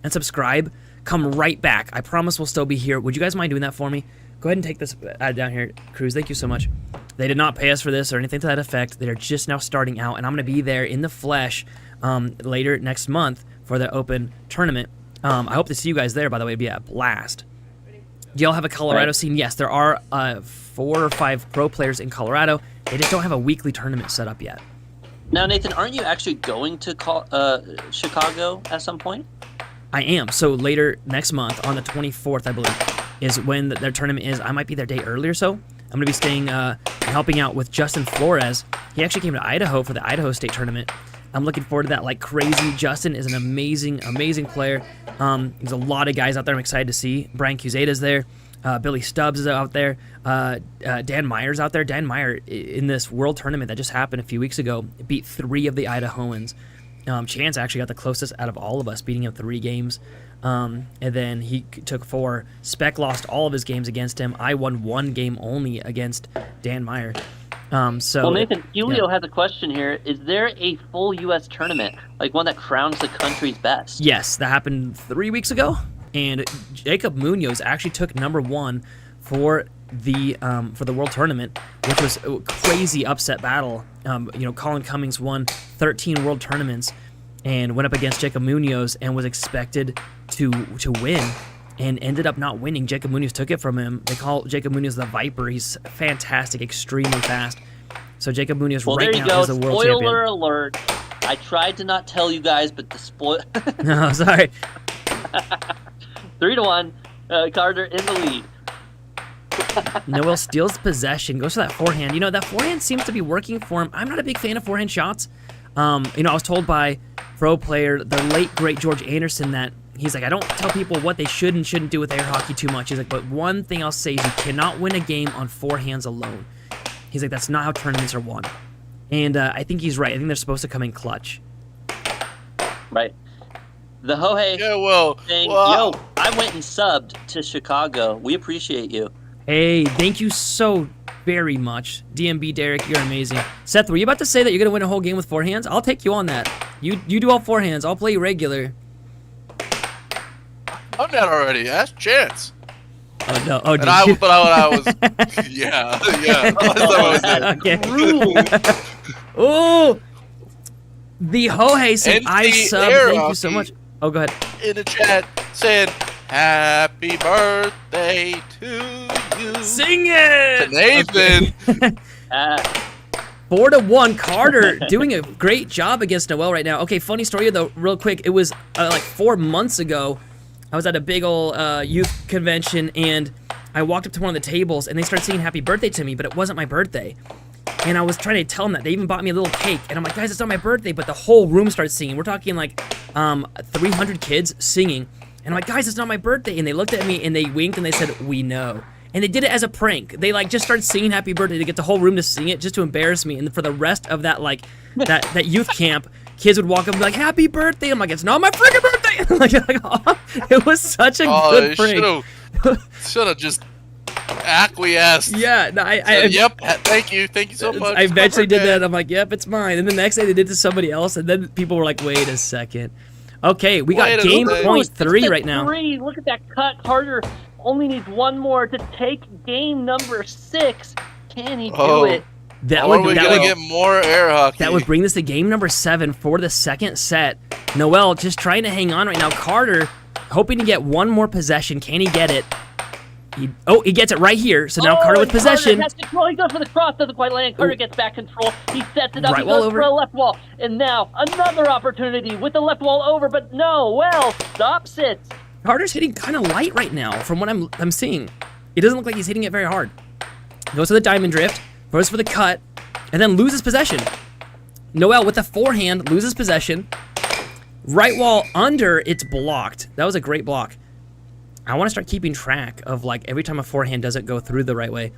and subscribe. Come right back. I promise we'll still be here. Would you guys mind doing that for me? Go ahead and take this ad down here, Cruz. Thank you so much. They did not pay us for this or anything to that effect. They're just now starting out, and I'm going to be there in the flesh later next month for the Open tournament. I hope to see you guys there, by the way. It'd be a blast. Do y'all have a Colorado scene? Yes, there are 4 or 5 pro players in Colorado. They just don't have a weekly tournament set up yet. Now, Nathan, aren't you actually going to Chicago at some point? I am. So later next month, on the 24th, I believe, is when their tournament is. I might be there a day early or so. I'm going to be staying and helping out with Justin Flores. He actually came to Idaho for the Idaho State Tournament. I'm looking forward to that like crazy. Justin is an amazing, amazing player. There's a lot of guys out there I'm excited to see. Brian Cusada's there. Billy Stubbs is out there. Dan Meyer's out there. Dan Meyer, in this World Tournament that just happened a few weeks ago, beat 3 of the Idahoans. Chance actually got the closest out of all of us, beating him 3 games. And then he took 4. Speck lost all of his games against him. I won 1 game only against Dan Meyer. Well, Nathan, Helio has a question here. Is there a full U.S. tournament, like one that crowns the country's best? Yes, that happened 3 weeks ago. And Jacob Munoz actually took #1 for the World Tournament, which was a crazy upset battle. Colin Cummings won 13 World Tournaments and went up against Jacob Munoz and was expected to win and ended up not winning. Jacob Munoz took it from him. They call Jacob Munoz the Viper. He's fantastic, extremely fast. So Jacob Munoz right now is the world champion. Spoiler alert. I tried to not tell you guys, but the spoil... No, sorry. 3-1, Carter in the lead. Noel steals possession, goes for that forehand. That forehand seems to be working for him. I'm not a big fan of forehand shots. I was told by pro player, the late, great George Anderson, that He's like, I don't tell people what they should and shouldn't do with air hockey too much. He's like, but one thing I'll say is you cannot win a game on 4 hands alone. He's like, that's not how tournaments are won. And I think he's right. I think they're supposed to come in clutch. Right. The Hohei thing, yo, I went and subbed to Chicago. We appreciate you. Hey, thank you so very much. DMB Derek, you're amazing. Seth, were you about to say that you're going to win a whole game with 4 hands? I'll take you on that. You do all 4 hands. I'll play you regular. I'm not already. Ask Chance. Oh, no. Oh, and I was... yeah. Okay. Oh! The Hohei said, I sub. Thank you so much. Oh, go ahead. In the chat saying, happy birthday to you. Sing it! To Nathan. Okay. 4-1. Carter doing a great job against Noel right now. Okay, funny story though, real quick. It was like 4 months ago. I was at a big old youth convention, and I walked up to one of the tables, and they started singing happy birthday to me, but it wasn't my birthday. And I was trying to tell them that. They even bought me a little cake. And I'm like, guys, it's not my birthday. But the whole room started singing. We're talking like 300 kids singing. And I'm like, guys, it's not my birthday. And they looked at me and they winked and they said, we know. And they did it as a prank. They like just started singing happy birthday to get the whole room to sing it just to embarrass me. And for the rest of that like that youth camp, kids would walk up and be like, happy birthday. I'm like, it's not my freaking birthday. I'm like, oh, it was such a good prank. Should have just acquiesced. Yeah, no, yep, thank you so much. I eventually did that. I'm like, yep, it's mine. And the next day they did it to somebody else, and then people were like, wait a second. Okay, we got game point 3 right now. Look at that cut. Carter only needs 1 more to take game number 6. Can he do it? That would get more air hockey. That would bring this to game number 7 for the second set. Noel just trying to hang on right now. Carter hoping to get 1 more possession. Can he get it? He gets it right here. So now Carter with possession. Carter has control. He goes for the cross, doesn't quite land. Carter gets back control. He sets it up. He goes for a left wall. And now another opportunity with the left wall over, but Noel stops it. Carter's hitting kind of light right now from what I'm seeing. It doesn't look like he's hitting it very hard. Goes for the diamond drift, goes for the cut, and then loses possession. Noel with the forehand loses possession. Right wall under, it's blocked. That was a great block. I want to start keeping track of like every time a forehand doesn't go through the right way.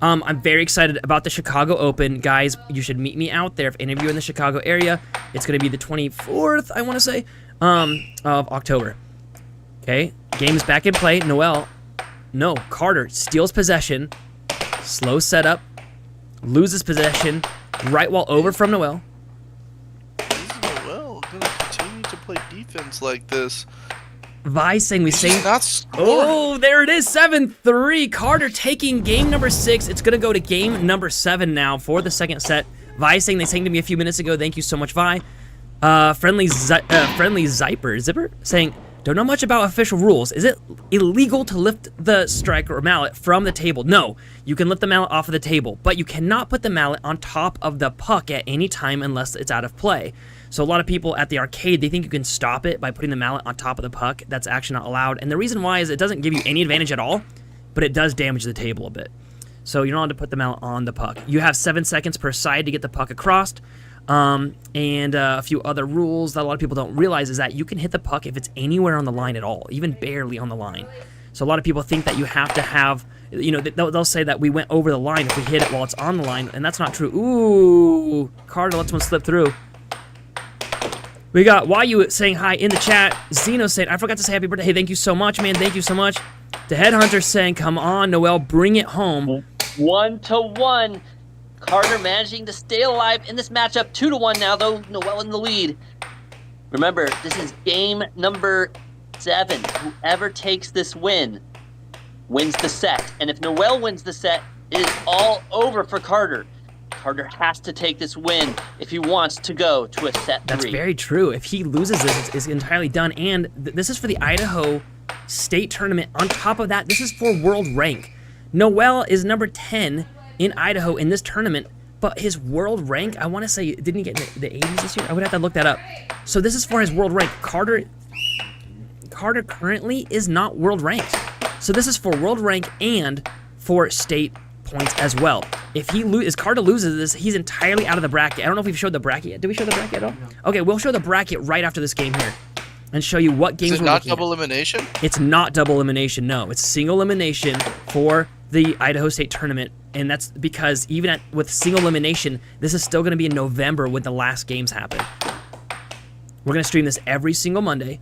I'm very excited about the Chicago Open. Guys, you should meet me out there if any of you are in the Chicago area. It's going to be the 24th, I want to say, of October. Okay, game is back in play. Noel, no, Carter steals possession. Slow setup. Loses possession. Right wall over from Noel. Is Noel going to continue to play defense like this? Vi saying we say not scoring. Oh, there it is, 7-3. Carter taking game number 6. It's gonna go to game number 7 now for the second set. Vi saying they sang to me a few minutes ago. Thank you so much, Vi. Friendly Zipper saying don't know much about official rules. Is it illegal to lift the striker or mallet from the table? No, you can lift the mallet off of the table, but you cannot put the mallet on top of the puck at any time unless it's out of play. So a lot of people at the arcade, they think you can stop it by putting the mallet on top of the puck. That's actually not allowed. And the reason why is it doesn't give you any advantage at all, but it does damage the table a bit. So you're not allowed to put the mallet on the puck. You have 7 seconds per side to get the puck across. And a few other rules that a lot of people don't realize is that you can hit the puck if it's anywhere on the line at all, even barely on the line. So a lot of people think that you have to have, you know, they'll say that we went over the line if we hit it while it's on the line, and that's not true. Ooh, Carter lets one slip through. We got Wayu saying hi in the chat. Zeno saying, I forgot to say happy birthday. Hey, thank you so much, man. Thank you so much. The Headhunter saying, come on, Noel, bring it home. 1-1. Carter managing to stay alive in this matchup. 2-1 now, though. Noel in the lead. Remember, this is game number 7. Whoever takes this win wins the set. And if Noel wins the set, it is all over for Carter. Carter has to take this win if he wants to go to a set 3. That's very true. If he loses this, it's entirely done. And this is for the Idaho State Tournament. On top of that, this is for world rank. Noel is number 10 in Idaho in this tournament, but his world rank, I want to say, didn't he get the 80s this year? I would have to look that up. So this is for his world rank. Carter currently is not world ranked. So this is for world rank and for state points as well. If Carter loses this, he's entirely out of the bracket. I don't know if we've showed the bracket yet. Did we show the bracket at all? No. Okay, we'll show the bracket right after this game here. and show you what games Is it we're not looking at. double elimination? It's not double elimination, no. It's single elimination for the Idaho State Tournament, and that's because even with single elimination, this is still going to be in November when the last games happen. We're going to stream this every single Monday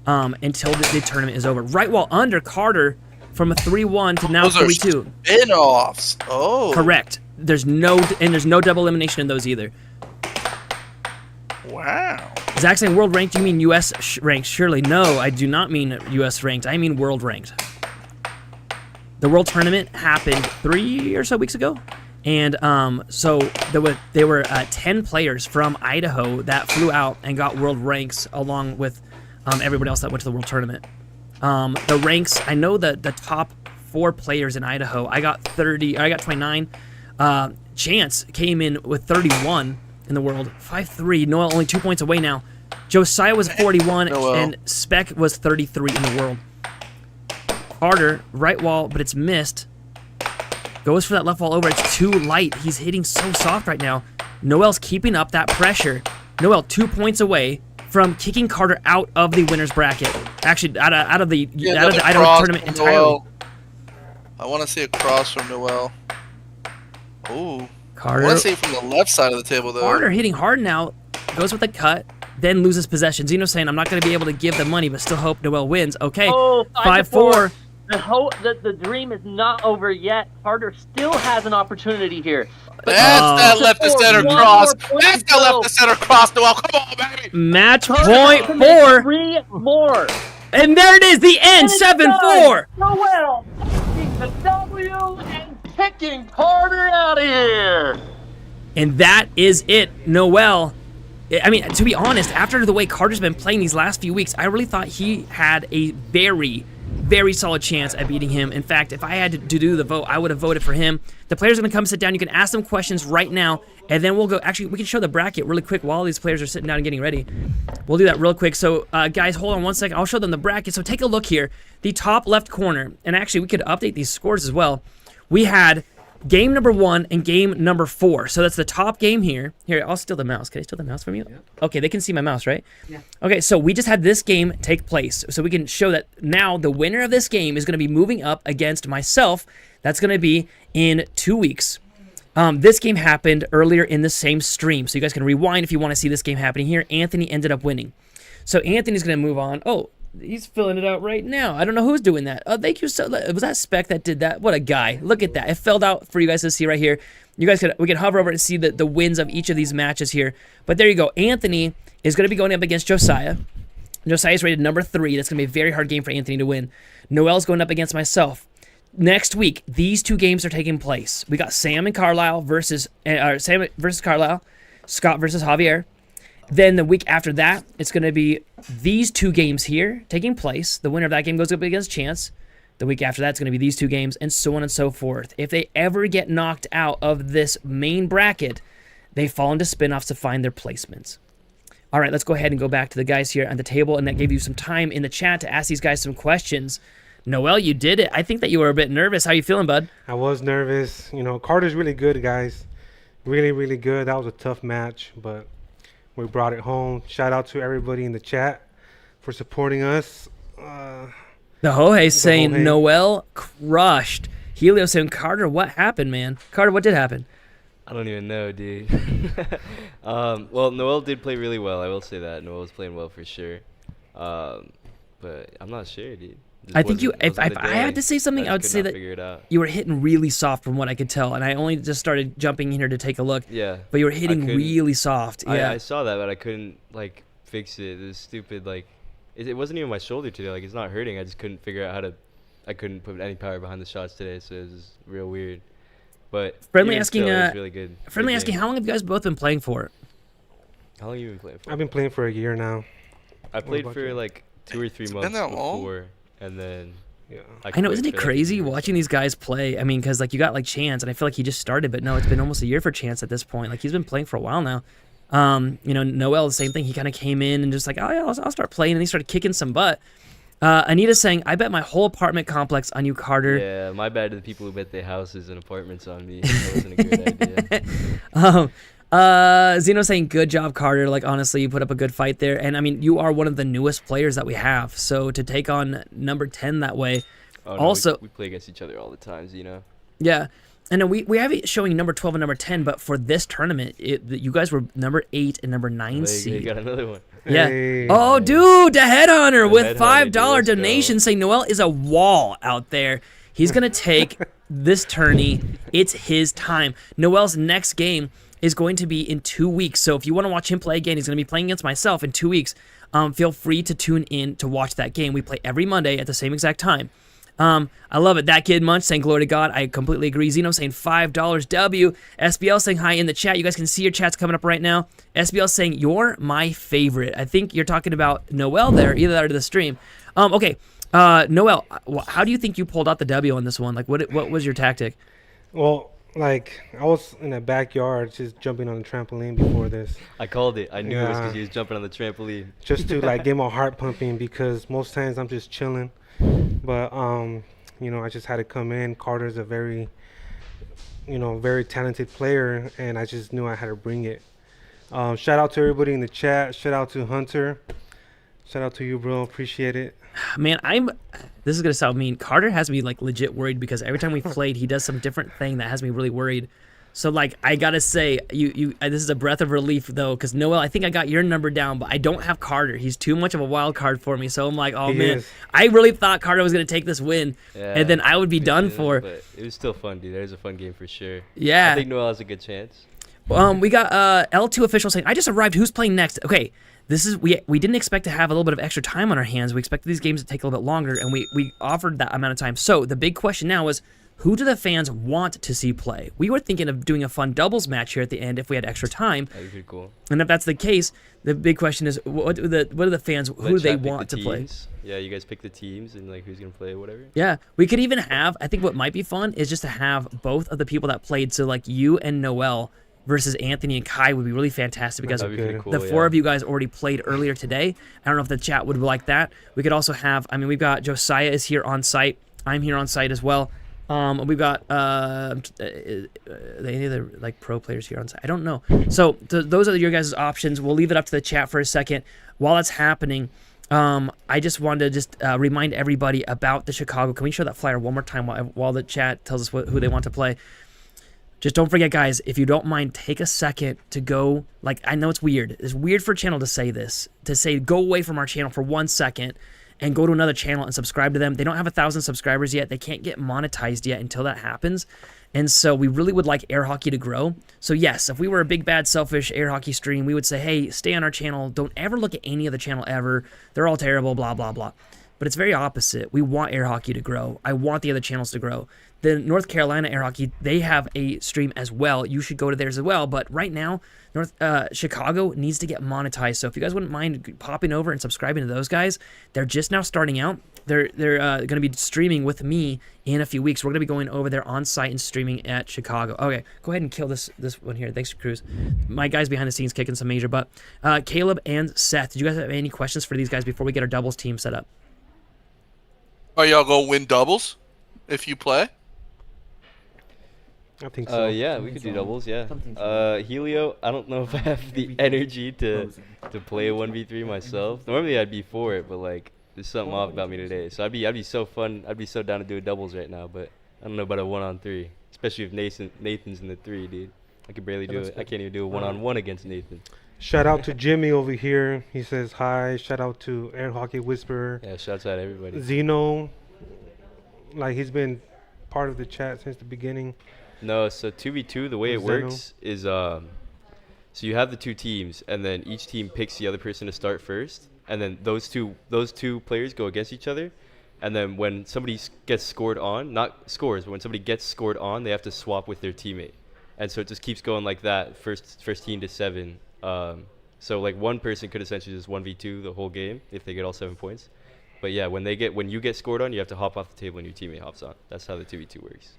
until the tournament is over. Right while under Carter from a 3-1 to now 3-2. Spin-offs. Oh. Correct. There's no double elimination in those either. Wow. Zach saying world ranked, you mean US ranked? Surely. No, I do not mean US ranked. I mean world ranked. The world tournament happened 3 or so weeks ago. And so there were 10 players from Idaho that flew out and got world ranks along with everybody else that went to the world tournament. The ranks, I know that the top 4 players in Idaho, I got 29. Chance came in with 31 in the world. 5-3. Noel only 2 points away now. Josiah was 41 and Spec was 33 in the world. Carter, right wall, but it's missed. Goes for that left wall over. It's too light. He's hitting so soft right now. Noel's keeping up that pressure. Noel 2 points away from kicking Carter out of the winner's bracket. Actually, out of the Idaho tournament entirely. I want to see a cross from Noel. Ooh. Carter. I want to see it from the left side of the table, though. Carter hitting hard now. Goes with a cut, then loses possession. Zeno saying, I'm not going to be able to give the money, but still hope Noel wins. Okay, 5-4. The dream is not over yet. Carter still has an opportunity here. That's that left to center cross. That's that left to center cross, Noel. Come on, baby. Match point 4. 3 more. And there it is, the end, 7-4. Noel taking the W and kicking Carter out of here. And that is it, Noel. I mean, to be honest, after the way Carter's been playing these last few weeks, I really thought he had a very, very solid chance at beating him. In fact, if I had to do the vote, I would have voted for him. The players are going to come sit down. You can ask them questions right now, and then we'll go. Actually, we can show the bracket really quick while these players are sitting down and getting ready. We'll do that real quick. So, guys, hold on 1 second. I'll show them the bracket. So take a look here. The top left corner, and actually we could update these scores as well. We had game number 1 and game number 4. So that's the top game here. Here, I'll steal the mouse. Can I steal the mouse from you? Yeah. Okay, they can see my mouse, right? Yeah. Okay, so we just had this game take place. So we can show that now the winner of this game is going to be moving up against myself. That's going to be in 2 weeks. This game happened earlier in the same stream. So you guys can rewind if you want to see this game happening here. Anthony ended up winning. So Anthony's going to move on. Oh, he's filling it out right now. I don't know who's doing that. Oh, thank you. So was that Spec that did that? What a guy. Look at that. It filled out for you guys to see right here. You guys we can hover over and see the wins of each of these matches here. But there you go. Anthony is going to be going up against Josiah. Josiah's rated number 3. That's going to be a very hard game for Anthony to win. Noel's going up against myself. Next week, these 2 games are taking place. We got Sam and Carlisle versus Sam versus Carlisle, Scott versus Javier. Then the week after that, it's going to be these 2 games here taking place. The winner of that game goes up against Chance. The week after that, it's going to be these 2 games, and so on and so forth. If they ever get knocked out of this main bracket, they fall into spin-offs to find their placements. All right, let's go ahead and go back to the guys here at the table, and that gave you some time in the chat to ask these guys some questions. Noel, you did it. I think that you were a bit nervous. How you feeling, bud? I was nervous. You know, Carter's really good, guys. Really, really good. That was a tough match, but we brought it home. Shout out to everybody in the chat for supporting us. The Hohei saying Noel crushed. Helio saying, Carter, what happened, man? Carter, what did happen? I don't even know, dude. Well, Noel did play really well. I will say that. Noel was playing well for sure. But I'm not sure, dude. I think if I had to say something, I would say that you were hitting really soft from what I could tell. And I only just started jumping in here to take a look. Yeah. But you were hitting really soft. Yeah. I saw that, but I couldn't, like, fix it. It was stupid, like, it wasn't even my shoulder today. Like, it's not hurting. I just couldn't figure out I couldn't put any power behind the shots today, so it was real weird. But Friendly asking, it was really good. Friendly asking, how long have you guys both been playing for? How long have you been playing for? I've been playing for a year now. I played for, like, 2 or 3 months before. And then, yeah. I know, isn't it crazy watching these guys play? I mean, because like you got like Chance, and I feel like he just started, but no, it's been almost a year for Chance at this point. Like he's been playing for a while now. You know, Noel, the same thing. He kind of came in and just like, oh yeah, I'll start playing, and he started kicking some butt. Anita's saying, I bet my whole apartment complex on you, Carter. Yeah, my bad to the people who bet their houses and apartments on me. That wasn't a good idea. Zeno saying, good job, Carter. Like, honestly, you put up a good fight there. And, I mean, you are one of the newest players that we have. So to take on number 10 that way. Oh, no, also, we play against each other all the time, Zeno. Yeah. And then we have it showing number 12 and number 10, but for this tournament, you guys were number 8 and number 9 seed. You got another one. Yeah. Hey. Oh, dude, the Headhunter with Headhunter, $5 dude, let's donation go. saying Noel is a wall out there. He's going to take this tourney. It's his time. Noel's next game is going to be in 2 weeks. So if you want to watch him play again, he's going to be playing against myself in 2 weeks. Feel free to tune in to watch that game. We play every Monday at the same exact time. I love it. That Kid Munch saying glory to God. I completely agree. Zeno saying $5 W. SBL saying hi in the chat. You guys can see your chats coming up right now. SBL saying you're my favorite. I think you're talking about Noel there, either that or the stream. Okay. Noel, how do you think you pulled out the W on this one? Like, what was your tactic? Well, like, I was in the backyard just jumping on the trampoline before this. I called it. I knew it was because he was jumping on the trampoline. Just to, like, get my heart pumping because most times I'm just chilling. But, you know, I just had to come in. Carter's a very, you know, very talented player, and I just knew I had to bring it. Shout out to everybody in the chat. Shout out to Hunter. Shout out to you, bro. Appreciate it. Man, this is going to sound mean. Carter has me, like, legit worried because every time we've played, he does some different thing that has me really worried. So, like, I got to say, this is a breath of relief, though, because, Noel, I think I got your number down, but I don't have Carter. He's too much of a wild card for me. So I'm like, oh, man. I really thought Carter was going to take this win, and then I would be done for. But it was still fun, dude. That was a fun game for sure. Yeah. I think Noel has a good chance. We got L2 official saying, I just arrived. Who's playing next? Okay. We didn't expect to have a little bit of extra time on our hands. We expected these games to take a little bit longer, and we offered that amount of time. So the big question now is, who do the fans want to see play? We were thinking of doing a fun doubles match here at the end if we had extra time. That'd be pretty cool. And if that's the case, the big question is, what are the fans, who do they want to play? Yeah, you guys pick the teams and, like, who's going to play, whatever. Yeah, we could even have, I think what might be fun is just to have both of the people that played, so like you and Noel versus Anthony and Kai would be really fantastic because cool, the four of you guys already played earlier today. I don't know if the chat would like that. We could also have, I mean, we've got Josiah is here on site. I'm here on site as well. We've got any other like pro players here on site? I don't know. So those are your guys' options. We'll leave it up to the chat for a second. While that's happening, I just wanted to just remind everybody about the Chicago. Can we show that flyer one more time while the chat tells us who they want to play? Just don't forget, guys, if you don't mind, take a second to go, like, I know it's weird. It's weird for a channel to say this, to say go away from our channel for 1 second and go to another channel and subscribe to them. They don't have 1,000 subscribers yet. They can't get monetized yet until that happens. And so we really would like air hockey to grow. So yes, if we were a big, bad, selfish air hockey stream, we would say, hey, stay on our channel. Don't ever look at any other channel ever. They're all terrible, blah, blah, blah. But it's very opposite. We want air hockey to grow. I want the other channels to grow. The North Carolina air hockey, they have a stream as well. You should go to theirs as well. But right now, Chicago needs to get monetized. So if you guys wouldn't mind popping over and subscribing to those guys, they're just now starting out. They're going to be streaming with me in a few weeks. We're going to be going over there on site and streaming at Chicago. Okay, go ahead and kill this one here. Thanks, Cruz. My guys behind the scenes kicking some major butt. Caleb and Seth, did you guys have any questions for these guys before we get our doubles team set up? Are y'all gonna win doubles if you play? I think so. Yeah, we could do doubles. Yeah. Helio, I don't know if I have the energy to play a 1v3 myself. Normally I'd be for it, but like there's something off about me today. So I'd be so fun. I'd be so down to do a doubles right now, but I don't know about a 1-on-3, especially if Nathan's in the 3, dude. I could barely do it. I can't even do a 1-on-1 against Nathan. Shout out to Jimmy over here. He says hi. Shout out to Air Hockey Whisperer. Yeah, shouts out to everybody. Zeno, like he's been part of the chat since the beginning. No, so 2v2, the way it works is so you have the two teams, and then each team picks the other person to start first, and then those two players go against each other, and then when somebody gets scored on, not scores, but when somebody gets scored on, they have to swap with their teammate, and so it just keeps going like that, first team to 7. So like one person could essentially just 1v2 the whole game if they get all 7 points. But yeah, when you get scored on, you have to hop off the table and your teammate hops on. That's how the 2v2 works.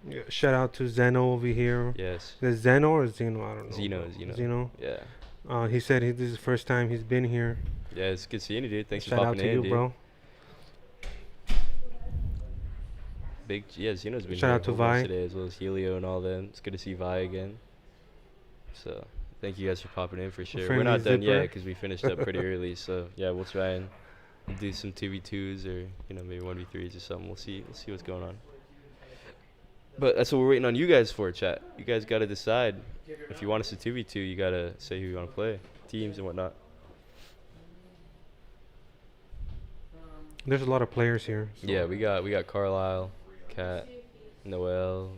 Yeah, shout out to Zeno over here. Yes. Is it Zeno or Zeno? I don't know. Zeno. Yeah. He said this is the first time he's been here. Yeah, it's good seeing you, dude. Thanks shout for popping in, you, dude. bro. Zeno's been shout here out to Vi today as well as Helio and all them. It's good to see Vi again. So thank you guys for popping in for sure. We're Friendly not done zipper. yet because we finished up pretty early. So yeah, we'll try and do some 2v2s or maybe 1v3s or something. We'll see what's going on. But that's what we're waiting on you guys for, chat. You guys got to decide if you want us to 2v2. You got to say who you want to play, teams and whatnot. There's a lot of players here. So. Yeah, we got Carlisle, Kat, Noel.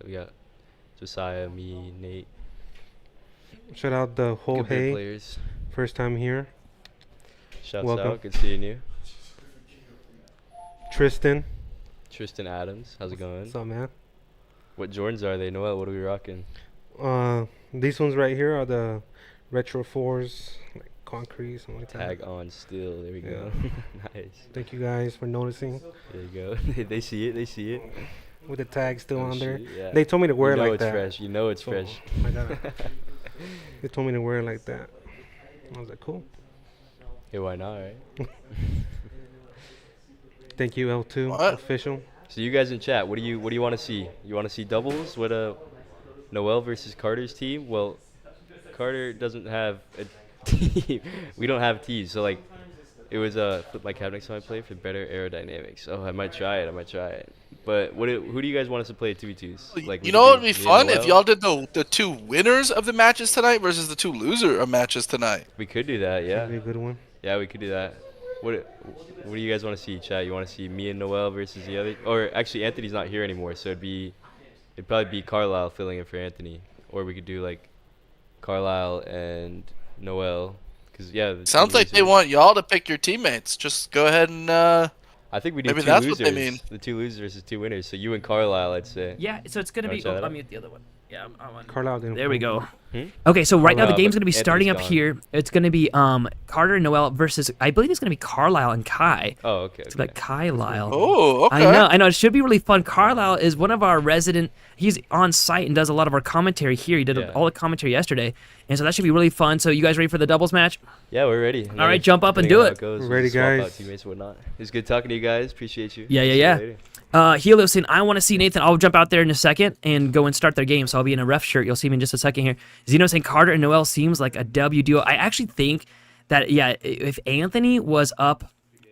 We got Josiah, me, Nate. Shout out the whole Good bit of hay. players. First time here. Shouts Welcome. out. Good seeing you. Tristan. Tristan Adams. How's it going? What's up, man? What Jordans are they? Noel, what are we rocking? These ones right here are the Retro 4s, like concrete, something like that. Tag on still. There we go. Nice. Thank you guys for noticing. There you go. They see it. They see it. With the tag still Oh, on there. shit, yeah. They told me to wear You it know like it's that. fresh. You know it's So, fresh. I got it. They told me to wear it like that. I was like, cool. Yeah, why not, right? Thank you, L2 What? official. So you guys in chat, what do you want to see? You want to see doubles? What Noel versus Carter's team? Well, Carter doesn't have a team. We don't have teams, so like it was flip my cab next time I play for better aerodynamics. Oh, I might try it. But who do you guys want us to play 2v2s? Like You know what would be me and fun if Noel? y'all did the two winners of the matches tonight versus the two loser of matches tonight. We could do that, yeah. That'd be a good one. Yeah, we could do that. What do you guys want to see, chat? You want to see me and Noel versus the other? Or actually, Anthony's not here anymore, so it'd probably be Carlisle filling in for Anthony. Or we could do like Carlisle and Noel, because yeah. the Sounds two like they losers- want y'all to pick your teammates. Just go ahead and. I think we do maybe two that's losers. what they mean. The two losers versus two winners. So you and Carlisle, I'd say. Yeah, so it's gonna Wanna be. try that I'll out? mute the other one. Yeah, I'm on. Carlisle didn't There we play. go. Hmm? Okay, so right now the Carlisle, game's but gonna be starting up Anthony's gone. here. It's gonna be Carter and Noel versus, I believe it's gonna be Carlisle and Kai. Oh, okay. It's like Kylile. Oh, okay. I know. It should be really fun. Carlisle is one of our resident. He's on site and does a lot of our commentary here. He did Yeah. all the commentary yesterday, and so that should be really fun. So you guys ready for the doubles match? Yeah, we're ready. All right, jump up and do it. We'll Ready, swap out guys. teammates and whatnot. It's good talking to you guys. Appreciate you. Yeah, See you yeah. later. Helios saying, I want to see Nathan. I'll jump out there in a second and go and start their game. So I'll be in a ref shirt. You'll see me in just a second here. Zeno saying Carter and Noel seems like a W duo. I actually think that, yeah, if Anthony was up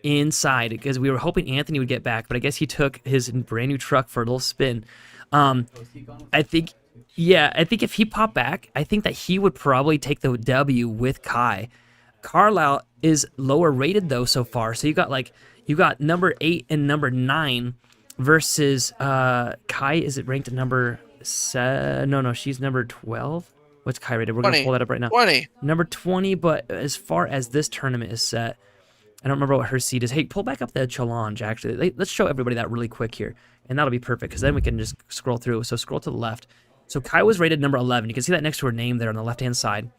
inside, because we were hoping Anthony would get back, but I guess he took his brand new truck for a little spin. I think if he popped back, I think that he would probably take the W with Kai. Carlisle is lower rated though so far. So you got number 8 and number 9 versus Kai. Is it ranked at number no, she's number 12. What's Kai rated? We're gonna 20. pull that up right now. 20. Number 20, but as far as this tournament is set, I don't remember what her seed is. Hey, pull back up the challenge actually. Let's show everybody that really quick here. And that'll be perfect because then we can just scroll through. So scroll to the left. So Kai was rated number 11. You can see that next to her name there on the left-hand side.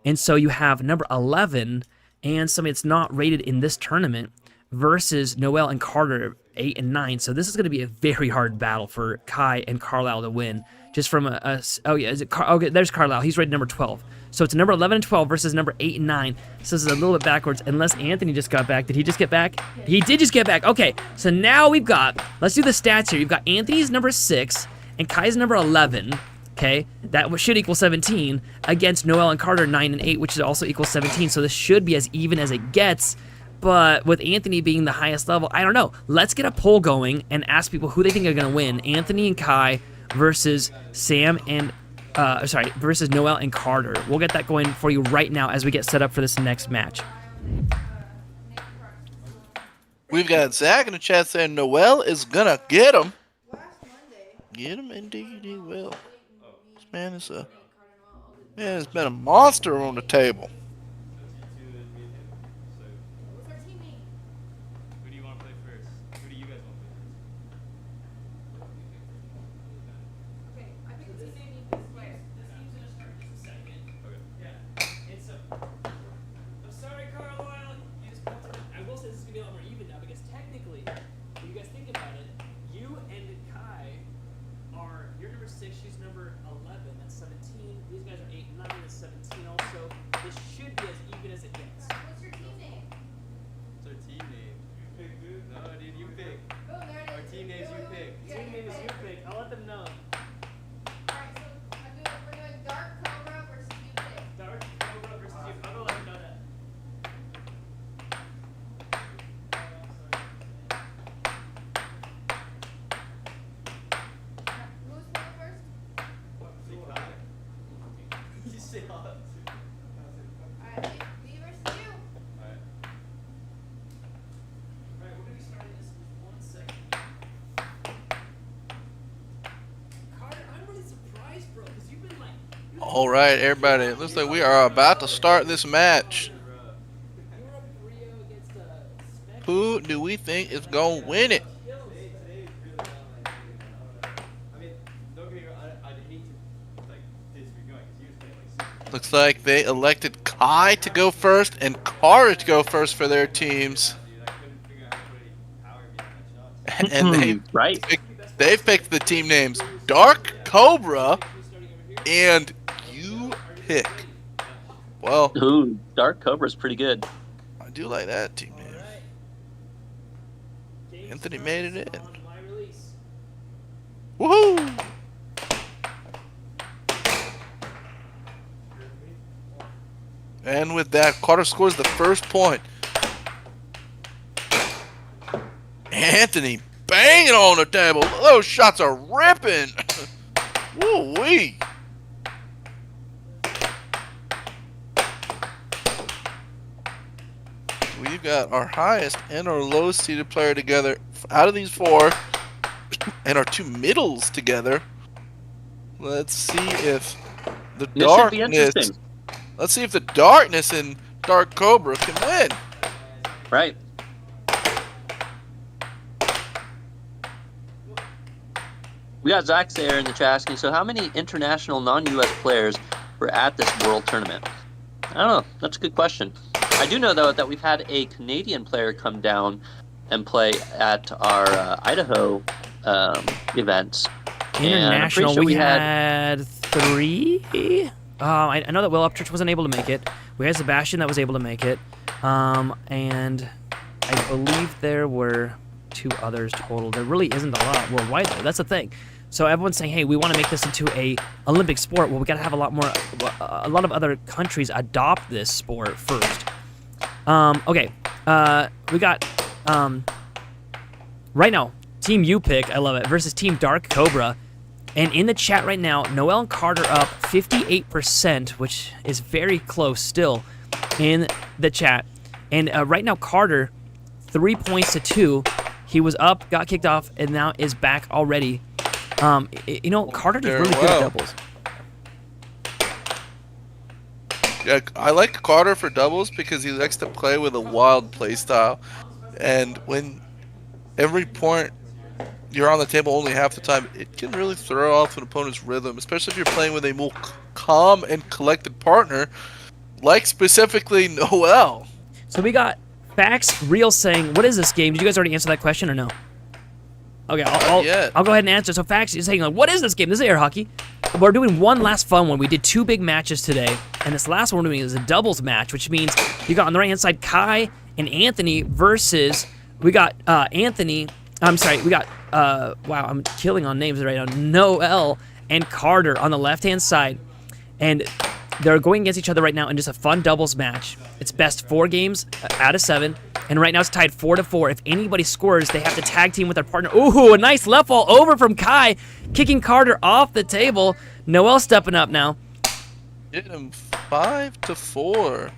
And so you have number 11 and somebody that's not rated in this tournament versus Noel and Carter, 8 and 9. So this is going to be a very hard battle for Kai and Carlisle to win. Just from okay, there's Carlisle. He's rated number 12. So it's number 11 and 12 versus number 8 and 9. So this is a little bit backwards unless Anthony just got back. Did he just get back? He did just get back. Okay, so now let's do the stats here. You've got Anthony's number 6 and Kai's number 11. Okay, that should equal 17 against Noel and Carter 9 and 8, which is also equal 17. So this should be as even as it gets. But with Anthony being the highest level, I don't know. Let's get a poll going and ask people who they think are going to win. Anthony and Kai versus Sam and versus Noel and Carter. We'll get that going for you right now as we get set up for this next match. We've got Zach in the chat saying Noel is gonna get him. Get him, indeed he will. This man has been a monster on the table. Who do you want to play first? Who do you guys want to play I'm sorry, Carlisle. I will say this is going to be a lot more even now because technically, when you guys think about it, you and Kai you're number 6, she's number 11, that's 17. These guys are 8 and 9, that's 17 also. This All right, everybody. It looks like we are about to start this match. Who do we think is going to win it? Looks like they elected Kai to go first and Carter to go first for their teams. And they've picked the team names Dark Cobra and You Pick. Well, ooh, Dark Cobra's pretty good. I do like that team name. Anthony made it in. Woohoo! And with that, Carter scores the first point. Anthony banging on the table. Those shots are ripping. Woo-wee. We've got our highest and our lowest seeded player together out of these four, and our two middles together. Let's see if the darkness. Let's see if the darkness in Dark Cobra can win. Right. We got Zach there in the chat asking, so how many international non-U.S. players were at this World Tournament? I don't know. That's a good question. I do know, though, that we've had a Canadian player come down and play at our Idaho events. International, we had 3. I know that Will Upchurch wasn't able to make it. We had Sebastian that was able to make it. And I believe there were 2 others total. There really isn't a lot worldwide, though. That's the thing. So everyone's saying, hey, we want to make this into a Olympic sport. Well, we got to have a lot of other countries adopt this sport first. Okay. We got, right now, Team U-Pick, I love it, versus Team Dark Cobra. And in the chat right now, Noel and Carter up 58%, which is very close still in the chat. And right now, Carter, 3 points to 2. He was up, got kicked off, and now is back already. You know, Carter is really good at doubles. Yeah, I like Carter for doubles because he likes to play with a wild play style. And when every point you're on the table only half the time, it can really throw off an opponent's rhythm, especially if you're playing with a more calm and collected partner, like specifically Noel. So we got Facts Real saying, what is this game? Did you guys already answer that question or no? Okay, I'll go ahead and answer. So Facts is saying, like, what is this game? This is air hockey. We're doing one last fun one. We did 2 big matches today, and this last one we're doing is a doubles match, which means you got on the right-hand side Kai and Anthony versus, we got Anthony, I'm sorry, we got, wow, I'm killing on names right now, Noel and Carter on the left-hand side, and they're going against each other right now in just a fun doubles match. It's best 4 games out of 7, and right now it's tied 4-4. If anybody scores, they have to tag team with their partner. Ooh, a nice left ball over from Kai, kicking Carter off the table. Noel stepping up now. Hit him 5-4.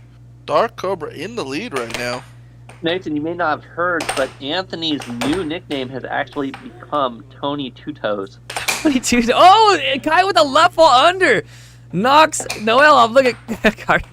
Dark Cobra in the lead right now. Nathan, you may not have heard, but Anthony's new nickname has actually become Tony Two Toes. Tony Two Toes. Oh, Kai with a left ball under. Knocks Noel off. Look at Carter.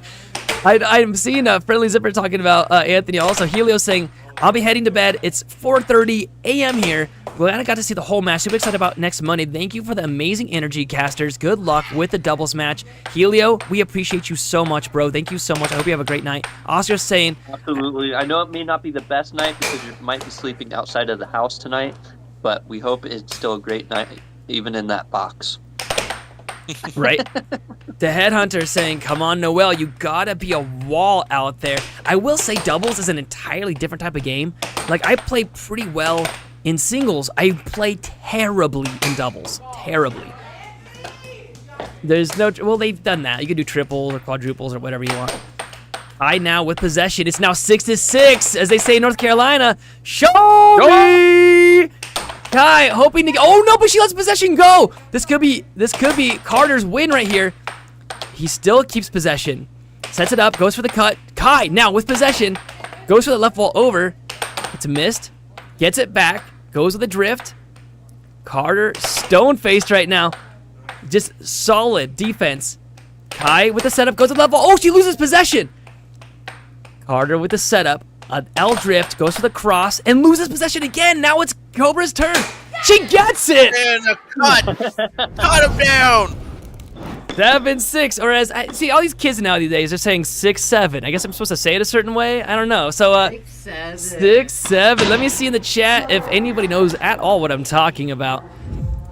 I'm seeing Friendly Zipper talking about Anthony. Also, Helio saying, I'll be heading to bed. It's 4:30 a.m. here. Glad I got to see the whole match. Super excited about next Monday. Thank you for the amazing energy, casters. Good luck with the doubles match. Helio, we appreciate you so much, bro. Thank you so much. I hope you have a great night. Oscar saying... Absolutely. I know it may not be the best night because you might be sleeping outside of the house tonight, but we hope it's still a great night, even in that box. Right? The Headhunter saying, come on, Noel, you gotta be a wall out there. I will say doubles is an entirely different type of game. Like, I play pretty well in singles. I play terribly in doubles. Terribly. There's no... Well, they've done that. You can do triples or quadruples or whatever you want. I now with possession. It's now 6-6, as they say in North Carolina. Show me! Kai hoping to... Oh, no, but she lets possession go! This could be Carter's win right here. He still keeps possession. Sets it up, goes for the cut. Kai, now with possession, goes for the left ball over. It's missed. Gets it back. Goes with a drift. Carter stone-faced right now. Just solid defense. Kai with the setup goes to level. Oh, she loses possession. Carter with the setup. L drift goes for the cross and loses possession again. Now it's Cobra's turn. She gets it. And a cut. Cut him down. 7-6, or as see all these kids nowadays are saying 6-7. I guess I'm supposed to say it a certain way. I don't know. So 6-7. Let me see in the chat if anybody knows at all what I'm talking about.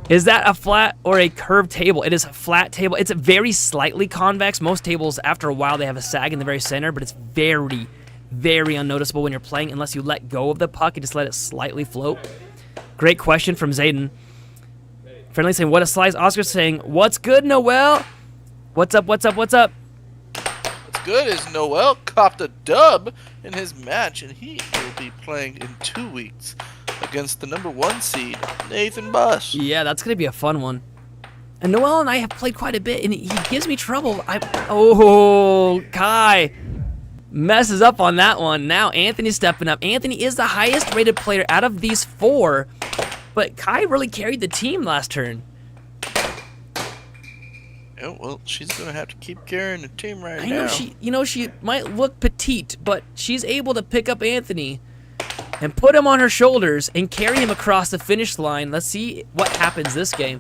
Is that a flat or a curved table? It is a flat table. It's a very slightly convex. Most tables, after a while, they have a sag in the very center, but it's very, very unnoticeable when you're playing unless you let go of the puck and just let it slightly float. Great question from Zayden. Friendly saying, what a slice. Oscar saying, what's good, Noel? What's up, what's up, what's up? What's good is Noel copped a dub in his match, and he will be playing in 2 weeks against the #1 seed, Nathan Bush. Yeah, that's going to be a fun one. And Noel and I have played quite a bit, and he gives me trouble. Oh, Kai messes up on that one. Now Anthony's stepping up. Anthony is the highest rated player out of these 4, but Kai really carried the team last turn. Yeah, well, she's going to have to keep carrying the team right I know she might look petite, but she's able to pick up Anthony and put him on her shoulders and carry him across the finish line. Let's see what happens this game.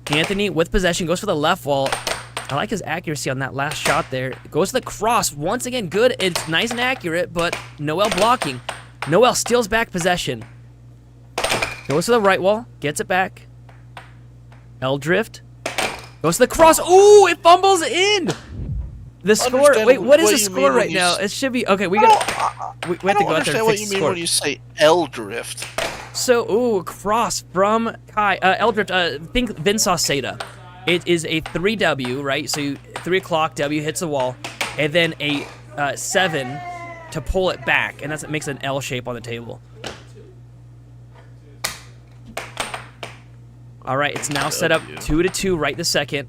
Anthony with possession goes for the left wall. I like his accuracy on that last shot there. Goes to the cross. Once again, good. It's nice and accurate, but Noel blocking. Noel steals back possession. Goes to the right wall. Gets it back. L drift. Goes to the cross. Ooh, it fumbles in. The score. Wait, what is the score right now? It should be okay. We got. We have to go out there and fix the score. I don't understand what you mean when you say L drift. So, ooh, cross from Kai. L drift. Think Vinsaw Seda. It is a 3W, right? So 3 o'clock W hits the wall, and then a 7 to pull it back, and that's what makes an L shape on the table. All right, it's now set up 2-2 right this second.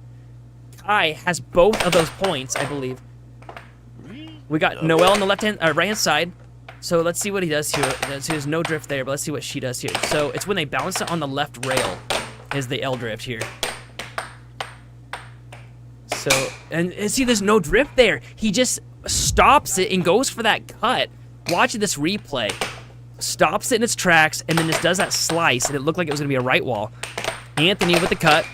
Kai has both of those points, I believe. We got Noel on the right-hand side. So let's see what he does here. There's no drift there, but let's see what she does here. So it's when they bounce it on the left rail is the L drift here. So, and see, there's no drift there. He just stops it and goes for that cut. Watching this replay. Stops it in its tracks, and then just does that slice, and it looked like it was going to be a right wall. Anthony with the cut.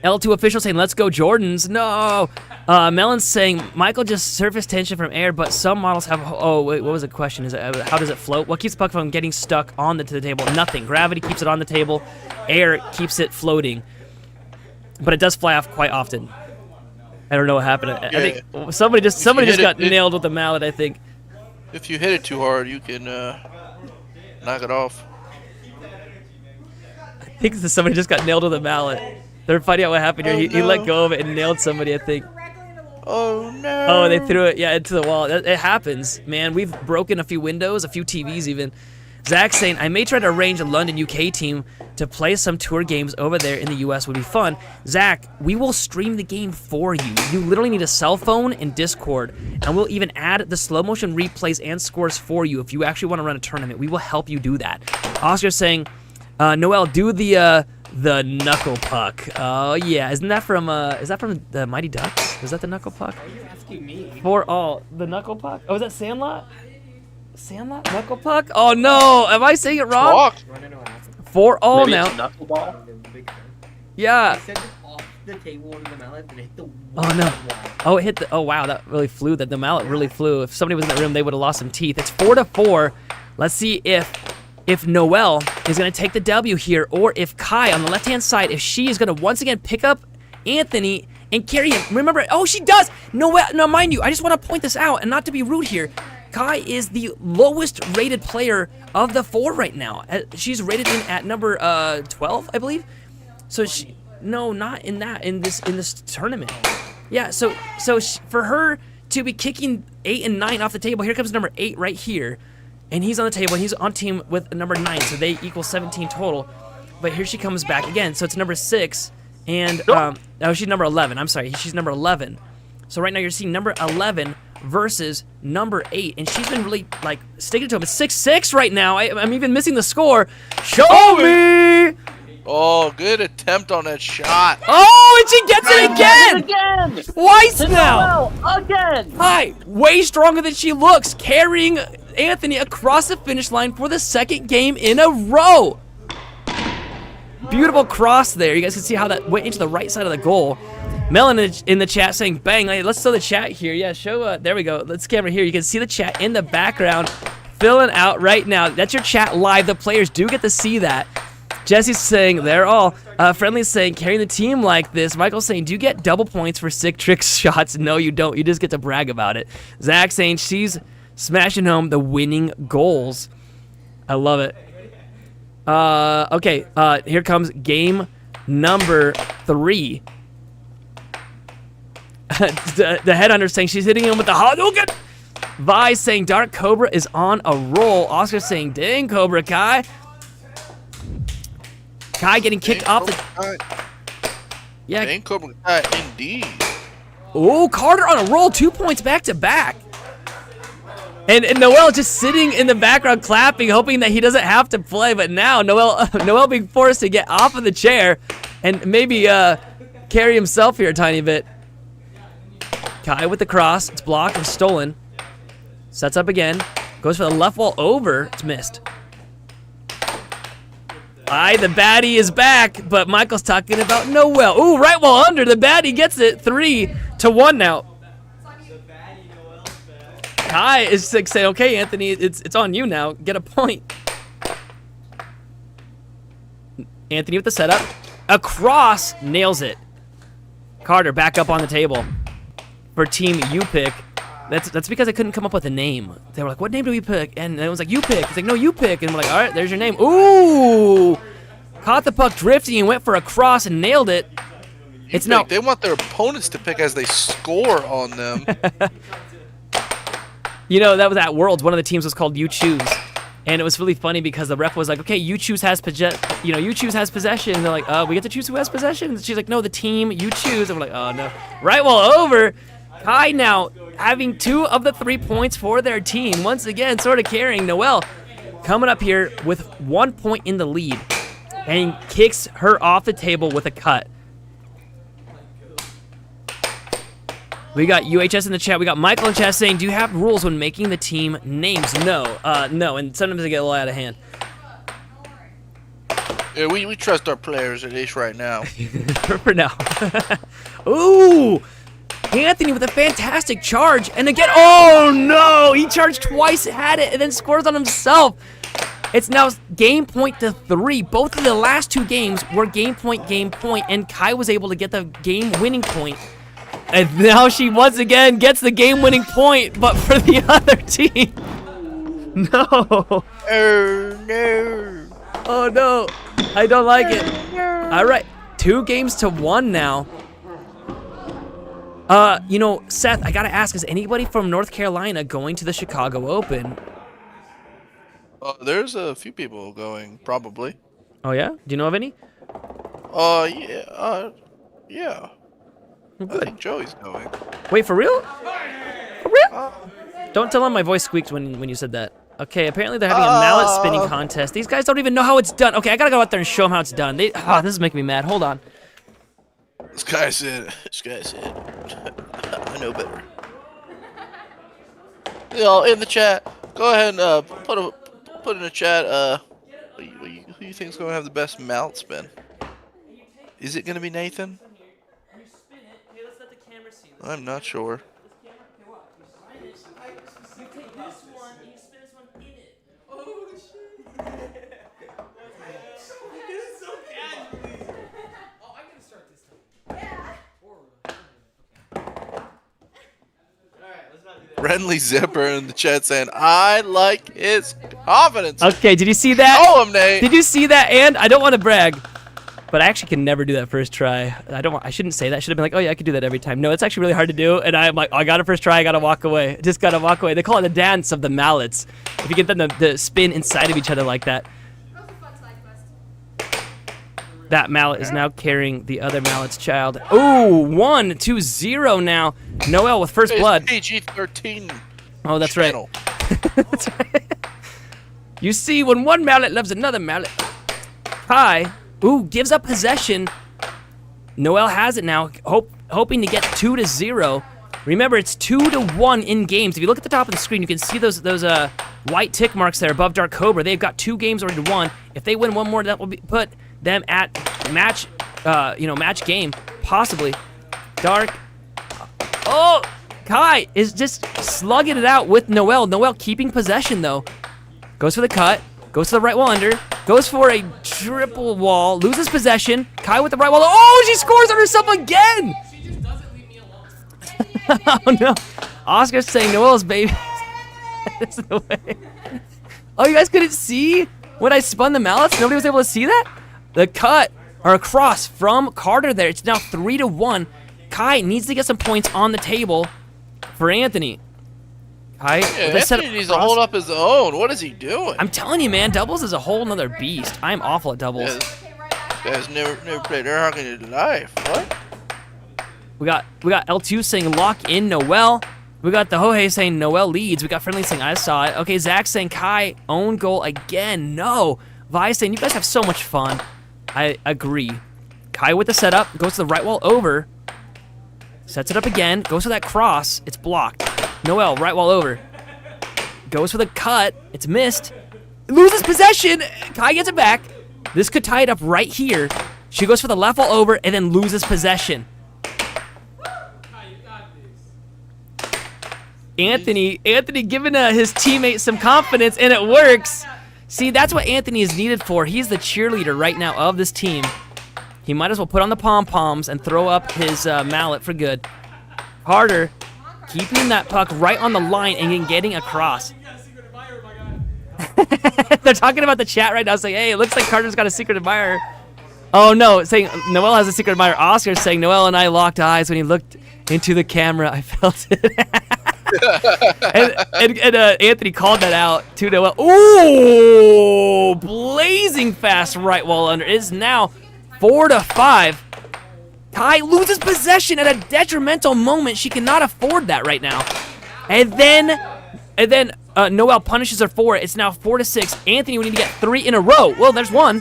L2 official saying, let's go Jordans. No. Melon's saying, Michael just surface tension from air, but some models have... Oh, wait, what was the question? Is it, how does it float? What keeps the puck from getting stuck on the table? Nothing. Gravity keeps it on the table. Air keeps it floating. But it does fly off quite often. I don't know what happened. I think somebody just got nailed with a mallet, I think. If you hit it too hard, you can knock it off. I think somebody just got nailed with a mallet. They're finding out what happened here. He let go of it and nailed somebody, I think. Oh, no. Oh, they threw it, into the wall. It happens, man. We've broken a few windows, a few TVs even. Zach saying, I may try to arrange a London, UK team to play some tour games over there in the US would be fun. Zach, we will stream the game for you. You literally need a cell phone and Discord, and we'll even add the slow motion replays and scores for you if you actually want to run a tournament. We will help you do that. Oscar's saying, Noel, do the knuckle puck. Oh yeah, isn't that from the Mighty Ducks? Is that the knuckle puck? Why are you asking me? The knuckle puck? Oh, is that Sandlot? Sandlot knuckle puck? Oh no, am I saying it wrong? For all now. Knuckleball? Yeah. I sent it off the table into the mallet and it hit the wall. Oh no. Oh, it hit the. Oh wow, that really flew. The mallet really flew. If somebody was in that room, they would have lost some teeth. It's 4-4. Let's see if Noel is going to take the W here, or if Kai on the left-hand side, if she is going to once again pick up Anthony and carry him. Remember, oh, she does. Noel, now mind you, I just want to point this out, and not to be rude here. Kai is the lowest rated player of the 4 right now. She's rated in at number 12, I believe. So she, no, not in that, in this tournament. Yeah, so for her to be kicking 8 and 9 off the table, here comes number 8 right here. And he's on the table, and he's on team with number 9, so they equal 17 total. But here she comes back again, so it's number 6, and, oh, she's number 11, I'm sorry, she's number 11. So right now you're seeing number 11 versus number 8, and she's been really, like, sticking to him. It's 6-6 right now. I'm even missing the score. Show me! Oh, good attempt on that shot. Oh, and she gets it again! Again! Twice To now! Noel, again! Hi, way stronger than she looks, carrying Anthony across the finish line for the second game in a row. Beautiful cross there. You guys can see how that went into the right side of the goal. Melon in the chat saying, bang. Hey, let's show the chat here. Yeah, show, there we go. Let's camera here. You can see the chat in the background filling out right now. That's your chat live. The players do get to see that. Jesse's saying, they're all. Friendly's saying, carrying the team like this. Michael's saying, do you get double points for sick trick shots? No, you don't. You just get to brag about it. Zach saying, she's smashing home the winning goals. I love it. Okay, here comes game number 3. the headhunter saying she's hitting him with the Hadouken. Vi saying Dark Cobra is on a roll. Oscar saying, dang, Cobra Kai. Kai getting kicked off the... Yeah. Dang, Cobra Kai, indeed. Oh, Carter on a roll. 2 points back to back. And Noel just sitting in the background clapping, hoping that he doesn't have to play. But now Noel being forced to get off of the chair and maybe carry himself here a tiny bit. Kai with the cross. It's blocked and stolen. Sets up again. Goes for the left wall over. It's missed. The baddie is back, but Michael's talking about Noel. Ooh, right wall under. The baddie gets it. 3-1 now. Kai is like saying, okay, Anthony, it's on you now. Get a point. Anthony with the setup. Across, nails it. Carter back up on the table for team you pick. That's because I couldn't come up with a name. They were like, what name do we pick? And it was like, you pick. It's like, no, you pick. And we're like, all right, there's your name. Ooh! Caught the puck drifting and went for a cross and nailed it. It's now. They want their opponents to pick as they score on them. You know, that was at Worlds. One of the teams was called You Choose. And it was really funny because the ref was like, okay, You Choose has You Choose has possession. And they're like, we get to choose who has possession? And she's like, no, the team You Choose. And we're like, oh, no. Right wall over. Kai now having 2 of the 3 points for their team. Once again, sort of carrying Noel. Coming up here with 1 point in the lead. And kicks her off the table with a cut. We got UHS in the chat. We got Michael in the chat saying, do you have rules when making the team names? No. No, and sometimes they get a little out of hand. Yeah, we trust our players, at least right now. For now. Ooh! Anthony with a fantastic charge. And again, oh no! He charged twice, had it, and then scores on himself. It's now game point to 3. Both of the last 2 games were game point, and Kai was able to get the game-winning point. And now she once again gets the game-winning point, but for the other team. No. Oh, no. Oh, no. I don't like it. All right. 2 games to 1 now. You know, Seth, I got to ask, is anybody from North Carolina going to the Chicago Open? There's a few people going, probably. Oh, yeah? Do you know of any? Yeah. Yeah. Good. I think Joey's going. Wait, for real? For real? Don't tell him my voice squeaked when you said that. Okay, apparently they're having a mallet spinning contest. These guys don't even know how it's done. Okay, I gotta go out there and show them how it's done. This is making me mad. Hold on. This guy said, I know better. Y'all in the chat, go ahead and put in the chat, who you think's gonna have the best mallet spin? Is it gonna be Nathan? I'm not sure. Friendly Zipper in the chat saying, I like his confidence. Okay, did you see that? Show him, Nate. Did you see that? And I don't want to brag, but I actually can never do that first try. I shouldn't say that. I should have been like, oh yeah, I could do that every time. No, it's actually really hard to do, and I'm like, oh, I got it first try, I gotta walk away. Just gotta walk away. They call it the dance of the mallets. If you get them to spin inside of each other like that. That mallet is now carrying the other mallet's child. Ooh, 1-2-0 now. Noel with first blood. PG-13. Oh, that's channel. right. That's right. You see, when one mallet loves another mallet. Kai Ooh, gives up possession. Noel has it now, hoping to get 2-0. Remember, it's 2-1 in games. If you look at the top of the screen, you can see those white tick marks there above Dark Cobra. They've got 2 games already won. If they win one more, that will put them at match game, possibly. Dark. Oh, Kai is just slugging it out with Noel. Noel keeping possession though. Goes for the cut. Goes to the right wall under. Goes for a triple wall. Loses possession. Kai with the right wall. Oh, she scores on herself again. She just doesn't leave me alone. Oh no. Oscar's saying Noel's baby. That's the way. Oh, you guys couldn't see when I spun the mallets? Nobody was able to see that? The cut or a cross from Carter there. It's now 3-1. Kai needs to get some points on the table for Anthony. Kai, Anthony needs to hold up his own. What is he doing? I'm telling you, man, doubles is a whole nother beast. I'm awful at doubles. This guy's never played air hockey in his life. What? We got L2 saying lock in Noel. We got the Hohei saying Noel leads. We got Friendly saying I saw it. Okay, Zach saying Kai own goal again. No. Vi saying you guys have so much fun. I agree. Kai with the setup goes to the right wall over. Sets it up again. Goes for that cross. It's blocked. Noel, right wall over. Goes for the cut. It's missed. Loses possession. Kai gets it back. This could tie it up right here. She goes for the left wall over and then loses possession. Anthony giving his teammate some confidence, and it works. See, that's what Anthony is needed for. He's the cheerleader right now of this team. He might as well put on the pom-poms and throw up his mallet for good. Carter keeping that puck right on the line and then getting across. They're talking about the chat right now saying, hey, it looks like Carter's got a secret admirer. Oh, no, saying Noel has a secret admirer. Oscar's saying Noel and I locked eyes when he looked into the camera. I felt it. and Anthony called that out to Noel. Ooh, blazing fast right wall under. It is now 4-5. Kai loses possession at a detrimental moment. She cannot afford that right now. And then Noel punishes her for it. It's now 4-6. Anthony would need to get 3 in a row. Well, there's 1.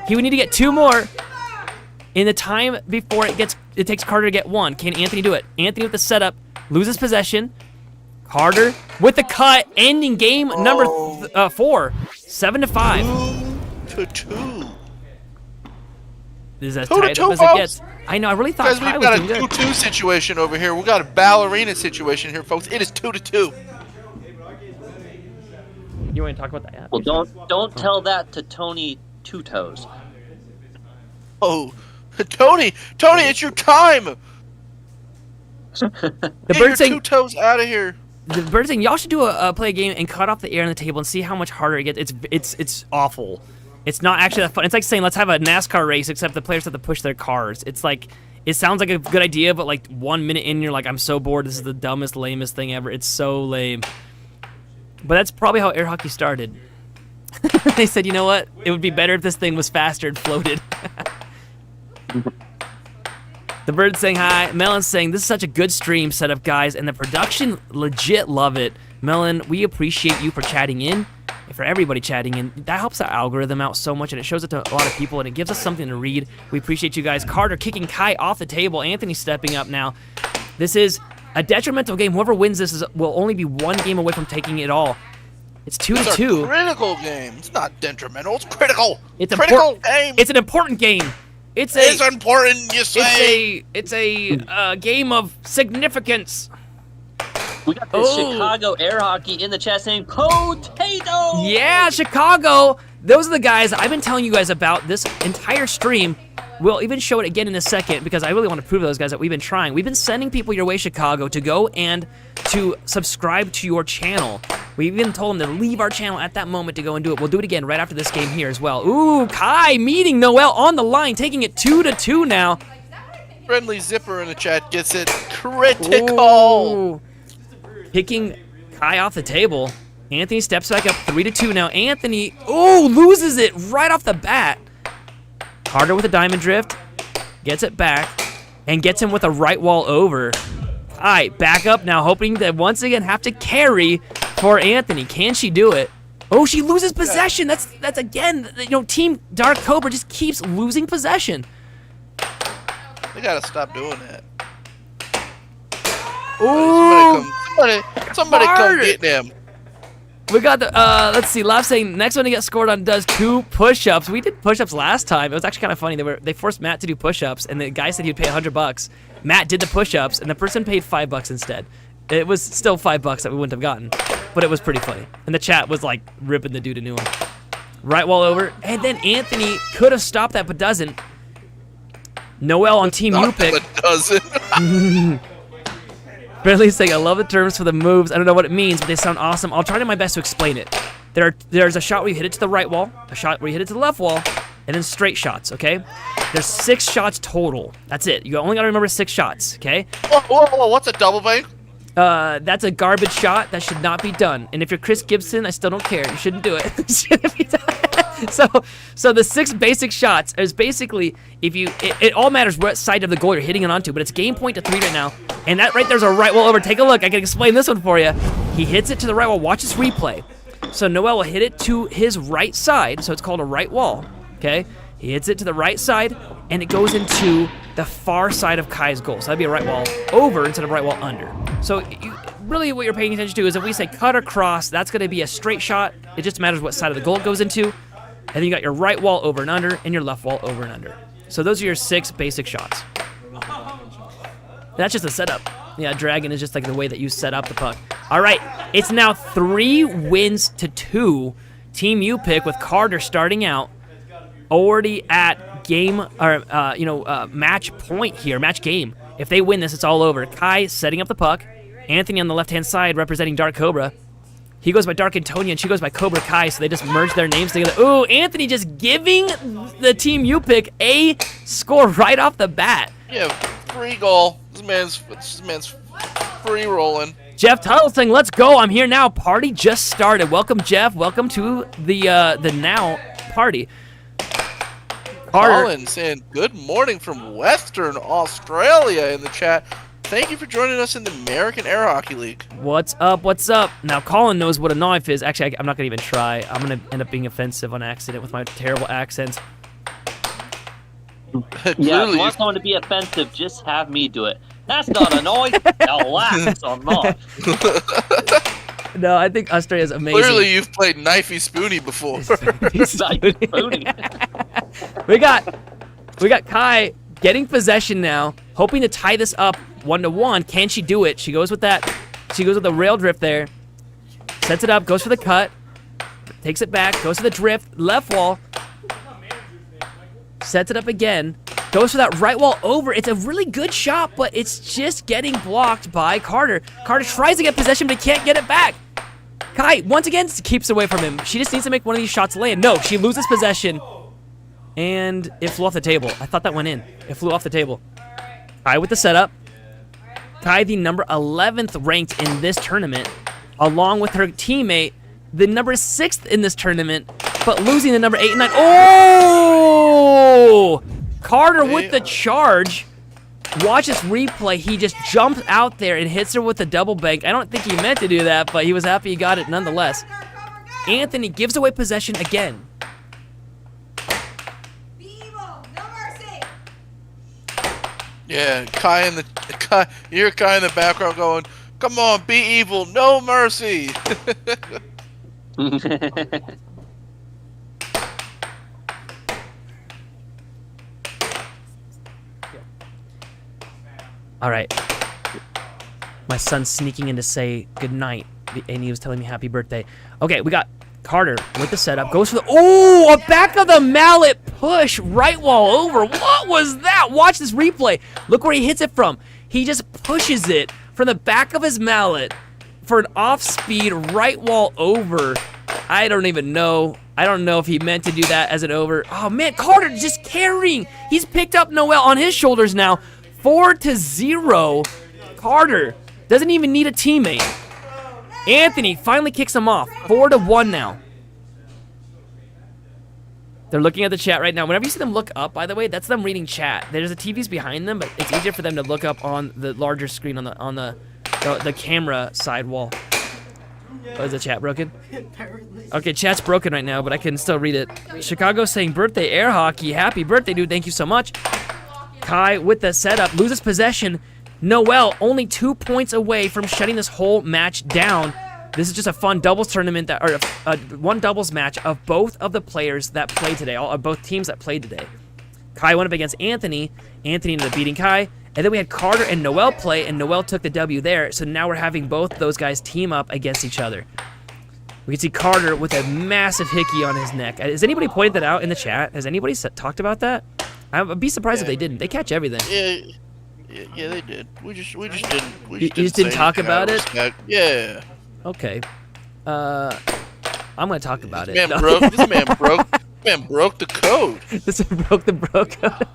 He would need to get 2 more in the time before it takes Carter to get 1. Can Anthony do it? Anthony with the setup, loses possession. Carter with the cut, ending game number 4. 7-5. 2-2. This is as tight up as it gets. I know, I really thought Kai was doing good. We've got a 2-2 situation over here. We've got a ballerina situation here, folks. It is 2-2. You want to talk about that? Well, don't tell that to Tony Two Toes. Oh, Tony, it's your time. The bird saying 2 toes out of here. The bird saying y'all should do a play a game and cut off the air on the table and see how much harder it gets. It's awful. It's not actually that fun. It's like saying let's have a NASCAR race, except the players have to push their cars. It's like it sounds like a good idea, but like 1 minute in, you're like, I'm so bored. This is the dumbest, lamest thing ever. It's so lame. But that's probably how air hockey started. They said, you know what? It would be better if this thing was faster and floated. The bird's saying hi. Melon's saying, this is such a good stream setup, guys, and the production legit love it. Melon, we appreciate you for chatting in and for everybody chatting in. That helps our algorithm out so much, and it shows it to a lot of people, and it gives us something to read. We appreciate you guys. Carter kicking Kai off the table. Anthony stepping up now. This is a detrimental game. Whoever wins this will only be 1 game away from taking it all. It's 2-2. It's a critical game. It's not detrimental. It's critical. It's a critical game. It's an important game. It's important, you say. It's a game of significance. We got this Chicago air hockey in the chat saying potato. Yeah, Chicago. Those are the guys I've been telling you guys about this entire stream. We'll even show it again in a second because I really want to prove to those guys that we've been trying. We've been sending people your way, Chicago, to go and to subscribe to your channel. We even told them to leave our channel at that moment to go and do it. We'll do it again right after this game here as well. Ooh, Kai meeting Noel on the line, taking it 2-2 now. Friendly Zipper in the chat gets it critical. Ooh. Picking Kai off the table. Anthony steps back up 3-2 now. Anthony, loses it right off the bat. Carter with a diamond drift, gets it back, and gets him with a right wall over. All right, back up now, hoping to once again have to carry for Anthony. Can she do it? Oh, she loses possession. That's again, you know, Team Dark Cobra just keeps losing possession. They gotta stop doing that. Ooh, somebody come get them. We got the, let's see, Laugh saying next one to get scored on does 2 push-ups. We did push-ups last time. It was actually kind of funny. They forced Matt to do push-ups, and the guy said he'd pay $100. Matt did the push-ups, and the person paid $5 instead. It was still $5 that we wouldn't have gotten, but it was pretty funny. And the chat was like ripping the dude a new one. Right wall over, and then Anthony could have stopped that, but doesn't. Noel on Team U-Pick. Doesn't. Bradley saying, I love the terms for the moves. I don't know what it means, but they sound awesome. I'll try to my best to explain it. There's a shot where you hit it to the right wall, a shot where you hit it to the left wall, and then straight shots, okay? There's 6 shots total. That's it. You only gotta remember 6 shots, okay? Whoa, what's a double bank? That's a garbage shot. That should not be done. And if you're Chris Gibson, I still don't care. You shouldn't do it. It shouldn't be done. So the 6 basic shots is basically, if you, it all matters what side of the goal you're hitting it onto, but it's game point to 3 right now. And that right there's a right wall over. Take a look. I can explain this one for you. He hits it to the right wall. Watch this replay. So Noel will hit it to his right side. So it's called a right wall. Okay. He hits it to the right side, and it goes into the far side of Kai's goal. So that'd be a right wall over instead of right wall under. So really what you're paying attention to is if we say cut or cross, that's going to be a straight shot. It just matters what side of the goal it goes into. And then you got your right wall over and under, and your left wall over and under. So those are your 6 basic shots. That's just a setup. Yeah, dragon is just like the way that you set up the puck. All right, it's now 3 wins to 2. Team U-Pick with Carter starting out. Already at game, or match point here, match game. If they win this, it's all over. Kai setting up the puck. Anthony on the left-hand side representing Dark Cobra. He goes by Dark Antonia, and she goes by Cobra Kai, so they just merged their names together. Ooh, Anthony just giving the Team U-Pick a score right off the bat. Yeah, free goal. This man's free rolling. Jeff Tuttle saying, let's go, I'm here now. Party just started. Welcome, Jeff. Welcome to the now party. Colin saying, good morning from Western Australia in the chat. Thank you for joining us in the American Air Hockey League. What's up? What's up? Now, Colin knows what a knife is. Actually, I'm not going to even try. I'm going to end up being offensive on accident with my terrible accents. Yeah, if you want someone to be offensive, just have me do it. That's not a knife. Alas, I'm not. No, I think Australia's amazing. Clearly, you've played Knifey Spoony before. We got Kai getting possession now, hoping to tie this up 1-1. Can she do it? She goes with that. She goes with the rail drift there. Sets it up, goes for the cut. Takes it back, goes for the drift, left wall. Sets it up again. Goes for that right wall over. It's a really good shot, but it's just getting blocked by Carter. Carter tries to get possession, but he can't get it back. Kai, once again, keeps away from him. She just needs to make one of these shots land. No, she loses possession. And it flew off the table. I thought that went in. It flew off the table. Kai with the setup. Kai, the number 11th ranked in this tournament, along with her teammate, the number 6th in this tournament, but losing the number 8 and 9. Oh! Carter with the charge. Watch this replay. He just jumps out there and hits her with the double bank. I don't think he meant to do that, but he was happy he got it nonetheless. Anthony gives away possession again. Yeah, you hear Kai in the background going, "Come on, be evil, no mercy." All right. My son's sneaking in to say goodnight, and he was telling me happy birthday. Okay, we got Carter with the setup. Goes for the... Oh, a back of the mallet push. Right wall over. What was that? Watch this replay. Look where he hits it from. He just pushes it from the back of his mallet for an off-speed right wall over. I don't even know. I don't know if he meant to do that as an over. Oh, man, Carter just carrying. He's picked up Noel on his shoulders now. 4-0. Carter doesn't even need a teammate. Anthony finally kicks him off. 4-1 now. They're looking at the chat right now. Whenever you see them look up, by the way, that's them reading chat. There's the TVs behind them, but it's easier for them to look up on the larger screen on the camera side wall. Oh, is the chat broken? Okay, chat's broken right now, but I can still read it. Chicago saying birthday air hockey. Happy birthday, dude. Thank you so much. Kai with the setup. Loses possession. Noel only 2 points away from shutting this whole match down. This is just a fun doubles tournament, or one doubles match of both of the players that played today, both teams that played today. Kai went up against Anthony. Anthony ended up beating Kai. And then we had Carter and Noel play, and Noel took the W there. So now we're having both those guys team up against each other. We can see Carter with a massive hickey on his neck. Has anybody pointed that out in the chat? Has anybody talked about that? I'd be surprised if they didn't. They catch everything. Yeah, they did. We just didn't. You just didn't talk about it? Yeah. Okay. I'm gonna talk about it. This man broke the code. This man broke the bro code.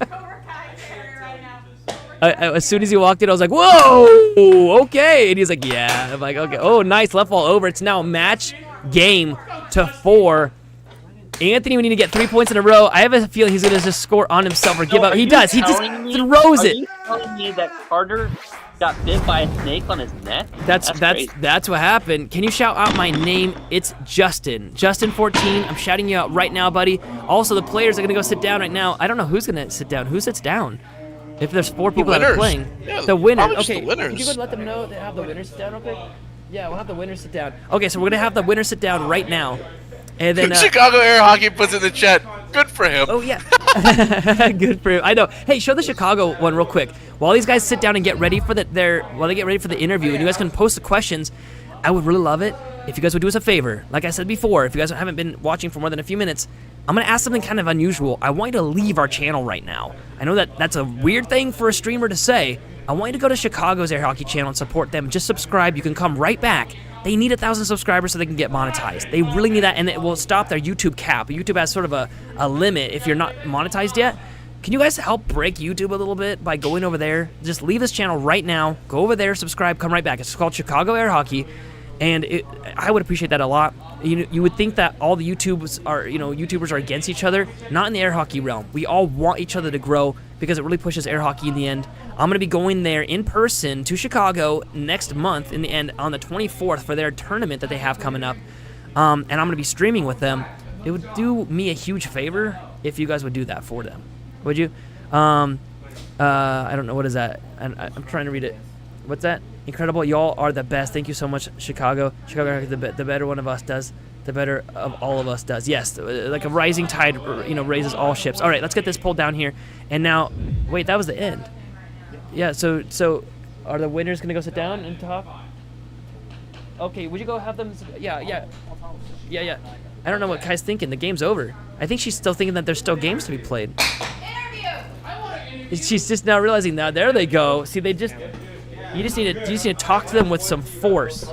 As soon as he walked in, I was like, whoa, okay. And he's like, yeah. I'm like, okay. Oh, nice. Left ball over. It's now match game to 4. Anthony, we need to get 3 points in a row. I have a feeling he's going to just score on himself or give up. He does. He just throws it. Are you telling me that Carter got bit by a snake on his neck? That's what happened. Can you shout out my name? It's Justin. Justin14. I'm shouting you out right now, buddy. Also, the players are going to go sit down right now. I don't know who's going to sit down. Who sits down? If there's 4 people that are playing. Yeah, the winners. Okay, the winners. Can you go let them know they have the winners sit down real quick? Yeah, we'll have the winners sit down. Okay, so we're going to have the winners sit down right now. And then Chicago Air Hockey puts in the chat. Good for him. Oh, yeah. Good for him. I know. Hey, show the Chicago one real quick. While these guys sit down and get ready for while they get ready for the interview, and you guys can post the questions, I would really love it if you guys would do us a favor. Like I said before, if you guys haven't been watching for more than a few minutes, I'm going to ask something kind of unusual. I want you to leave our channel right now. I know that that's a weird thing for a streamer to say. I want you to go to Chicago's Air Hockey channel and support them. Just subscribe. You can come right back. They need 1,000 subscribers so they can get monetized. They really need that, and it will stop their YouTube cap. YouTube has sort of a limit if you're not monetized yet. Can you guys help break YouTube a little bit by going over there? Just leave this channel right now. Go over there, subscribe, come right back. It's called Chicago Air Hockey, and I would appreciate that a lot. You would think that all the YouTubers are against each other. Not in the air hockey realm. We all want each other to grow because it really pushes air hockey in the end. I'm going to be going there in person to Chicago next month in the end on the 24th for their tournament that they have coming up. And I'm going to be streaming with them. It would do me a huge favor if you guys would do that for them. Would you? I don't know. What is that? I'm trying to read it. What's that? Incredible. Y'all are the best. Thank you so much, Chicago. Chicago, the better one of us does. The better of all of us does. Yes, like a rising tide, raises all ships. All right, let's get this pulled down here. And now, wait, that was the end. Yeah, so are the winners going to go sit down and talk? Okay, would you go have them? Yeah. I don't know what Kai's thinking. The game's over. I think she's still thinking that there's still games to be played. She's just now realizing that. There they go. See, you just need to talk to them with some force.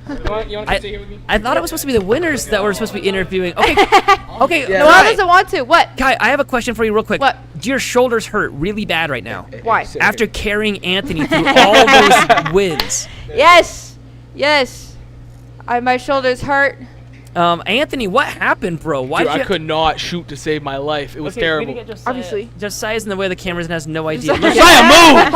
I thought it was supposed to be the winners that were supposed to be interviewing. Okay. Yeah. No, I doesn't want to. What? Kai, I have a question for you real quick. What? Do your shoulders hurt really bad right now? Why? After carrying Anthony through all those wins. Yes. My shoulders hurt. Anthony, what happened, bro? Why Dude, I could not shoot to save my life. It was terrible. Obviously. Josiah's in the way of the cameras and has no idea. Josiah, move!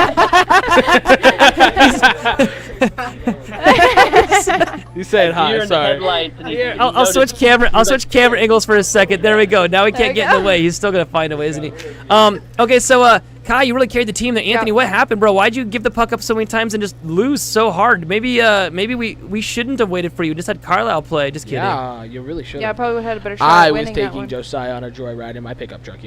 He's saying hi. Sorry. I'll switch camera. I'll switch camera angles for a second. There we go. Now he can't get in the way. He's still gonna find a way, isn't he? Okay, so Kai, you really carried the team there. Anthony, what happened, bro? Why'd you give the puck up so many times and just lose so hard? Maybe we shouldn't have waited for you. Just had Carlisle play. Just kidding. Yeah, you really should. Yeah, I probably would have had a better shot I at was winning that taking one. Josiah on a joyride in my pickup truck,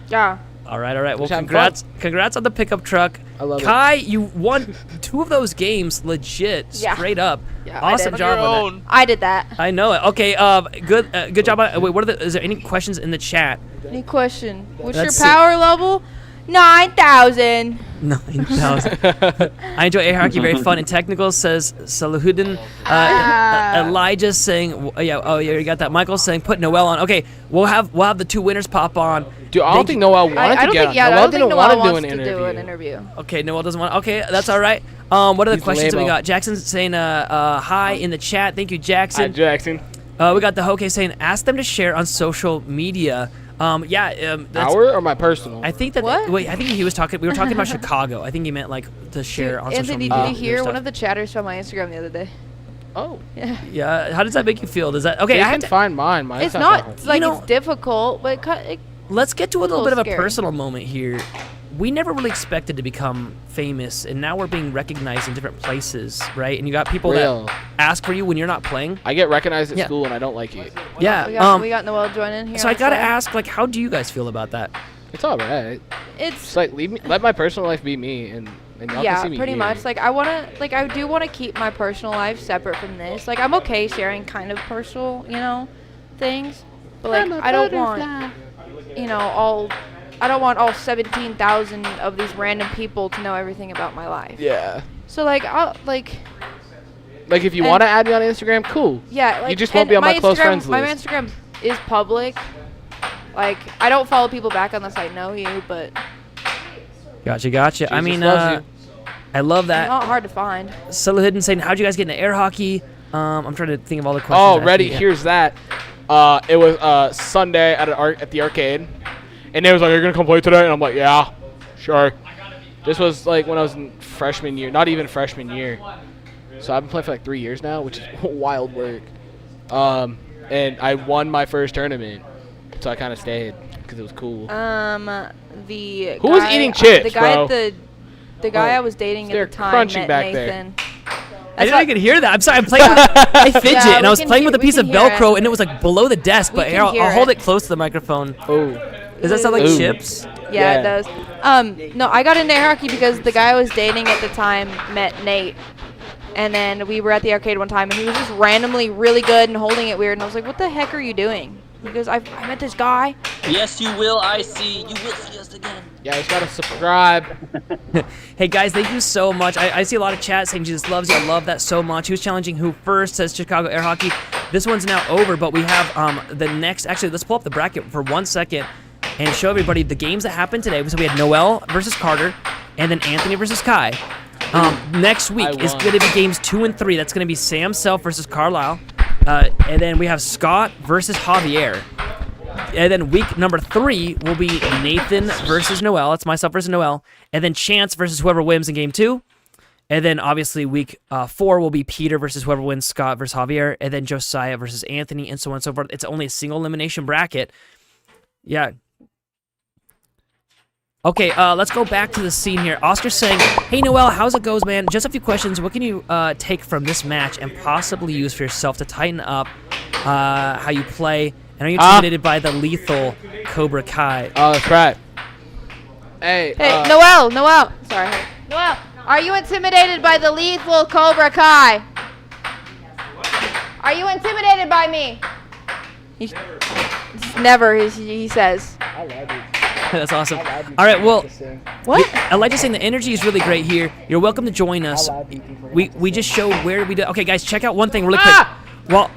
Yeah. All right. Well, Just congrats on the pickup truck. I love Kai, you won 2 of those games legit, straight up. Yeah, awesome job on that. I did that. I know it. Okay, good job. Wait, is there any questions in the chat? Any question? What's Let's your power level? 9,000. 9,000. I enjoy air hockey. Very fun and technical, says Salahuddin. Elijah's saying, you got that. Michael's saying, put Noel on. Okay, we'll have the 2 winners pop on. Dude, I don't think Noel wanted to get on. Noel didn't want to do an interview. Okay, Noel doesn't want. Okay, that's all right. What are the He's questions that we lame-o. got? Jackson's saying hi in the chat. Thank you, Jackson. Hi, Jackson. We got the Hoke saying, ask them to share on social media. That's Our or my personal? I think that. What? I think he was talking. We were talking about Chicago. I think he meant like to share on social Anthony, media. did you hear one of the chatters from my Instagram the other day? Oh. Yeah. Yeah. How does that make you feel? Does that okay? You I can have to, find mine. Mine's It's that not hard. like You know- it's difficult, but let's get to a little bit of a scary. personal moment here. We never really expected to become famous, and now we're being recognized in different places, right? And you got people Real. that ask for you when you're not playing. I get recognized at Yeah. school and I don't like it. Yeah. we got Noel joining here. So I on the gotta side. ask, like, how do you guys feel about that? It's all right. It's Just like let my personal life be me, and y'all yeah, can see me pretty here. much. Like I do want to keep my personal life separate from this. Like I'm okay sharing kind of personal, things, but like I don't want, I don't want all 17,000 of these random people to know everything about my life. Yeah. So like Like if you want to add me on Instagram, cool. Yeah, like you just won't be on my close friends My list. Instagram is public. Like I don't follow people back unless I know you, but Gotcha. I Jesus mean, loves I love they're that. not hard to find. Solo Hidden saying, how'd you guys get into air hockey? I'm trying to think of all the questions. Oh, actually, ready? yeah. Here's that. It was Sunday at the arcade, and they was like, "Are you gonna come play today?" And I'm like, "Yeah, sure." This was like when I was in freshman year, not even freshman year. So I've been playing for like 3 years now, which is wild work. And I won my first tournament, so I kind of stayed because it was cool. The Who was guy- eating chips, the guy bro? at the guy I was dating They're at the time crunching met back there. Nathan. I didn't even hear that. I'm sorry. I'm playing with I fidget, Yeah, and I we was can playing hear- with a we piece of can hear Velcro, it. and it was like below the desk. But We here, can hear I'll hold it. it close to the microphone. Oh. Does that sound like Ooh. chips? Yeah, it does. No, I got into air hockey because the guy I was dating at the time met Nate. And then we were at the arcade one time, and he was just randomly really good and holding it weird. And I was like, what the heck are you doing? He goes, I met this guy. Yes, you will. I see. You will see us again. Yeah, just gotta subscribe. Hey guys, thank you so much. I see a lot of chat saying Jesus loves you. I love that so much. Who's challenging who first? Says Chicago Air Hockey. This one's now over, but we have the next. Actually, let's pull up the bracket for 1 second and show everybody the games that happened today. So we had Noel versus Carter, and then Anthony versus Kai. Next week is going to be games 2 and 3. That's going to be Sam Self versus Carlisle, and then we have Scott versus Javier. And then week number 3 will be Nathan versus Noel. That's myself versus Noel. And then Chance versus whoever wins in game 2. And then obviously week 4 will be Peter versus whoever wins, Scott versus Javier. And then Josiah versus Anthony, and so on and so forth. It's only a single elimination bracket. Yeah. Okay, let's go back to the scene here. Oscar's saying, hey Noel, how's it goes, man? Just a few questions. What can you take from this match and possibly use for yourself to tighten up how you play? And are you intimidated by the lethal Cobra Kai? Oh, that's right. Hey, Noel. Sorry. Noel, are you intimidated by the lethal Cobra Kai? Are you intimidated by me? Never, he says. I love it. That's awesome. All right, well, what? Elijah saying the energy is really great here. You're welcome to join us. We just show where we do. Okay, guys, check out one thing really quick. Well,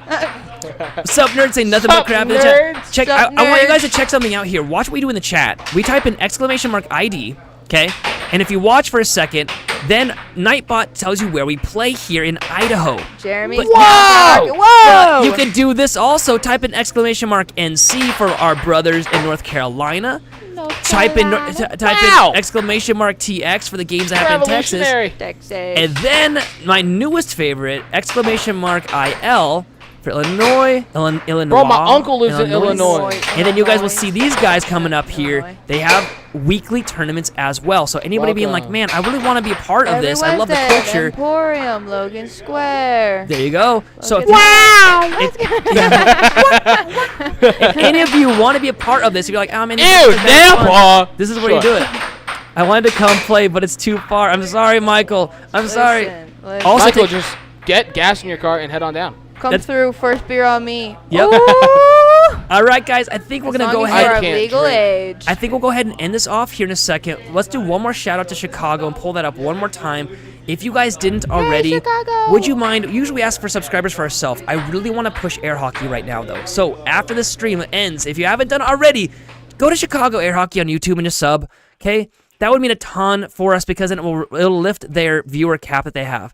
sup nerds saying nothing but crap in the chat. Check. I want you guys to check something out here. Watch what we do in the chat. We type in !ID, okay? And if you watch for a second, then Nightbot tells you where we play here in Idaho. Jeremy. But- Whoa! You can do this also. Type in !NC for our brothers in North Carolina. Type in !TX for the games that happen in Texas. And then my newest favorite, !IL for Illinois. Bro, my uncle lives in Illinois. And then you guys will see these guys coming up here. They have weekly tournaments as well. So anybody being like, man, I really want to be a part of this. I love the culture. Emporium, Logan Square. There you go. So if Wow! if any of you want to be a part of this, if you're like, oh man, this is where you do it. I wanted to come play, but it's too far. I'm sorry, Michael. I'm sorry. Also, Michael, just get gas in your car and head on down. Come through, first beer on me. Yep. All right, guys. I think we're gonna go ahead. Legal age. I think we'll go ahead and end this off here in a second. Let's do one more shout out to Chicago and pull that up one more time. If you guys didn't already, would you mind? Usually we ask for subscribers for ourselves. I really want to push air hockey right now, though. So after this stream ends, if you haven't done already, go to Chicago Air Hockey on YouTube and just sub. Okay, that would mean a ton for us because then it'll lift their viewer cap that they have.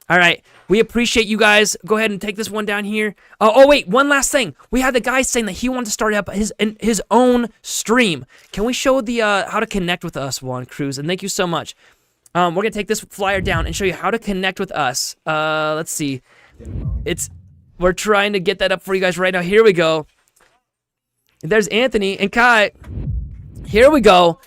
All right, we appreciate you guys. Go ahead and take this one down here. Oh wait, one last thing. We had the guy saying that he wanted to start up his own stream. Can we show the how to connect with us, Juan Cruz? And thank you so much. We're gonna take this flyer down and show you how to connect with us. Let's see. We're trying to get that up for you guys right now. Here we go. There's Anthony and Kai. Here we go.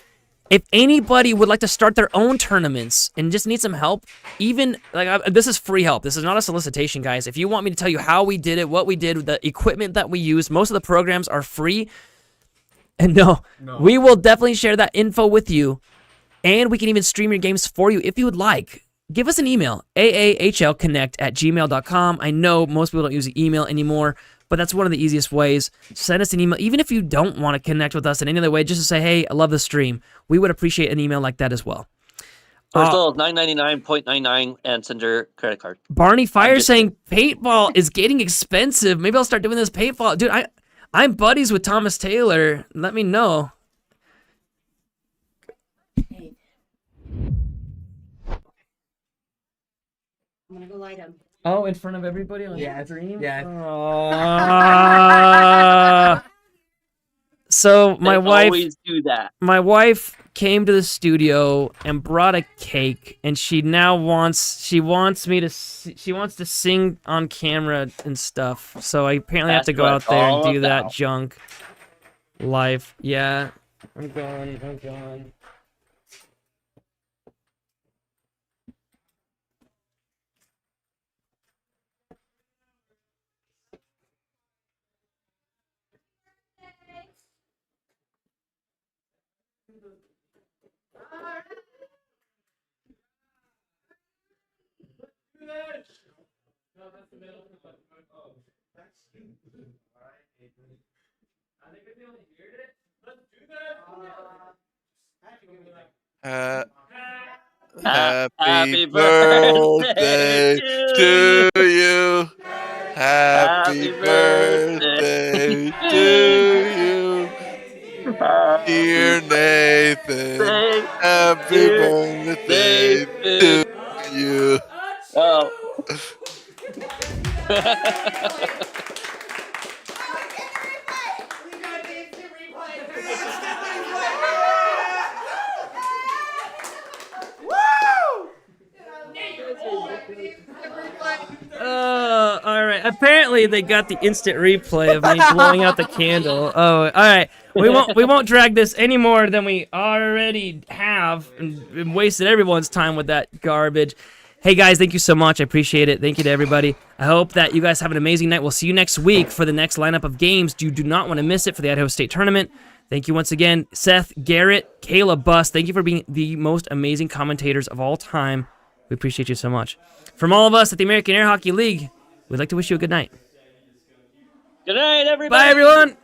If anybody would like to start their own tournaments and just need some help, even like this is free help. This is not a solicitation, guys. If you want me to tell you how we did it, what we did, the equipment that we use, most of the programs are free. And no, we will definitely share that info with you, and we can even stream your games for you if you would like. Give us an email, aahlconnect@gmail.com. I know most people don't use the email anymore, but that's one of the easiest ways. Send us an email, even if you don't want to connect with us in any other way, just to say, hey, I love the stream. We would appreciate an email like that as well. For still $9.99.99 and send your credit card. Barney Fire saying paintball is getting expensive. Maybe I'll start doing this paintball. Dude, I'm buddies with Thomas Taylor. Let me know. I'm gonna go lie down. Oh, in front of everybody on stream? Yeah. So my wife always do that. My wife came to the studio and brought a cake, and she now wants to sing on camera and stuff. So I apparently have to go out there and do that junk live. Yeah, I'm gone. Happy birthday to you. Happy birthday to you. Dear Nathan, happy birthday to you. Oh. All right. Apparently, they got the instant replay of me blowing out the candle. Oh, all right. We won't drag this any more than we already have, and wasted everyone's time with that garbage. Hey guys, thank you so much. I appreciate it. Thank you to everybody. I hope that you guys have an amazing night. We'll see you next week for the next lineup of games. You do not want to miss it for the Idaho State Tournament. Thank you once again, Seth, Garrett, Kayla, Bus. Thank you for being the most amazing commentators of all time. We appreciate you so much. From all of us at the American Air Hockey League, we'd like to wish you a good night. Good night, everybody. Bye, everyone.